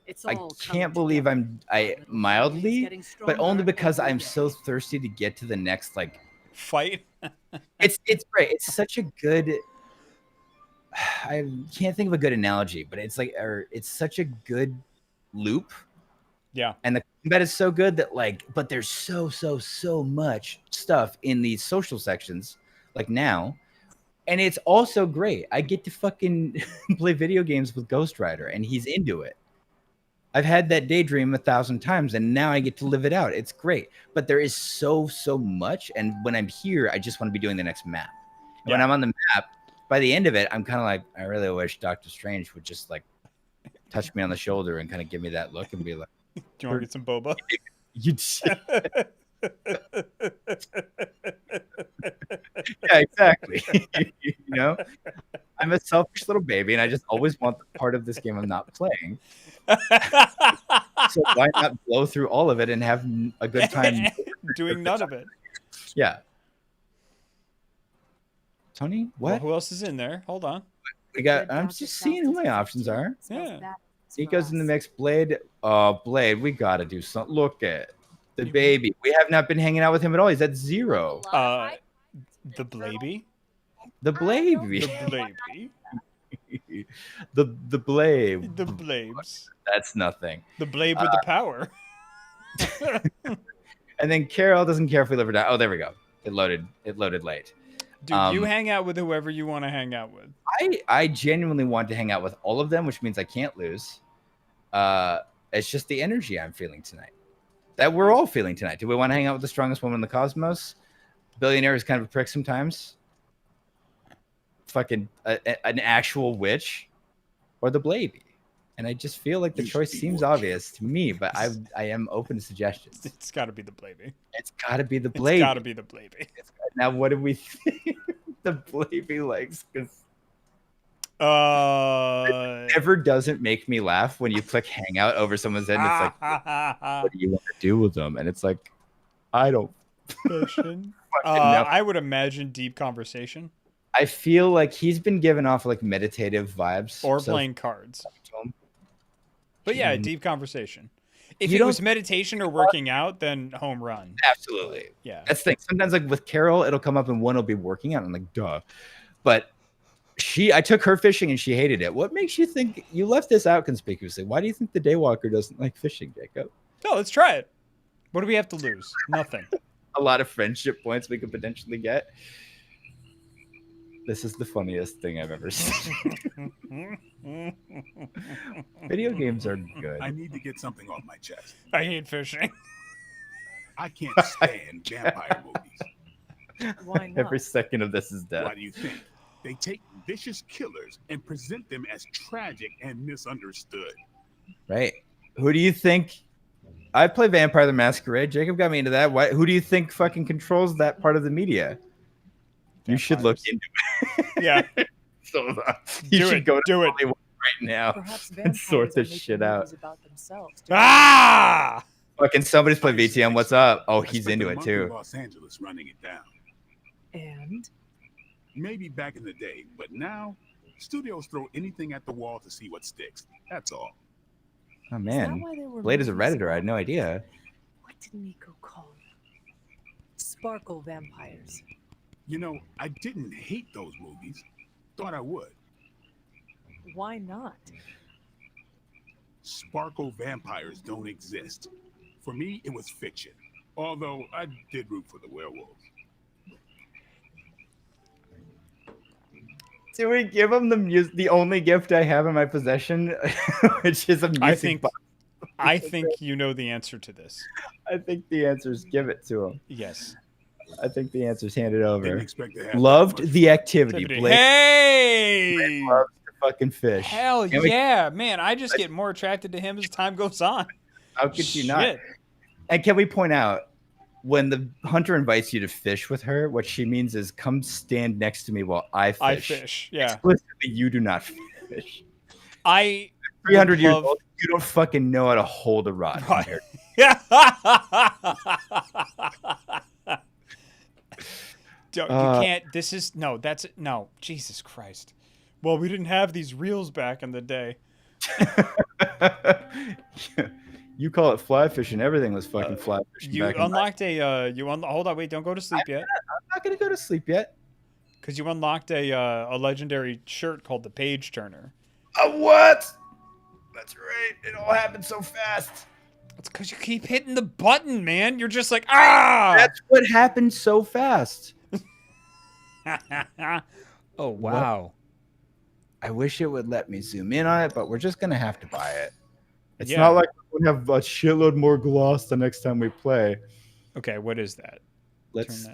[SPEAKER 14] It's all
[SPEAKER 1] can't believe I mildly, but only because I'm so thirsty to get to the next like
[SPEAKER 2] fight.
[SPEAKER 1] It's great. It's such a good. I can't think of a good analogy, but it's like, it's such a good loop.
[SPEAKER 2] Yeah.
[SPEAKER 1] And the combat is so good that like, but there's so much stuff in these social sections like now. And it's also great. I get to fucking play video games with Ghost Rider and he's into it. I've had that daydream 1,000 times and now I get to live it out. It's great. But there is so much. And when I'm here, I just want to be doing the next map. And when I'm on the map, by the end of it, I'm kind of like, I really wish Doctor Strange would just like touch me on the shoulder and kind of give me that look and be like,
[SPEAKER 2] do you want to get some boba?
[SPEAKER 1] Yeah, exactly. You know, I'm a selfish little baby, and I just always want the part of this game I'm not playing. So why not blow through all of it and have a good time
[SPEAKER 2] doing none of it?
[SPEAKER 1] Yeah. Tony, what?
[SPEAKER 2] Well, who else is in there? Hold on.
[SPEAKER 1] We got. I'm just seeing who my options are.
[SPEAKER 2] Yeah.
[SPEAKER 1] Nico's in the mix. Blade. Blade. We gotta do something. Look at the baby. We have not been hanging out with him at all. He's at 0.
[SPEAKER 2] The Blaby.
[SPEAKER 1] The Blaby.
[SPEAKER 2] The Blaby.
[SPEAKER 1] the Blade.
[SPEAKER 2] The Blabes.
[SPEAKER 1] That's nothing.
[SPEAKER 2] The Blade with the power.
[SPEAKER 1] And then Carol doesn't care if we live or die. Oh, there we go. It loaded. It loaded late.
[SPEAKER 2] Dude, you hang out with whoever you want to hang out with.
[SPEAKER 1] I genuinely want to hang out with all of them, which means I can't lose. It's just the energy I'm feeling tonight. That we're all feeling tonight. Do we want to hang out with the strongest woman in the cosmos? Billionaire is kind of a prick sometimes. Fucking an actual witch, or the Blaby. And I just feel like the choice seems obvious to me, but I am open to suggestions.
[SPEAKER 2] It's got to be the Blaby.
[SPEAKER 1] It's got to be the Blaby.
[SPEAKER 2] It's got to be the Blaby.
[SPEAKER 1] Now, what do we think the Blaby likes? Because it never doesn't make me laugh when you click Hangout over someone's head. And it's like, what do you want to do with them? And it's like, I don't.
[SPEAKER 2] I would imagine deep conversation.
[SPEAKER 1] I feel like he's been given off like meditative vibes
[SPEAKER 2] or playing cards. But yeah, deep conversation. If it was meditation or working out, then home run.
[SPEAKER 1] Absolutely.
[SPEAKER 2] Yeah.
[SPEAKER 1] That's the thing. Sometimes like with Carol, it'll come up and one will be working out. I'm like, duh. But I took her fishing and she hated it. What makes you think you left this out conspicuously? Why do you think the Daywalker doesn't like fishing, Jacob?
[SPEAKER 2] No, let's try it. What do we have to lose? Nothing.
[SPEAKER 1] A lot of friendship points we could potentially get. This is the funniest thing I've ever seen. Video games are good.
[SPEAKER 13] I need to get something off my chest.
[SPEAKER 2] I hate fishing.
[SPEAKER 13] I can't stand vampire movies.
[SPEAKER 3] Why not?
[SPEAKER 1] Every second of this is death.
[SPEAKER 13] Why do you think? They take vicious killers and present them as tragic and misunderstood.
[SPEAKER 1] Right. Who do you think? I play Vampire the Masquerade. Jacob got me into that. Who do you think fucking controls that part of the media? You should look into it.
[SPEAKER 2] Yeah.
[SPEAKER 1] So you should go to Hollywood right now
[SPEAKER 10] Perhaps
[SPEAKER 1] and sort this shit out.
[SPEAKER 10] About themselves.
[SPEAKER 2] Ah!
[SPEAKER 1] Fucking somebody's playing VTM. What's up? Oh, he's into it too.
[SPEAKER 13] Los Angeles running it down.
[SPEAKER 3] And
[SPEAKER 13] Maybe back in the day, but now studios throw anything at the wall to see what sticks. That's all.
[SPEAKER 1] Oh man, Blade is a Redditor. I had no idea.
[SPEAKER 10] What did Nico call them? Sparkle vampires.
[SPEAKER 13] You know, I didn't hate those movies. Thought I would.
[SPEAKER 10] Why not?
[SPEAKER 13] Sparkle vampires don't exist. For me, it was fiction. Although I did root for the werewolves.
[SPEAKER 1] Do we give him the only gift I have in my possession, which is a music box?
[SPEAKER 2] I think you know the answer to this.
[SPEAKER 1] I think the answer is give it to him.
[SPEAKER 2] Yes.
[SPEAKER 1] I think the answer is hand it over.
[SPEAKER 13] Didn't expect to have
[SPEAKER 1] Loved the activity. Blade,
[SPEAKER 2] Hey!
[SPEAKER 1] Blade loves to fucking fish.
[SPEAKER 2] Hell yeah, man! I just get more attracted to him as time goes on.
[SPEAKER 1] How could you not? And can we point out, when the hunter invites you to fish with her, what she means is come stand next to me while I fish.
[SPEAKER 2] I fish, yeah.
[SPEAKER 1] Explicitly, you do not fish.
[SPEAKER 2] 300
[SPEAKER 1] years old, you don't fucking know how to hold a rod.
[SPEAKER 2] Yeah. You can't. This is no. That's no. Jesus Christ. Well, we didn't have these reels back in the day.
[SPEAKER 1] You call it fly fishing. Everything was fucking fly fishing.
[SPEAKER 2] You unlocked a. Hold on. Wait. Don't go to sleep yet.
[SPEAKER 1] I'm not gonna go to sleep yet.
[SPEAKER 2] Because you unlocked a legendary shirt called the Page Turner.
[SPEAKER 1] What? That's right. It all happened so fast.
[SPEAKER 2] It's because you keep hitting the button, man. You're just like, ah!
[SPEAKER 1] That's what happened so fast.
[SPEAKER 2] Oh, wow.
[SPEAKER 1] What? I wish it would let me zoom in on it, but we're just going to have to buy it. It's
[SPEAKER 2] Yeah.
[SPEAKER 1] not like we're going to have a shitload more gloss the next time we play.
[SPEAKER 2] Okay, what is that?
[SPEAKER 1] Let's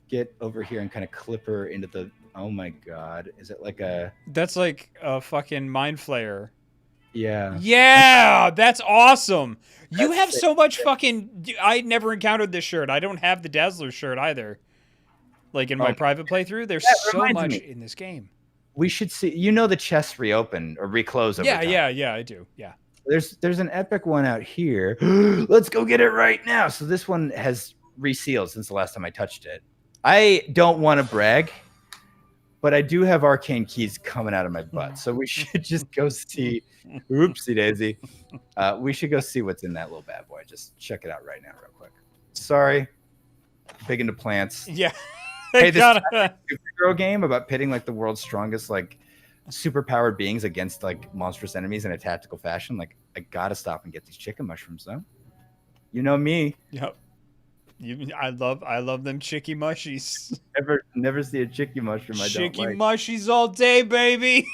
[SPEAKER 1] get over here and kind of clip her into the... Oh, my God. Is it like a...
[SPEAKER 2] That's like a fucking mind flayer.
[SPEAKER 1] Yeah.
[SPEAKER 2] Yeah, that's awesome. You have so much fucking... I never encountered this shirt. I don't have the Dazzler shirt either. Like in my private playthrough, there's so much in this game.
[SPEAKER 1] We should see. You know the chests reopen or reclose over time.
[SPEAKER 2] Yeah, I do. Yeah.
[SPEAKER 1] There's an epic one out here. Let's go get it right now. So this one has resealed since the last time I touched it. I don't want to brag, but I do have arcane keys coming out of my butt. So we should just go see. Oopsie daisy. We should go see what's in that little bad boy. Just check it out right now, real quick. Sorry. Big into plants.
[SPEAKER 2] Yeah.
[SPEAKER 1] Hey, this superhero game about pitting like the world's strongest like superpowered beings against like monstrous enemies in a tactical fashion. Like I gotta stop and get these chicken mushrooms though. You know me.
[SPEAKER 2] Yep. I love them chicky mushies.
[SPEAKER 1] Never see a chicky mushroom I don't like.
[SPEAKER 2] Chicky mushies all day, baby.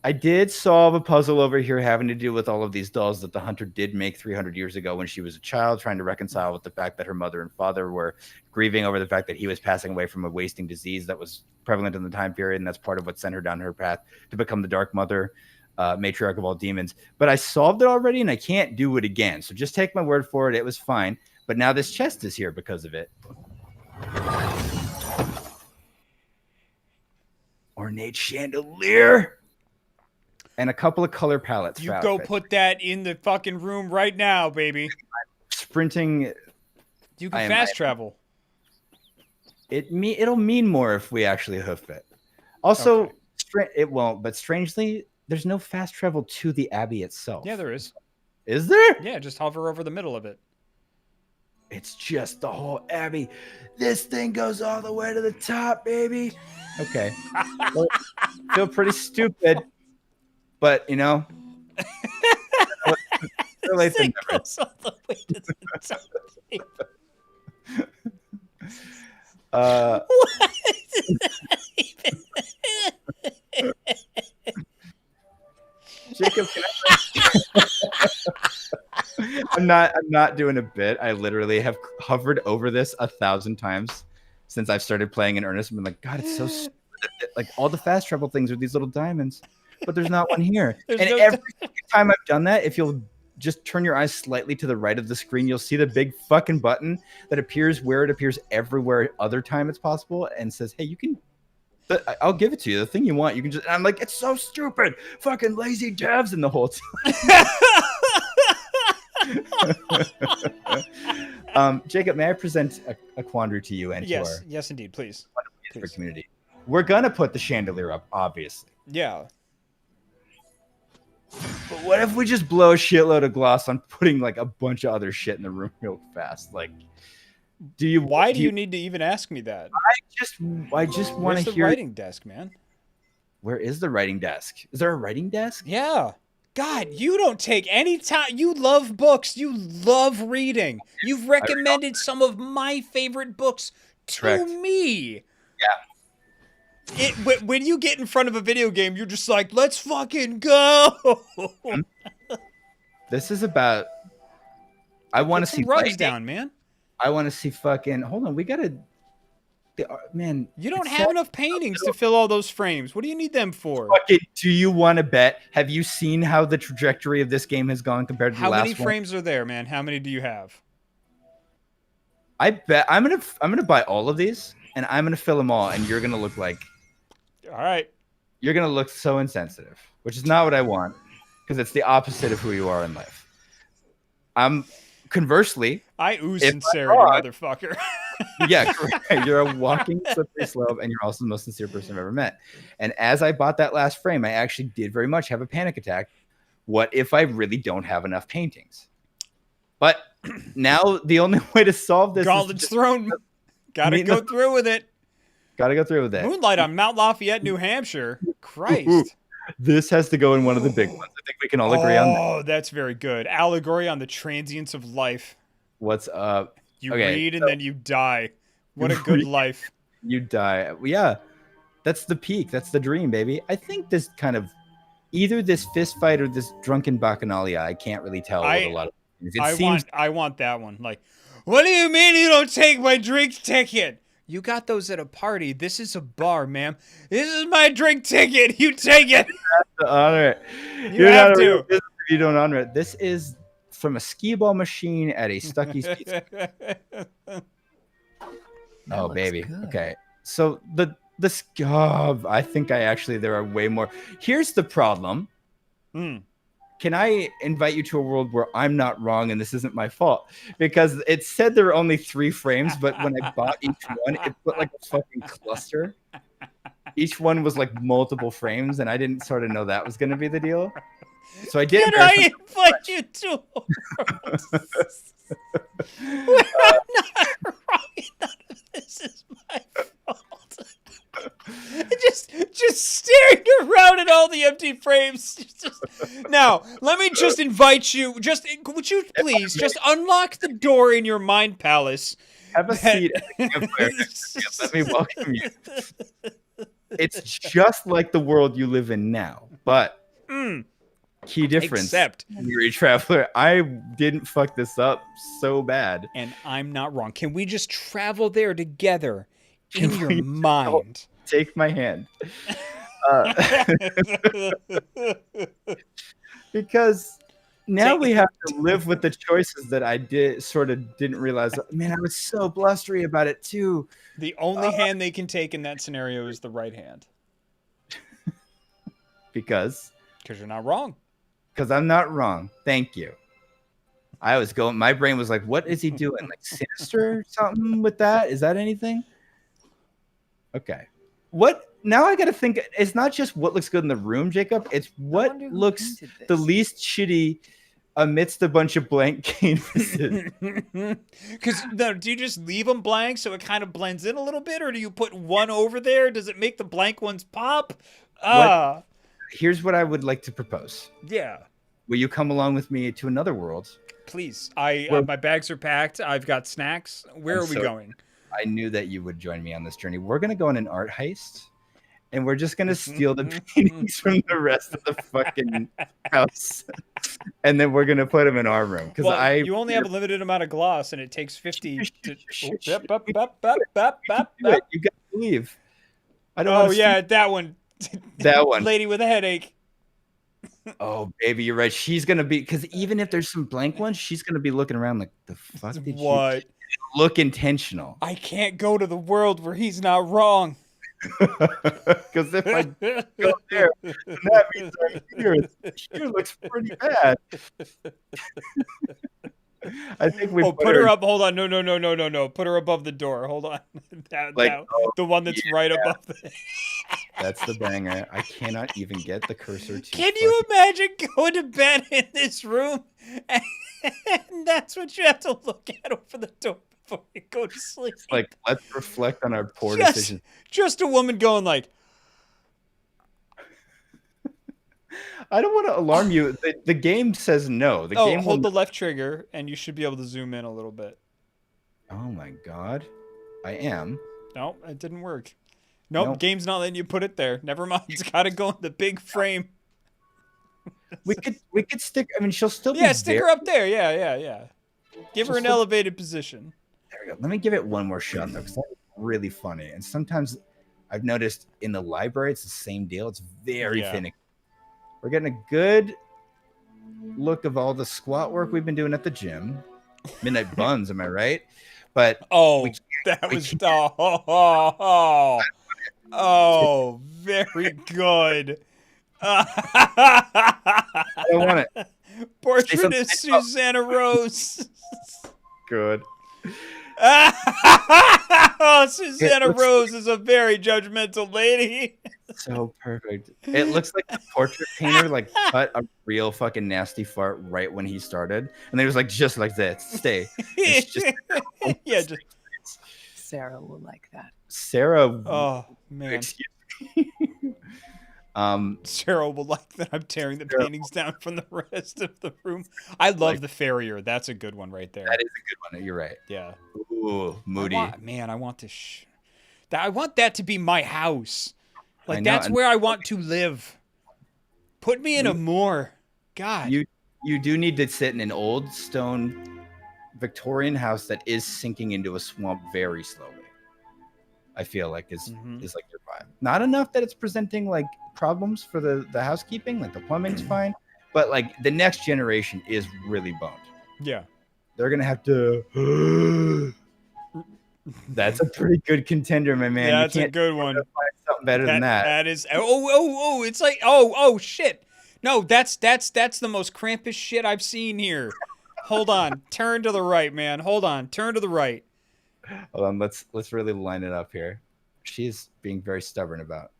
[SPEAKER 1] I did solve a puzzle over here having to do with all of these dolls that the hunter did make 300 years ago when she was a child, trying to reconcile with the fact that her mother and father were grieving over the fact that he was passing away from a wasting disease that was prevalent in the time period. And that's part of what sent her down her path to become the Dark Mother, matriarch of all demons. But I solved it already and I can't do it again. So just take my word for it. It was fine. But now this chest is here because of it. Ornate chandelier. And a couple of color palettes.
[SPEAKER 2] You go put that in the fucking room right now, baby.
[SPEAKER 1] Sprinting.
[SPEAKER 2] You can fast travel.
[SPEAKER 1] It'll mean more if we actually hoof it. Also, it won't. But strangely, there's no fast travel to the Abbey itself.
[SPEAKER 2] Yeah, there is.
[SPEAKER 1] Is there?
[SPEAKER 2] Yeah, just hover over the middle of it.
[SPEAKER 1] It's just the whole Abbey. This thing goes all the way to the top, baby. Okay. Well, feel pretty stupid. But, you know,
[SPEAKER 2] this thing goes all the way to the top. What is that even?
[SPEAKER 1] Jacob, can I'm not doing a bit. I literally have hovered over this 1,000 times since I've started playing in earnest. I've been like, God, it's so stupid. Like all the fast travel things are these little diamonds. But there's not one here. Every time I've done that, if you'll just turn your eyes slightly to the right of the screen, you'll see the big fucking button that appears where it appears everywhere other time it's possible and says, hey, you can, I'll give it to you. The thing you want, you can just, and I'm like, it's so stupid. Fucking lazy devs in the whole time. Jacob, may I present a quandary to you and to our
[SPEAKER 2] yes, indeed, please.
[SPEAKER 1] Community. We're going to put the chandelier up, obviously.
[SPEAKER 2] Yeah.
[SPEAKER 1] But what if we just blow a shitload of gloss on putting like a bunch of other shit in the room real fast? Like,
[SPEAKER 2] why do you need to even ask me that?
[SPEAKER 1] I just want to hear.
[SPEAKER 2] Where's the writing desk, man?
[SPEAKER 1] Where is the writing desk? Is there a writing desk?
[SPEAKER 2] Yeah. God, you don't take any time. You love books. You love reading. You've recommended some of my favorite books to me.
[SPEAKER 1] Yeah.
[SPEAKER 2] When you get in front of a video game, you're just like, let's fucking go.
[SPEAKER 1] This is about. I want to see
[SPEAKER 2] rugs down, man.
[SPEAKER 1] I want to see fucking. Hold on, we gotta. Man,
[SPEAKER 2] you don't have enough paintings to fill all those frames. What do you need them for?
[SPEAKER 1] Fucking, do you want to bet? Have you seen how the trajectory of this game has gone compared to the last one?
[SPEAKER 2] How many frames are there, man? How many do you have?
[SPEAKER 1] I bet I'm gonna buy all of these, and I'm gonna fill them all, and you're gonna look like.
[SPEAKER 2] All right.
[SPEAKER 1] You're going to look so insensitive, which is not what I want because it's the opposite of who you are in life. Conversely,
[SPEAKER 2] I ooze sincerity, motherfucker.
[SPEAKER 1] Yeah, correct. You're a walking slippery slope and you're also the most sincere person I've ever met. And as I bought that last frame, I actually did very much have a panic attack. What if I really don't have enough paintings? But now the only way to solve this
[SPEAKER 2] Gauntlet's thrown. Gotta go through with it.
[SPEAKER 1] Gotta go through with that.
[SPEAKER 2] Moonlight on Mount Lafayette, New Hampshire. Christ.
[SPEAKER 1] This has to go in one of the big ones. I think we can all agree on that.
[SPEAKER 2] Oh, that's very good. Allegory on the transience of life.
[SPEAKER 1] What's up?
[SPEAKER 2] You read and then you die. What a good life.
[SPEAKER 1] You die. Yeah. That's the peak. That's the dream, baby. I think this kind of either this fist fight or this drunken bacchanalia. I can't really tell with a lot of things.
[SPEAKER 2] I want that one. Like, what do you mean you don't take my drink ticket? You got those at a party. This is a bar, ma'am. This is my drink ticket. You take it.
[SPEAKER 1] To honor it.
[SPEAKER 2] You have
[SPEAKER 1] not a real
[SPEAKER 2] to.
[SPEAKER 1] business if you don't honor it. This is from a skee ball machine at a Stuckey's Pizza. Oh, baby.
[SPEAKER 15] good.
[SPEAKER 1] Okay. So I think there are way more. Here's the problem. Can I invite you to a world where I'm not wrong and this isn't my fault? Because it said there were only 3 frames, but when I bought each one, it put like a fucking cluster. Each one was like multiple frames, and I didn't sort of know that was going to be the deal. So I did.
[SPEAKER 2] Can I invite you to a world where I'm not wrong and none of this is my fault? Just staring around at all the empty frames. Now, let me just invite you. Would you please just unlock the door in your mind palace?
[SPEAKER 1] Have a seat at the campfire. Let me welcome you. It's just like the world you live in now, but key difference.
[SPEAKER 2] Except
[SPEAKER 1] you're a traveler. I didn't fuck this up so bad,
[SPEAKER 2] and I'm not wrong. Can we just travel there together in your mind?
[SPEAKER 1] Take my hand. Because now we have to live with the choices that I didn't realize. Man, I was so blustery about it too.
[SPEAKER 2] The only hand they can take in that scenario is the right hand.
[SPEAKER 1] Because
[SPEAKER 2] you're not wrong.
[SPEAKER 1] Because I'm not wrong. Thank you. My brain was like, what is he doing? Like sinister or something with that? Is that anything? Okay. Now I got to think, it's not just what looks good in the room, Jacob. It's what looks the least shitty amidst a bunch of blank canvases.
[SPEAKER 2] Because do you just leave them blank so it kind of blends in a little bit, or do you put one over there? Does it make the blank ones pop?
[SPEAKER 1] Here's what I would like to propose.
[SPEAKER 2] Yeah.
[SPEAKER 1] Will you come along with me to another world?
[SPEAKER 2] Please. My bags are packed. I've got snacks. Where are we going?
[SPEAKER 1] I knew that you would join me on this journey. We're going to go on an art heist, and we're just going to steal the paintings from the rest of the fucking house, and then we're going to put them in our room. Because
[SPEAKER 2] you only have a limited amount of gloss, and it takes 50 to...
[SPEAKER 1] You got to leave. I don't
[SPEAKER 2] that one.
[SPEAKER 1] That one.
[SPEAKER 2] Lady with a headache.
[SPEAKER 1] Oh, baby, you're right. She's going to be... Because even if there's some blank ones, she's going to be looking around like, the fuck did you... Look intentional.
[SPEAKER 2] I can't go to the world where he's not wrong.
[SPEAKER 1] Because if I go there, that means here looks pretty bad. I think we
[SPEAKER 2] put her up. Hold on. No. Put her above the door. Hold on. The one that's right above the...
[SPEAKER 1] That's the banger. I cannot even get the cursor to...
[SPEAKER 2] Can you imagine going to bed in this room and that's what you have to look at over the door before you go to sleep?
[SPEAKER 1] It's like, let's reflect on our poor decisions.
[SPEAKER 2] Just a woman going like...
[SPEAKER 1] I don't want to alarm you. The game says no.
[SPEAKER 2] Hold the left trigger and you should be able to zoom in a little bit.
[SPEAKER 1] Oh my God. I am.
[SPEAKER 2] No, it didn't work. Nope. Game's not letting you put it there. Never mind. It's got to go in the big frame.
[SPEAKER 1] We could stick. I mean, she'll still be.
[SPEAKER 2] Yeah, stick her up there. Yeah. Give her an elevated position.
[SPEAKER 1] There we go. Let me give it one more shot though, because that's really funny. And sometimes I've noticed in the library, it's the same deal. It's very finicky. We're getting a good look of all the squat work we've been doing at the gym. Midnight buns, am I right? But
[SPEAKER 2] very good.
[SPEAKER 1] I don't want it.
[SPEAKER 2] Portrait of Susanna Rose.
[SPEAKER 1] Good.
[SPEAKER 2] Susanna Rose is a very judgmental lady.
[SPEAKER 1] So perfect. It looks like the portrait painter cut a real fucking nasty fart right when he started, and they was like, just like that. Stay. It's just,
[SPEAKER 10] Sarah will like that.
[SPEAKER 1] Sarah.
[SPEAKER 2] Oh man.
[SPEAKER 1] Excuse me.
[SPEAKER 2] Sarah will like that I'm tearing the paintings down from the rest of the room. I love the farrier. That's a good one right there.
[SPEAKER 1] That is a good one. You're right.
[SPEAKER 2] Yeah.
[SPEAKER 1] Ooh, moody.
[SPEAKER 2] I want this. I want that to be my house. Like that's where I want to live. Put me in a moor. God.
[SPEAKER 1] You do need to sit in an old stone Victorian house that is sinking into a swamp very slowly. I feel like is
[SPEAKER 2] Mm-hmm.
[SPEAKER 1] is like your vibe. Not enough that it's presenting like problems for the housekeeping, like the plumbing's fine, but like the next generation is really boned.
[SPEAKER 2] Yeah.
[SPEAKER 1] They're gonna have to. That's a pretty good contender, my man.
[SPEAKER 2] Yeah,
[SPEAKER 1] You
[SPEAKER 2] that's a
[SPEAKER 1] can't
[SPEAKER 2] good one.
[SPEAKER 1] find something better than that.
[SPEAKER 2] That is. Oh! It's like oh shit. No, that's the most Krampus shit I've seen here. Hold on, turn to the right, man. Hold on, turn to the right.
[SPEAKER 1] Hold on, let's really line it up here. She's being very stubborn about.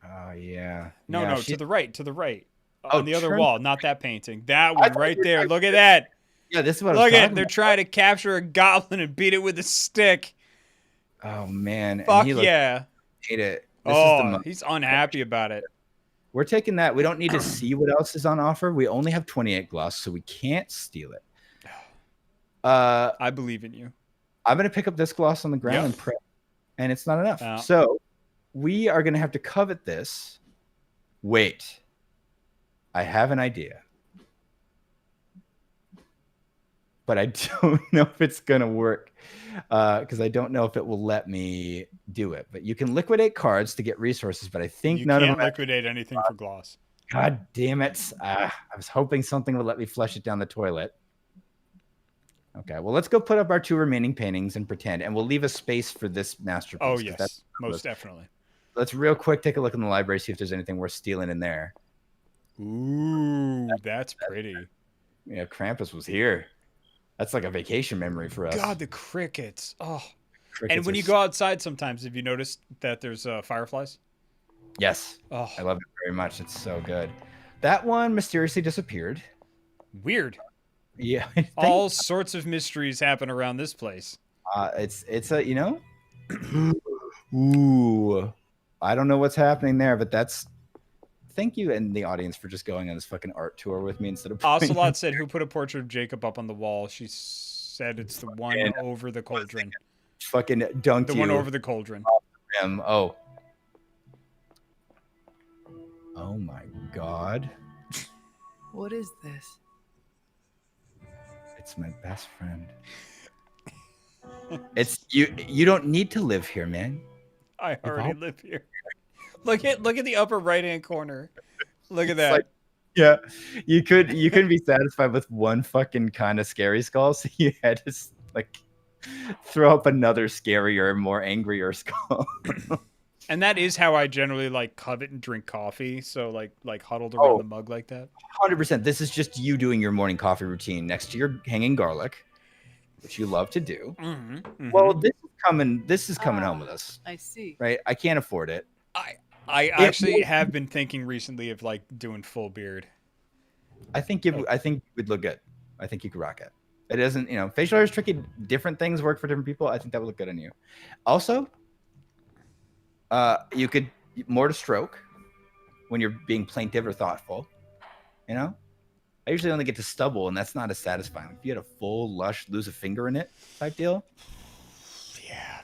[SPEAKER 1] Oh yeah.
[SPEAKER 2] No,
[SPEAKER 1] Yeah,
[SPEAKER 2] to the right, to the right.
[SPEAKER 1] Oh,
[SPEAKER 2] On the other
[SPEAKER 1] turn-
[SPEAKER 2] wall, not that painting. That
[SPEAKER 1] I
[SPEAKER 2] one
[SPEAKER 1] thought
[SPEAKER 2] right
[SPEAKER 1] you were
[SPEAKER 2] there.
[SPEAKER 1] talking
[SPEAKER 2] Look at that.
[SPEAKER 1] Yeah, this is what I
[SPEAKER 2] Look
[SPEAKER 1] was
[SPEAKER 2] at
[SPEAKER 1] talking
[SPEAKER 2] they're
[SPEAKER 1] about.
[SPEAKER 2] trying to capture a goblin and beat it with a stick.
[SPEAKER 1] Oh man.
[SPEAKER 2] Fuck
[SPEAKER 1] and he
[SPEAKER 2] yeah.
[SPEAKER 1] hate it. This is the
[SPEAKER 2] He's unhappy about it.
[SPEAKER 1] We're taking that. We don't need to see what else is on offer. We only have 28 gloss, so we can't steal it.
[SPEAKER 2] I believe in you.
[SPEAKER 1] I'm gonna pick up this gloss on the ground
[SPEAKER 2] Yep.
[SPEAKER 1] and pray, and it's not enough.
[SPEAKER 2] Oh.
[SPEAKER 1] So we are gonna have to covet this. Wait, I have an idea, but I don't know if it's gonna work because I don't know if it will let me do it. But you can liquidate cards to get resources, but I think
[SPEAKER 2] You
[SPEAKER 1] none of
[SPEAKER 2] can't
[SPEAKER 1] them.
[SPEAKER 2] liquidate anything for gloss.
[SPEAKER 1] God damn it! I was hoping something would let me flush it down the toilet. Okay, well, let's go put up our 2 remaining paintings and pretend, and we'll leave a space for this masterpiece.
[SPEAKER 2] Oh
[SPEAKER 1] 'cause
[SPEAKER 2] yes,
[SPEAKER 1] that's-
[SPEAKER 2] most definitely.
[SPEAKER 1] Let's real quick take a look in the library, see if there's anything worth stealing in there.
[SPEAKER 2] Ooh, that's pretty.
[SPEAKER 1] Yeah, Krampus was here. That's like a vacation memory for us.
[SPEAKER 2] God, the crickets. Oh.
[SPEAKER 1] Crickets
[SPEAKER 2] And when
[SPEAKER 1] are
[SPEAKER 2] you go outside sometimes, have you noticed that there's fireflies?
[SPEAKER 1] Yes.
[SPEAKER 2] Oh.
[SPEAKER 1] I love it very much. It's so good. That one mysteriously disappeared.
[SPEAKER 2] Weird.
[SPEAKER 1] Yeah.
[SPEAKER 2] All sorts of mysteries happen around this place.
[SPEAKER 1] It's a, you know, ooh, I don't know what's happening there, but that's, thank you and the audience for just going on this fucking art tour with me instead of
[SPEAKER 2] Ocelot said, who put a portrait of Jacob up on the wall? She said it's the one over the cauldron.
[SPEAKER 1] Fucking dunked
[SPEAKER 2] The
[SPEAKER 1] you.
[SPEAKER 2] one over the cauldron.
[SPEAKER 1] Oh. Oh my God.
[SPEAKER 10] What is this?
[SPEAKER 1] It's my best friend. It's you don't need to live here, man.
[SPEAKER 2] I already live here. Look at the upper right hand corner. Look at that.
[SPEAKER 1] Like, yeah, you couldn't be satisfied with one fucking kind of scary skull, so you had to like throw up another scarier, more angrier skull.
[SPEAKER 2] And that is how I generally like covet and drink coffee. So like huddled around the mug like that.
[SPEAKER 1] 100%. This is just you doing your morning coffee routine next to your hanging garlic, which you love to do.
[SPEAKER 2] Mm-hmm, mm-hmm.
[SPEAKER 1] Well, this is coming home with us.
[SPEAKER 10] I see.
[SPEAKER 1] Right? I can't afford it.
[SPEAKER 2] I actually have been thinking recently of like doing full beard.
[SPEAKER 1] I think it would look good. I think you could rock it. It isn't, facial hair is tricky. Different things work for different people. I think that would look good on you. Also, you could more to stroke when you're being plaintive or thoughtful. I usually only get to stubble, and that's not as satisfying. If you had a full, lush, lose a finger in it type deal.
[SPEAKER 2] Yeah,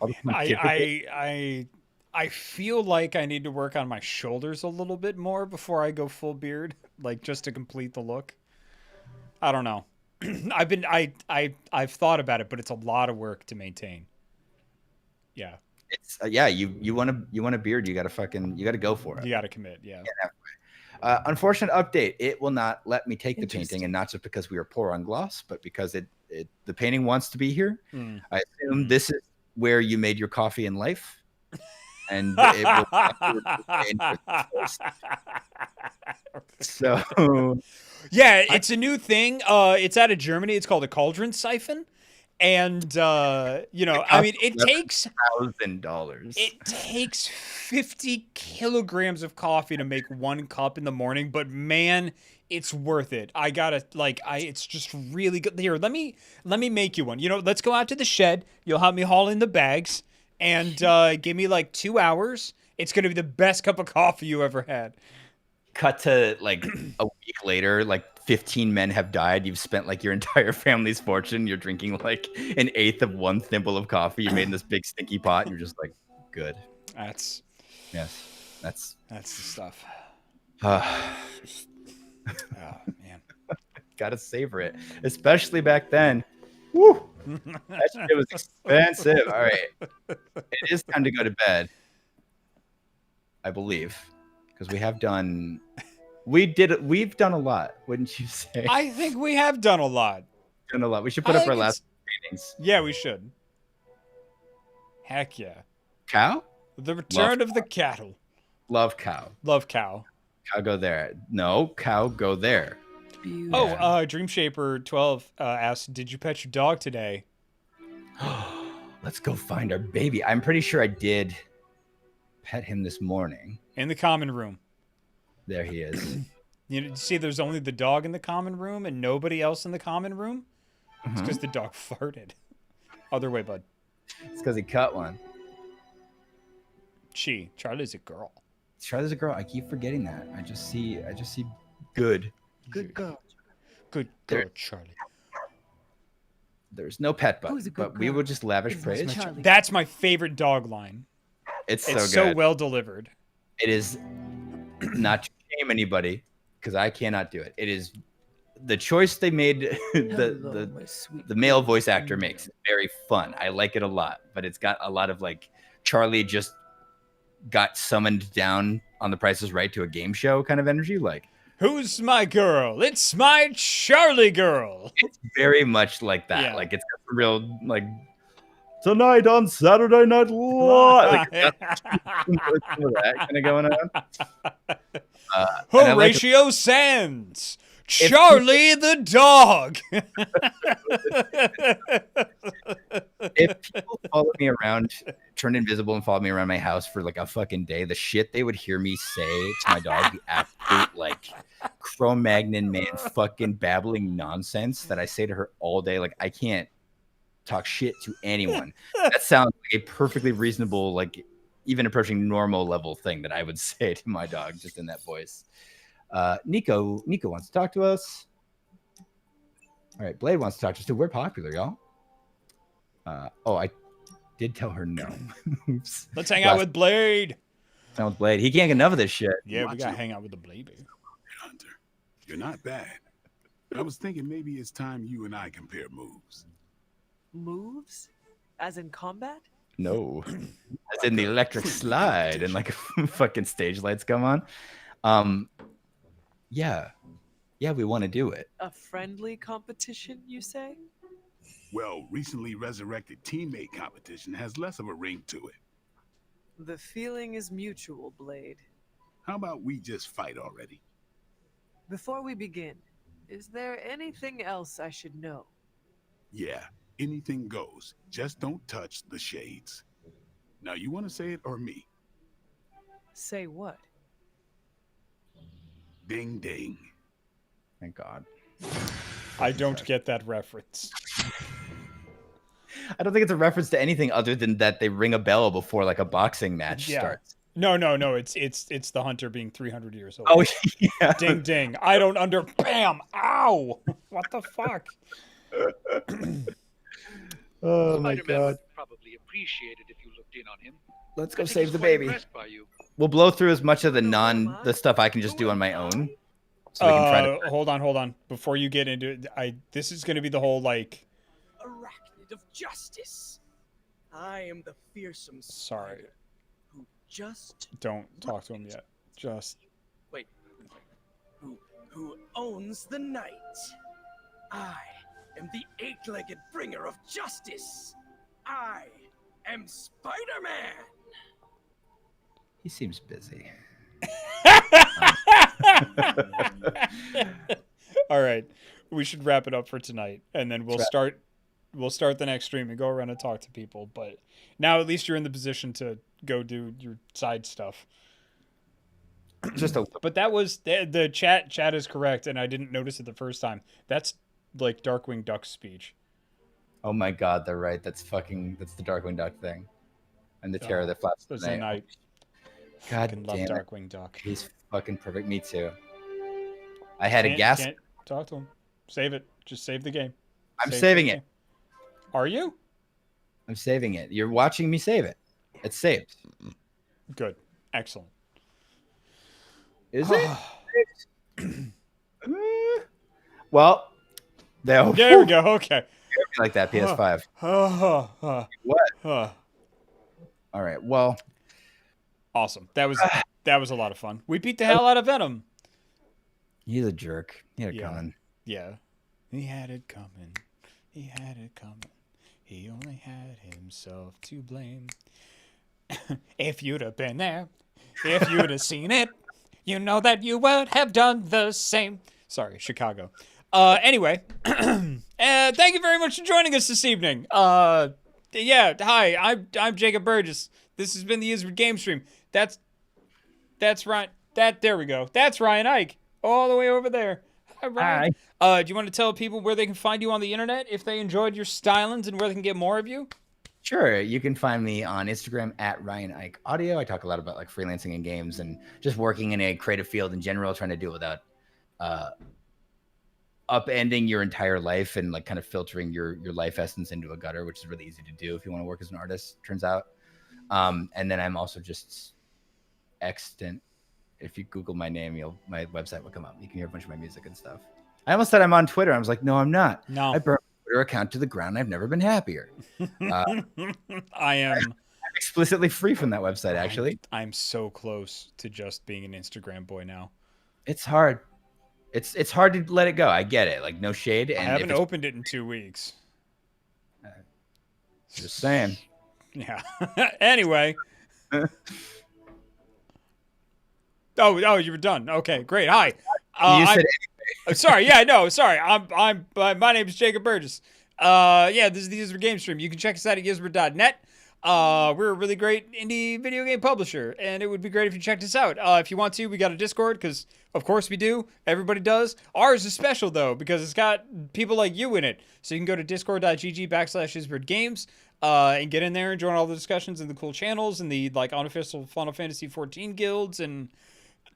[SPEAKER 2] I feel like I need to work on my shoulders a little bit more before I go full beard, like just to complete the look. I don't know. I've thought about it, but it's a lot of work to maintain. Yeah.
[SPEAKER 1] It's you want a beard, you gotta go for it.
[SPEAKER 2] You gotta commit, yeah.
[SPEAKER 1] Unfortunate update, it will not let me take the painting, and not just because we are poor on gloss, but because the painting wants to be here. I assume this is where you made your coffee in life. And it will so
[SPEAKER 2] yeah, it's a new thing. It's out of Germany. It's called a cauldron siphon. And I mean, it takes
[SPEAKER 1] $1,000.
[SPEAKER 2] It takes 50 kilograms of coffee to make 1 cup in the morning, but man, it's worth it. It's just really good. Here, let me make you one. Let's go out to the shed. You'll have me haul in the bags, and give me like 2 hours. It's gonna be the best cup of coffee you ever had.
[SPEAKER 1] Cut to like a week later, like 15 men have died. You've spent like your entire family's fortune. You're drinking like 1/8 of 1 thimble of coffee you made in this big stinky pot. You're just like, good.
[SPEAKER 2] That's
[SPEAKER 1] the
[SPEAKER 2] stuff.
[SPEAKER 1] Oh
[SPEAKER 2] man,
[SPEAKER 1] gotta savor it, especially back then. Woo! That shit was expensive. All right. It is time to go to bed, I believe, because we've done a lot, wouldn't you say?
[SPEAKER 2] I think we have done a lot.
[SPEAKER 1] Done a lot. We should put up our last ratings.
[SPEAKER 2] Yeah, we should. Heck yeah.
[SPEAKER 1] Cow?
[SPEAKER 2] The return of the cattle.
[SPEAKER 1] Love cow.
[SPEAKER 2] Love cow.
[SPEAKER 1] Cow go there. No, cow go there.
[SPEAKER 2] Oh, Dream Shaper 12 asked, "Did you pet your dog today?"
[SPEAKER 1] Let's go find our baby. I'm pretty sure I did pet him this morning.
[SPEAKER 2] In the common room.
[SPEAKER 1] There he is.
[SPEAKER 2] You see, there's only the dog in the common room and nobody else in the common room. It's because the dog farted. Other way, bud.
[SPEAKER 1] It's because he cut one.
[SPEAKER 2] Charlie's a girl.
[SPEAKER 1] Charlie's a girl. I keep forgetting that. I just see good.
[SPEAKER 3] Good girl.
[SPEAKER 2] Good girl, Charlie.
[SPEAKER 1] There's no pet button, but we will just lavish praise.
[SPEAKER 2] That's my favorite dog line.
[SPEAKER 1] It's so good.
[SPEAKER 2] So well delivered.
[SPEAKER 1] It is not to shame anybody, because I cannot do it. It is the choice they made. The male voice actor makes it very fun. I like it a lot, but it's got a lot of like Charlie just got summoned down on The Price is Right to a game show kind of energy. Like,
[SPEAKER 2] who's my girl? It's my Charlie girl.
[SPEAKER 1] It's very much like that.
[SPEAKER 2] Yeah.
[SPEAKER 1] Like it's real like tonight on Saturday Night Live. Like, that kind of going on.
[SPEAKER 2] Horatio Sands. Charlie the dog.
[SPEAKER 1] If people follow me around, turn invisible and follow me around my house for like a fucking day, the shit they would hear me say to my dog, the absolute like Cro-Magnon man fucking babbling nonsense that I say to her all day. Like I can't talk shit to anyone. That sounds like a perfectly reasonable, like even approaching normal level thing that I would say to my dog just in that voice. Nico wants to talk to us. All right, Blade wants to talk to us too. We're popular, y'all. I did tell her no. Oops.
[SPEAKER 2] Let's hang out with Blade.
[SPEAKER 1] Hang out with Blade. He can't get enough of this shit.
[SPEAKER 2] Yeah, we gotta hang out with the Blade.
[SPEAKER 13] Hunter, you're not bad. I was thinking maybe it's time you and I compare moves.
[SPEAKER 3] Moves? As in combat?
[SPEAKER 1] No. As in the electric slide and like fucking stage lights come on. Yeah, we want to do it.
[SPEAKER 3] A friendly competition, you say?
[SPEAKER 13] Well, recently resurrected teammate competition has less of a ring to it.
[SPEAKER 3] The feeling is mutual, Blade.
[SPEAKER 13] How about we just fight already?
[SPEAKER 3] Before we begin, is there anything else I should know?
[SPEAKER 13] Yeah, anything goes. Just don't touch the shades. Now, you want to say it or me?
[SPEAKER 3] Say what?
[SPEAKER 13] Ding, ding.
[SPEAKER 1] Thank God.
[SPEAKER 2] I don't get that reference.
[SPEAKER 1] I don't think it's a reference to anything other than that they ring a bell before like a boxing match starts.
[SPEAKER 2] No. It's the Hunter being 300 years old.
[SPEAKER 1] Oh yeah.
[SPEAKER 2] Ding ding. I don't Bam. Ow. What the fuck?
[SPEAKER 1] Oh my
[SPEAKER 15] Spider-Man
[SPEAKER 1] God.
[SPEAKER 15] would probably appreciate it if you looked in on him.
[SPEAKER 1] Let's go
[SPEAKER 15] I think
[SPEAKER 1] save
[SPEAKER 15] he's
[SPEAKER 1] the
[SPEAKER 15] quite
[SPEAKER 1] baby.
[SPEAKER 15] impressed by you.
[SPEAKER 1] We'll blow through as much of the stuff I can just do on my own. So we can try to.
[SPEAKER 2] Hold on. Before you get into it, this is going to be the whole like.
[SPEAKER 11] Arachnid of justice. I am the fearsome.
[SPEAKER 2] Sorry.
[SPEAKER 11] Who just
[SPEAKER 2] don't talk to him yet. Just
[SPEAKER 11] wait. Who owns the night? I am the eight-legged bringer of justice. I am Spider-Man.
[SPEAKER 1] He seems busy.
[SPEAKER 2] All right, we should wrap it up for tonight, and then we'll start the next stream and go around and talk to people. But now at least you're in the position to go do your side stuff. But that was the chat is correct, and I didn't notice it the first time. That's like Darkwing Duck's speech.
[SPEAKER 1] Oh my God, they're right. That's the Darkwing Duck thing, and the terror that flaps the night. God damn
[SPEAKER 2] love
[SPEAKER 1] it.
[SPEAKER 2] Darkwing Duck.
[SPEAKER 1] He's fucking perfect. Me too. I had a gas.
[SPEAKER 2] Can't talk to him. Save it. Just save the game.
[SPEAKER 1] I'm saving it.
[SPEAKER 2] Are you?
[SPEAKER 1] I'm saving it. You're watching me save it. It's saved.
[SPEAKER 2] Good. Excellent.
[SPEAKER 1] Is it? Well, there
[SPEAKER 2] we go. Okay.
[SPEAKER 1] like that PS5. What? All right. Well,
[SPEAKER 2] awesome. That was a lot of fun. We beat the hell out of Venom.
[SPEAKER 1] He's a jerk. He had it
[SPEAKER 2] Yeah.
[SPEAKER 1] coming.
[SPEAKER 2] Yeah. He had it coming. He had it coming. He only had himself to blame. If you'd have been there, if you'd have seen it, you know that you would have done the same. Sorry, Chicago. Anyway, thank you very much for joining us this evening. Yeah, hi, I'm Jacob Burgess. This has been the Isbert Game Stream. That's right. There we go. That's Ryan Ike, all the way over there. Hi, Ryan. Do you want to tell people where they can find you on the internet if they enjoyed your stylings and where they can get more of you?
[SPEAKER 1] Sure. You can find me on Instagram at Ryan Ike Audio. I talk a lot about like freelancing in games and just working in a creative field in general, trying to do it without upending your entire life and like kind of filtering your life essence into a gutter, which is really easy to do if you want to work as an artist, turns out. And then I'm also just extant. If you Google my name, my website will come up. You can hear a bunch of my music and stuff. I almost said I'm on Twitter. I was like, no, I'm not.
[SPEAKER 2] No.
[SPEAKER 1] I burned my Twitter account to the ground. I've never been happier.
[SPEAKER 2] I am
[SPEAKER 1] I'm explicitly free from that website, actually.
[SPEAKER 2] I'm so close to just being an Instagram boy now.
[SPEAKER 1] It's hard. It's hard to let it go. I get it. Like, no shade. And
[SPEAKER 2] I haven't opened it in 2 weeks.
[SPEAKER 1] Just saying.
[SPEAKER 2] Yeah. Anyway. Oh, you were done. Okay, great. Hi. Sorry. Yeah, no. Sorry. My name is Jacob Burgess. Yeah, this is the Isbert Game Stream. You can check us out at isbert.net. We're a really great indie video game publisher, and it would be great if you checked us out. If you want to, we got a Discord, because of course we do. Everybody does. Ours is special, though, because it's got people like you in it. So you can go to discord.gg/isbertgames and get in there and join all the discussions and the cool channels and the like unofficial Final Fantasy 14 guilds and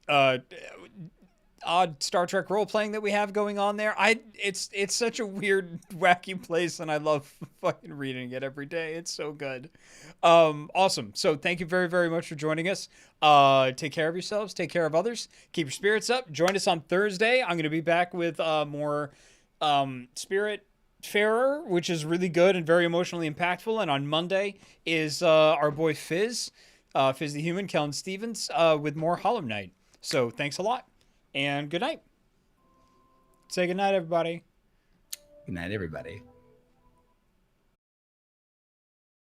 [SPEAKER 2] odd Star Trek role playing that we have going on there. It's such a weird, wacky place, and I love fucking reading it every day. It's so good. Awesome. So thank you very, very much for joining us. Take care of yourselves. Take care of others. Keep your spirits up. Join us on Thursday. I'm going to be back with more Spirit Farer, which is really good and very emotionally impactful. And on Monday is our boy Fizz the Human, Kellen Stevens, with more Hollow Knight. So thanks a lot. And good night. Say good night, everybody.
[SPEAKER 1] Good night, everybody.